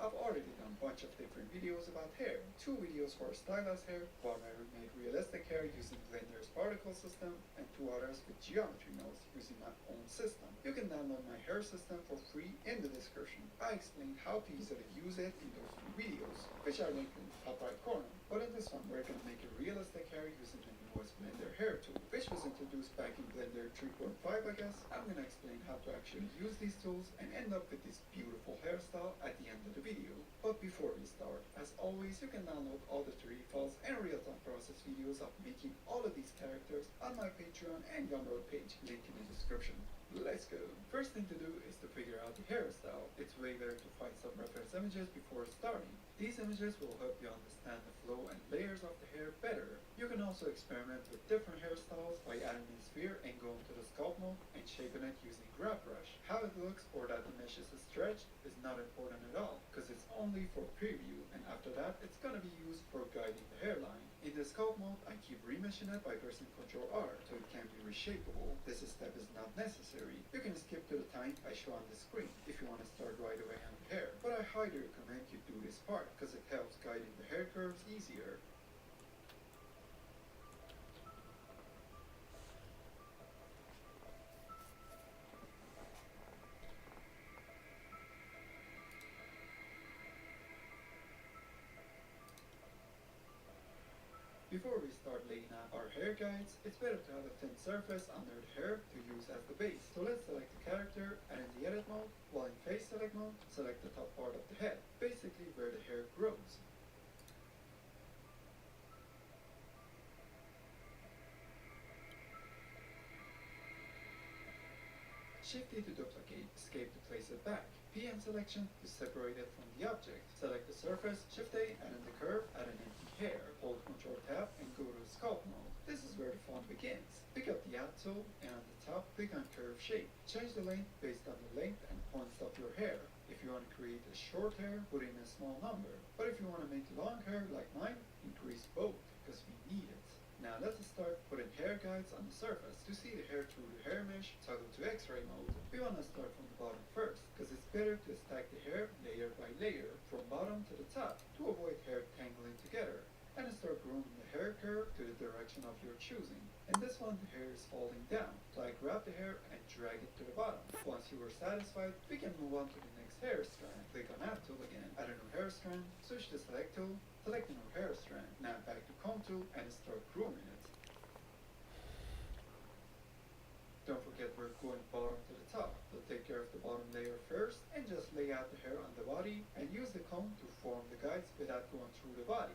I've already done a bunch of different videos about hair. 2 videos for stylized hair, one where I made realistic hair using Blender's particle system, and 2 others with geometry nodes using my own system. You can download my hair system for free in the description. I explained how to easily use it in those 2 videos, which are linked in the top right corner. But in this one, we're going to make a realistic hair using the newest Blender hair tool, which was introduced back in Blender 3.5, I guess. I'm going to explain how to actually use these tools and end up with this beautiful hairstyle at the end of the video. But before we start, as always, you can download all the 3D files and real-time process videos of making all of these characters on my Patreon and Gumroad page, link in the description. Let's go. First thing to do is to figure out the hairstyle. It's way better to find some reference images before starting. These images will help you understand the flow and layers of the hair better. You can also experiment with different hairstyles by adding a sphere and going to the sculpt mode and shaping it using grab brush. How it looks or that the mesh is stretched is not important at all, because it's only for preview, and after that it's gonna be used for guiding the hairline. In the sculpt mode, I keep remeshing it by pressing Ctrl R so it can be reshapeable. This step is not necessary. You can skip to the time I show on the screen if you want to start right away on the hair. But I highly recommend you do this part because it helps guiding the hair curves easier. Before we start laying out our hair guides, it's better to have a thin surface under the hair to use as the base. So let's select the character, and in the edit mode, while in face select mode, select the top part of the head, basically where the hair grows. Shift E to duplicate, escape to place it back. PM selection to separate it from the object. Select the surface, Shift A, and in the curve, add an empty hair. Hold Ctrl Tab and go to sculpt mode. This is where the fun begins. Pick up the add tool and on the top, click on curve shape. Change the length based on the length and points of your hair. If you want to create a short hair, put in a small number. But if you want to make long hair like mine, increase both, because we need it. Now let's start putting hair guides on the surface. To see the hair through the hair mesh, toggle to X-ray mode. We want to start from the bottom first, because it's better to stack the hair layer by layer, from bottom to the top, to avoid hair tangling together. And start grooming the hair curve to the direction of your choosing. In this one, the hair is falling down, so I grab the hair and drag it to the bottom. Once you are satisfied, we can move on to the next hair strand. Click on Add tool again, add a new hair strand, switch to Select tool, select a new hair strand. Now back to Comb tool and start grooming it. Don't forget we're going bottom to the top, so take care of the bottom layer first and just lay out the hair on the body and use the comb to form the guides without going through the body.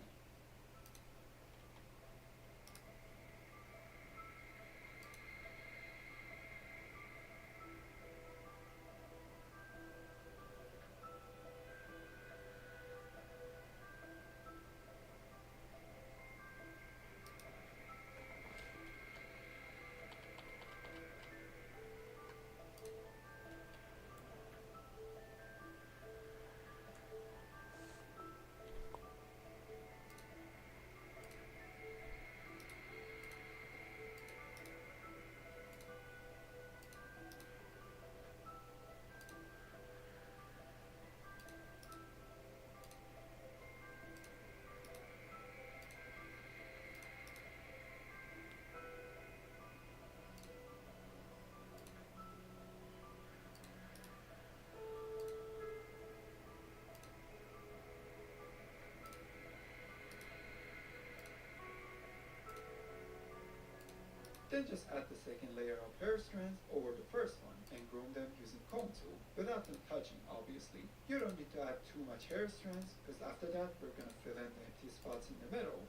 Then just add the second layer of hair strands over the first one and groom them using comb tool, without them touching obviously. You don't need to add too much hair strands, because after that we're gonna fill in the empty spots in the middle.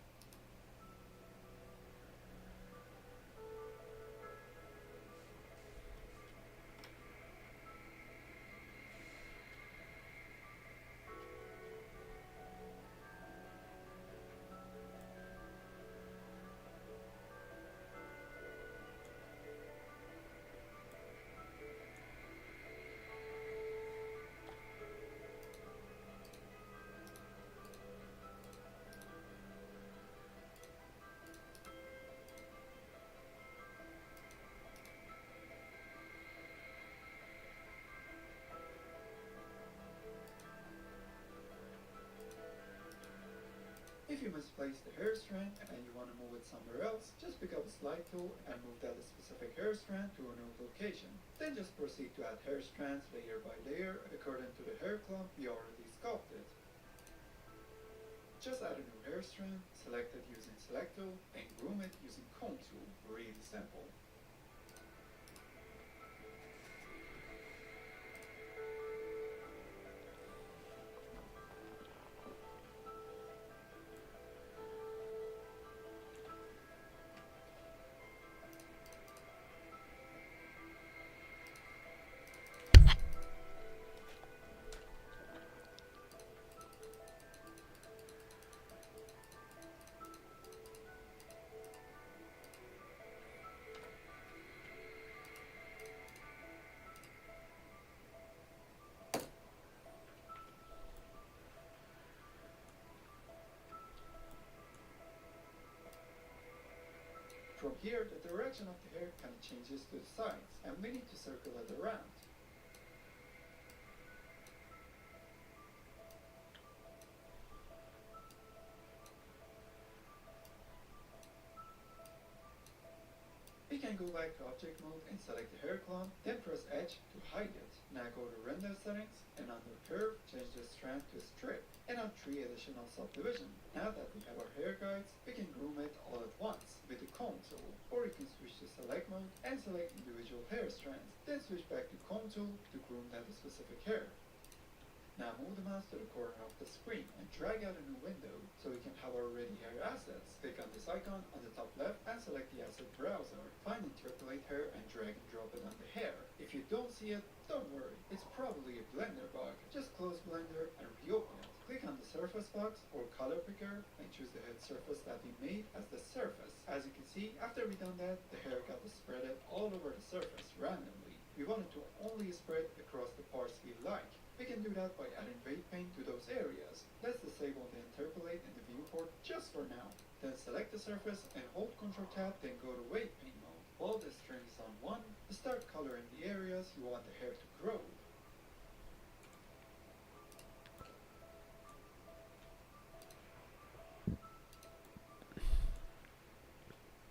If you misplace the hair strand and you want to move it somewhere else, just pick up a slide tool and move that specific hair strand to a new location. Then just proceed to add hair strands layer by layer according to the hair clump we already sculpted. Just add a new hair strand, select it using select tool, and groom it using comb tool. Really simple. From here, the direction of the hair kind of changes to the sides, and we need to circle it around. We can go back to object mode and select the hair clump, then press Edge to hide it. Now go to render settings, and under curve, change the strand to strip, and add 3 additional subdivisions. Now that we have our hair guides, we can groom it all at once with the comb tool, or you can switch to select mode and select individual hair strands, then switch back to comb tool to groom that specific hair. Now move the mouse to the corner of the screen and drag out a new window so we can have our ready hair assets. Click on this icon on the top left and select the asset browser. Find interpolate hair and drag and drop it on the hair. If you don't see it, don't worry, it's probably a Blender bug. Just close Blender and reopen it. Click on the surface box or color picker and choose the head surface that we made as the surface. As you can see, after we done that, the hair got spread all over the surface randomly. We want it to only spread across the parts we like. We can do that by adding weight paint to those areas. Let's disable the interpolate in the viewport just for now. Then select the surface and hold Ctrl Tab, then go to weight paint mode. While the string is on 1, start coloring the areas you want the hair to grow.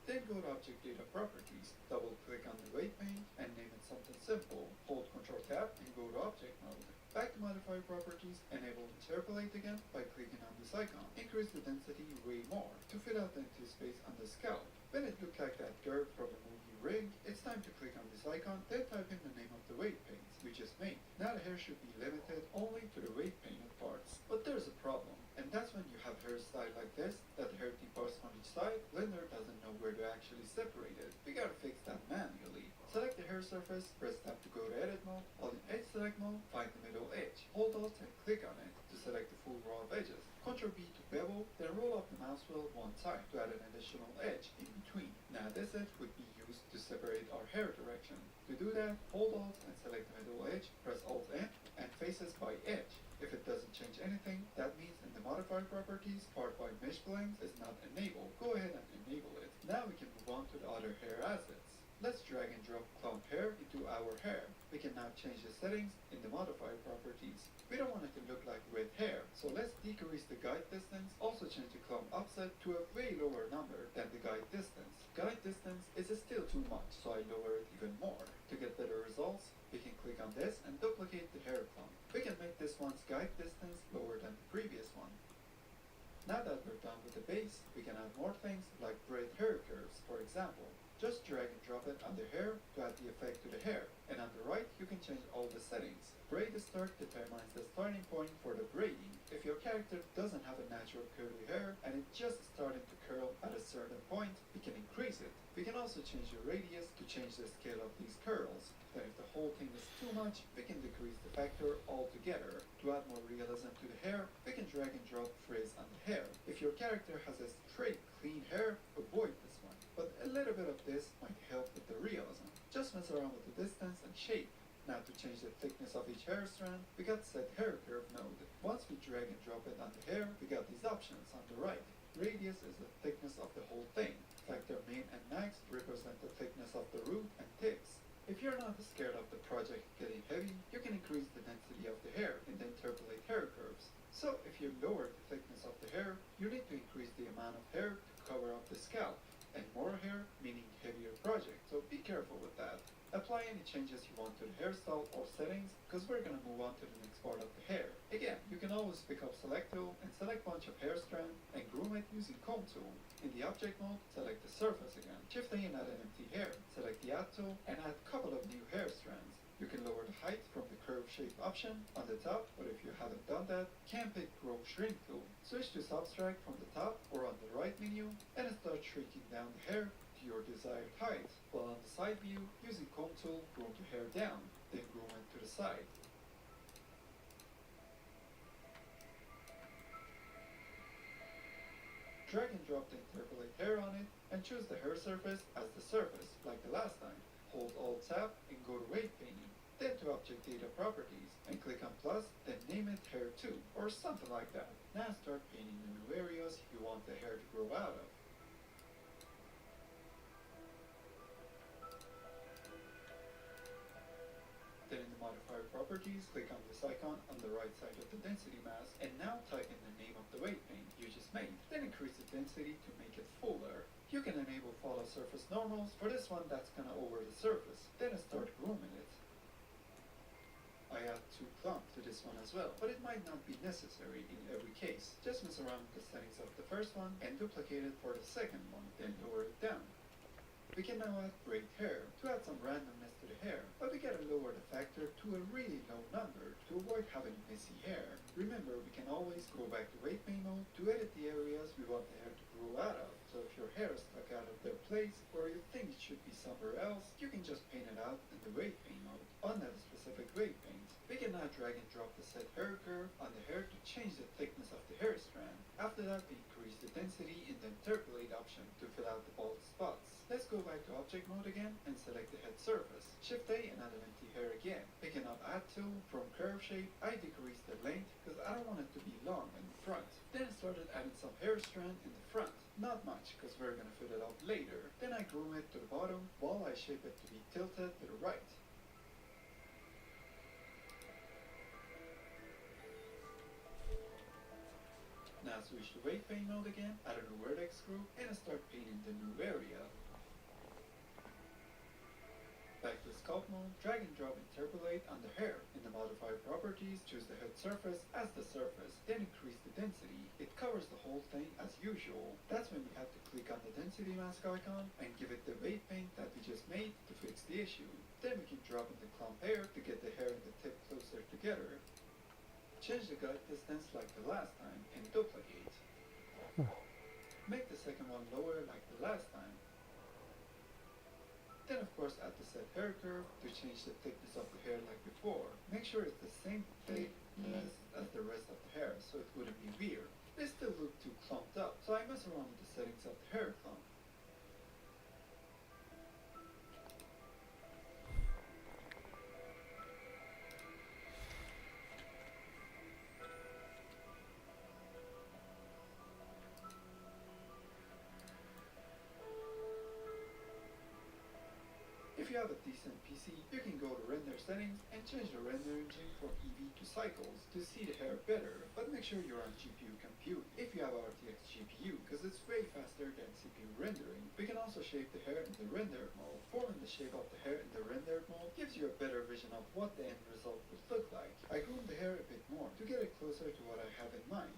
Then go to Object Data Properties, double click on the weight paint and name it something simple. Hold Ctrl Tab and go to Object Mode. Back to Modify Properties, enable Interpolate again by clicking on this icon. Increase the density way more to fill out the empty space on the scalp. When it looks like that girl from the movie Rig, it's time to click on this icon, then type in the name of the weight paints we just made. Now the hair should be limited only to the weight painted parts. But there's a problem, and that's when you have hairstyle like this, that the hair departs on each side, Blender doesn't know where to actually separate it. We gotta fix that manually. Select the hair surface, press Tab to go to Edit Mode, while in Edge Select Mode, find the middle edge. Hold Alt and click on it to select the full row of edges. Ctrl B to bevel, then roll up the mouse wheel one time to add an additional edge in between. Now this edge would be used to separate our hair direction. To do that, hold Alt and select the middle edge, press Alt N, and faces by edge. If it doesn't change anything, that means in the Modify Properties, Part by Mesh Blends is not enabled. Go ahead and enable it. Now we can move on to the other hair assets. Let's drag and drop clump hair into our hair. We can now change the settings in the Modify Properties. We don't want it to look like red hair, so let's decrease the guide distance. Also change the clump offset to a way lower number than the guide distance. Guide distance is still too much, so I lower it even more. To get better results, we can click on this and duplicate the hair clump. We can make this one's guide distance lower than the previous one. Now that we're done with the base, we can add more things like braid hair curves, for example. Just drag and drop it on the hair to add the effect to the hair. And on the right, you can change all the settings. Braid start determines the starting point for the braiding. If your character doesn't have a natural curly hair and it's just starting to curl at a certain point, we can increase it. We can also change the radius to change the scale of these curls. Then if the whole thing is too much, we can decrease the factor altogether. To add more realism to the hair, we can drag and drop frizz on the hair. If your character has a straight, clean hair, avoid this one. But a little bit of this might help with the realism. Just mess around with the distance and shape. Now to change the thickness of each hair strand, we got set hair curve node. Once we drag and drop it on the hair, we got these options on the right. Radius is the thickness of the whole thing. Factor min and max represent the thickness of the root and tips. If you're not scared of the project getting heavy, you can increase the density of the hair and then interpolate hair curves. So if you lower the thickness of the hair, you need to increase the amount of hair to cover up the scalp. And more hair, meaning heavier project, so be careful with that. Apply any changes you want to the hairstyle or settings, because we're going to move on to the next part of the hair. Again, you can always pick up select tool and select bunch of hair strand and groom it using comb tool. In the object mode, select the surface again. Shift A and add an empty hair. Select the add tool and add a couple of new hair strands. You can lower the height from the curve shape option on the top, but if you haven't done that, you can pick grow shrink tool. Switch to subtract from the top or on the right menu and start shrinking down the hair to your desired height. While on the side view, using comb tool, groom the hair down, then groom it to the side. Drag and drop the interpolate hair on it and choose the hair surface as the surface, like the last time. Hold Alt Tab and go to weight painting, then to object data properties and click on plus, then name it hair 2 or something like that. Now start painting the new areas you want the hair to grow out of. Then in the modifier properties, click on this icon on the right side of the density mask and now type in the name of the weight paint you just made. Then increase the density to make it fuller. You can enable follow surface normals. For this one, that's gonna over the surface. Then start grooming it. I add 2 clumps to this one as well, but it might not be necessary in every case. Just mess around with the settings of the first one and duplicate it for the second one, then lower it down. We can now add braid hair to add some randomness to the hair, but we gotta lower the factor to a really low number to avoid having messy hair. Remember, we can always go back to weight paint mode to edit the areas we want the hair to grow out of. So if your hair is stuck out of their place or you think it should be somewhere else, you can just paint it out in the weight paint mode on that specific weight paint. We can now drag and drop the set hair curve on the hair to change the thickness of the hair strand. After that, we increase the density in the interpolate option to fill out the bald spots. Let's go back to object mode again and select the head surface. Shift A and add an empty hair again. Picking up add tool from curve shape, I decrease the length because I don't want it to be long in the front. Then I started adding some hair strand in the front. Not much because we're gonna fill it up later. Then I groom it to the bottom while I shape it to be tilted to the right. Now switch to weight paint mode again, add a new vertex group, and start painting the new area. Back to sculpt mode, drag and drop interpolate on the hair. In the modifier properties, choose the head surface as the surface, then increase the density. It covers the whole thing as usual. That's when we have to click on the density mask icon and give it the weight paint that we just made to fix the issue. Then we can drop in the clump hair to get the hair and the tip closer together. Change the guide distance like the last time and duplicate. Make the second one lower like the last time. Then of course add the set hair curve to change the thickness of the hair like before. Make sure it's the same thickness as the rest of the hair so it wouldn't be weird. They still look too clumped up, so I mess around with the settings of the hair clump. If you have a decent PC, you can go to render settings and change the render engine from EV to cycles to see the hair better, but make sure you're on GPU compute if you have RTX GPU, because it's way faster than CPU rendering. We can also shape the hair in the rendered mode. Forming the shape of the hair in the rendered mode gives you a better vision of what the end result would look like. I groomed the hair a bit more to get it closer to what I have in mind.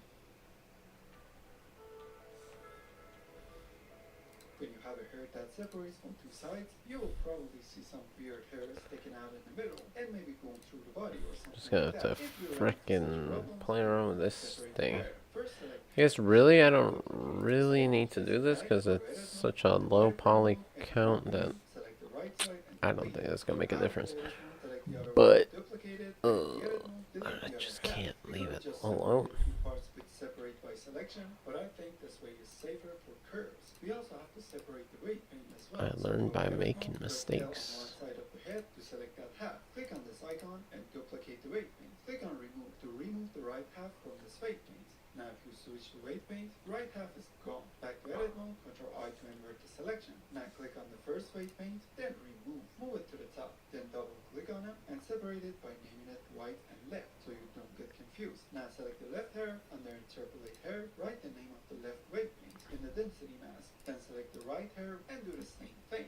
When you have a hair that separates from two sides, you will probably see some weird hairs sticking out in the middle and maybe going through the body or something Just gonna like have that. to If you're frickin' play around with this separate the thing. hair. First select I guess really I don't really need to do this because it's such a low poly count that select the right side and I don't think that's gonna make a difference. select the other But one, duplicate it, and the edit mode, delete I the just other half. can't You leave could it just alone. separate the two parts with separate by selection, but I think this way is safer for curves. We also have to separate the weight paint as well. I So learned go by edit making mode, press L on mistakes. one side of the head to select that half. Click on this icon and duplicate the weight paint. Click on remove to remove the right half from this weight paint. Now if you switch to weight paint, right half is gone. Back to edit mode, Ctrl I to invert the selection. Now click on the first weight paint, then remove. Move it to the top, then double click on it and separate it by naming it right and left so you don't get confused. Now select the left hair, under interpolate hair, write the name of the left weight paint in the density mask. Then select the right hair and do the same thing.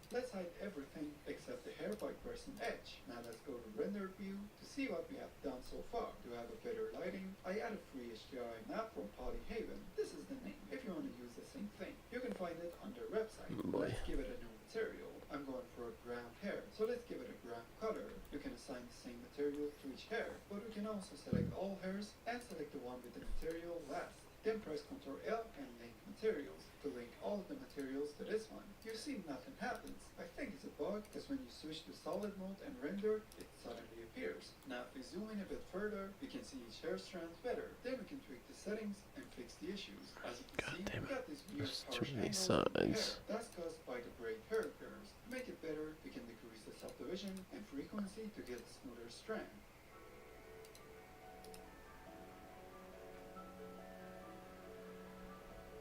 Let's hide everything except the hair by pressing Edge. Now let's go to render view to see what we have done so far. To have a better lighting, I add a free HDRI map from Polyhaven. This is the name. If you want to use the same thing, you can find it on their website. Boy. Let's give it a new material. I'm going for a brown hair, so let's give it a brown color. You can assign the same material to each hair, but we can also select all hairs and select the one with the material last. Then press Ctrl L and link materials to link all of the materials to this one. You see nothing happens. I think it's a bug because when you switch to solid mode and render, it suddenly appears. Now if we zoom in a bit further, we can see each hair strand better. Then we can tweak the settings and fix the issues. As you can see, we got this weird There's too harsh many angles on the hair. sides. That's caused by the braid hair curves. To make it better, we can decrease the subdivision and frequency to get a smoother strand.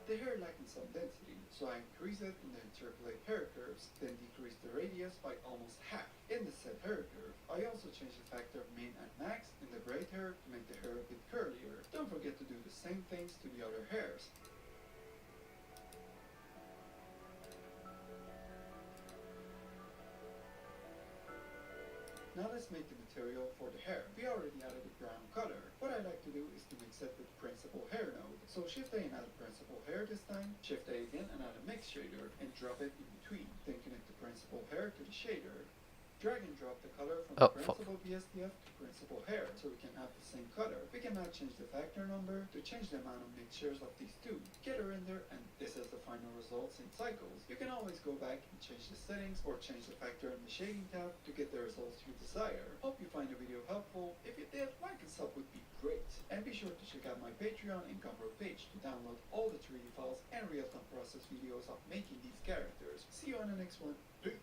The hair lacking some density, so I increase it in the interpolate hair curves, then decrease the radius by almost half. In the set hair curve, I also change the factor of min and max in the braid hair to make the hair a bit curlier. Don't forget to do the same things to the other hairs. Now let's make the material for the hair. We already added a brown color. What I like to do is to mix it with principal hair node. So Shift A and add a principal hair this time, Shift A again and add a mix shader and drop it in between. Then connect the principal hair to the shader. Drag and drop the color from the principal BSDF to principal hair so we can have the same color. We can now change the factor number to change the amount of mixtures of these two. Get a render and this is the final results in cycles. You can always go back and change the settings or change the factor in the shading tab to get the results you desire. Hope you find the video helpful. If you did, like and sub would be great. And be sure to check out my Patreon and Gumroad page to download all the 3D files and real-time process videos of making these characters. See you on the next one. Peace.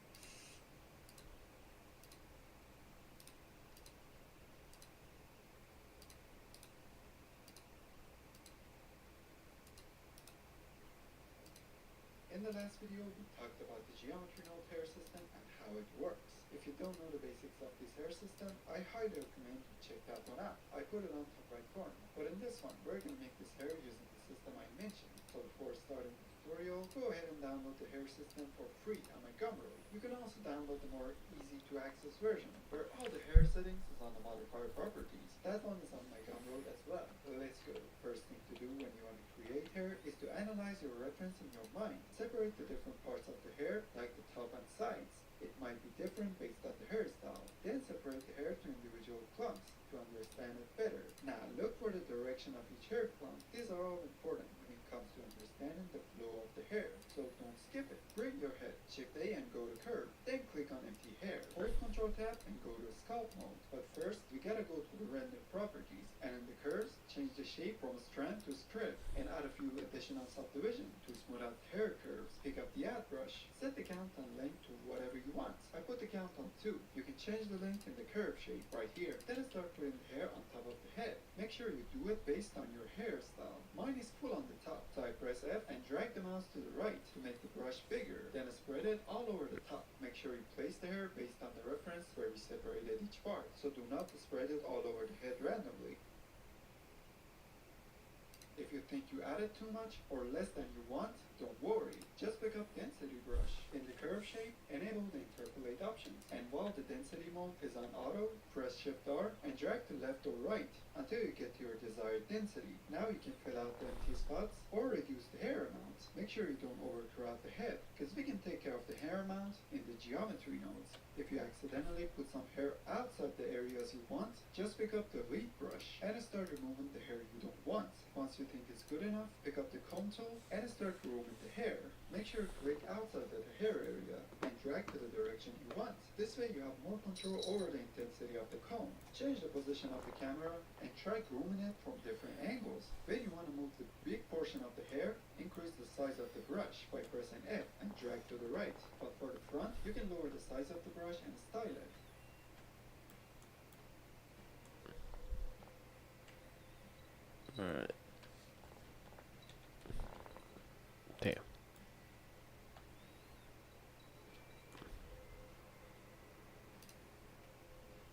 In the last video, we talked about the geometry node hair system and how it works. If you don't know the basics of this hair system, I highly recommend you check that one out. I put it on top right corner. But in this one, we're going to make this hair using the system I mentioned. So before starting the tutorial, go ahead and download the hair system for free on my Gumroad. You can also download the more easy to access version, where all the hair settings is on the modifier properties. That one is on my Gumroad as well. Let's go. First thing to do when you want to create hair is to analyze your reference in your mind. Separate the different parts of the hair, like the top and sides. It might be different based on the hairstyle. Then separate the hair to individual clumps to understand it better. Now look for the direction of each hair clump. These are all important when it comes to understanding the flow of the hair, so don't skip it. Bring your head, Shift A and go to curve. Then click on empty hair. Hold Ctrl Tab and go to scalp mode. But first, we gotta go to the render properties. And in the curves, change the shape from strand to strip and add a few additional subdivision to smooth out hair curves. Pick up the add brush. Set the count and length to whatever you want. I put the count on 2. You can change the length in the curve shape right here. Then start putting the hair on top of the head. Make sure you do it based on your hairstyle. Mine is full on the top, so I press F and drag the mouse to the right to make the brush bigger. Then spread it all over the top. Make sure you place the hair based on the reference where we separated each part. So do not spread it all over the head randomly. If you think you added too much or less than you want, don't worry. Just pick up density brush. In the curve shape, enable the interpolate options. And while the density mode is on auto, press Shift R and drag to left or right until you get to your desired density. Now you can fill out the empty spots or reduce the hair amount. Make Make sure you don't overcrowd the head, because we can take care of the hair amount in the geometry nodes. If you accidentally put some hair outside the areas you want, just pick up the lead brush and start removing the hair you don't want. Once you think it's good enough, pick up the comb tool and start grooming the hair. Make sure you click outside of the hair area and drag to the direction you want. This way you have more control over the intensity of the comb. Change the position of the camera and try grooming it from different angles. When you want to move the big portion of the hair, increase the size of the brush by pressing F and drag to the right. But for the front, you can lower the size of the brush and style it. Alright. Damn.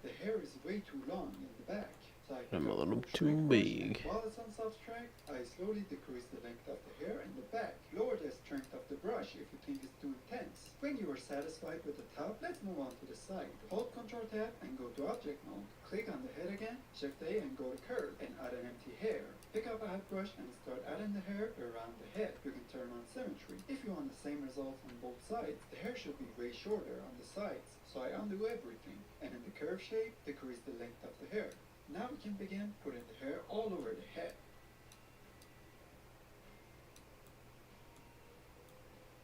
The hair is way too long in the back, so I I'm a pick up little the too shrink brush, big. and while it's on subtract, I slowly decrease the length of the hair in the back. Lower the strength of the brush if you think it's too intense. When you are satisfied with the top, let's move on to the side. Hold Ctrl Tab and go to Object Mode. Click on the head again, Shift A and go to Curve and add an empty hair. Pick up a hat brush and start adding the hair around the head. You can turn on symmetry. If you want the same result on both sides, the hair should be way shorter on the sides. So I undo everything, and in the curve shape, decrease the length of the hair. Now we can begin putting the hair all over the head.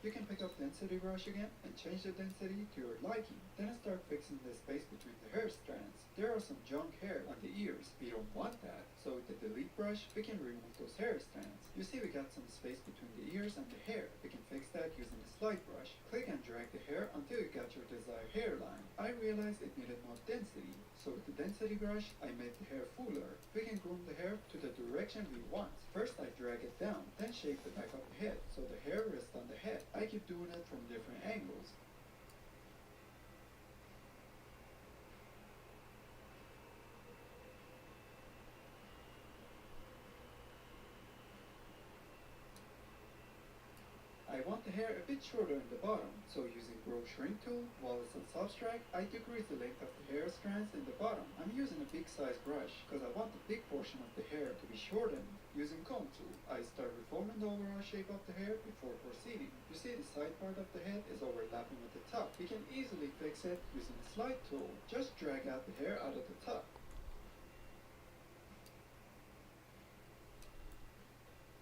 You can pick up density brush again and change the density to your liking. Then start fixing the space between the hair strands. There are some junk hair on the ears. We don't want that. So with the delete brush, we can remove those hair strands. You see we got some space between the ears and the hair. We can fix that using the slide brush. Click and drag the hair until you got your desired hairline. I realized it needed more density. So with the density brush, I made the hair fuller. We can groom the hair to the direction we want. First I drag it down, then shape the back of the head so the hair rests on the head. I keep doing it from different angles. I want the hair a bit shorter in the bottom, so using Grow Shrink tool, while it's on subtract, I decrease the length of the hair strands in the bottom. I'm using a big size brush, because I want the big portion of the hair to be shortened. Using Comb tool, I start reforming the overall shape of the hair before proceeding. You see the side part of the head is overlapping with the top. We can easily fix it using the slide tool. Just drag out the hair out of the top.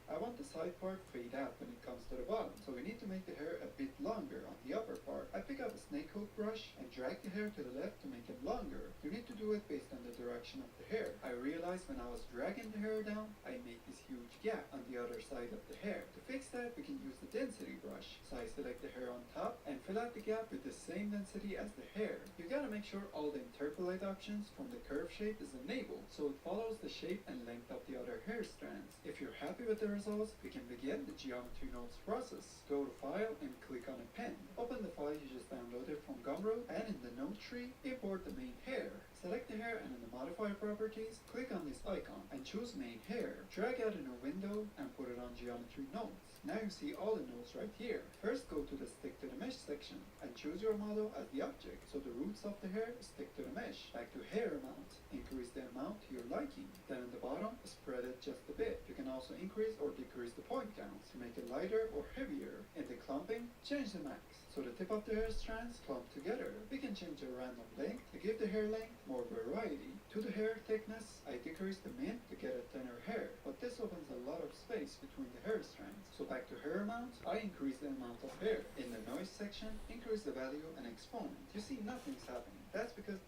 I want the side part fade out when it comes to the bottom, so we need to make the hair a bit longer on the upper part. I pick up a snake hook brush and drag the hair to the left to make it longer. You need to do it based on the direction of the hair. I realized when I was dragging the hair down, I made this huge gap on the other side of the hair. To fix that, we can use the density brush. So I select the hair on top and fill out the gap with the same density as the hair. You gotta make sure all the interpolate options from the curve shape is enabled, so it follows the shape and length of the other hair strands. If you're happy with the results, we can begin the geometry nodes process. Go to File and click on Append. Open the file you just downloaded from Gumroad, and in the node tree, import the main hair. Select the hair and in the modifier properties, click on this icon and choose main hair. Drag out in a window and put it on geometry nodes. Now you see all the nodes right here. First go to the stick to the mesh section and choose your model as the object. So the roots of the hair stick to the mesh. Back to hair amount. Increase the amount to your liking. Then in the bottom, spread it just a bit. You can also increase or decrease the point counts to make it lighter or heavier. In the clumping, change the max. So the tip of the hair strands clump together. We can change the random length to give the hair length more variety. To the hair thickness, I decrease the min to get a thinner hair, but this opens a lot of space between the hair strands. So back to hair amount, I increase the amount of hair. In the noise section, increase the value and exponent. You see nothing's happening. That's because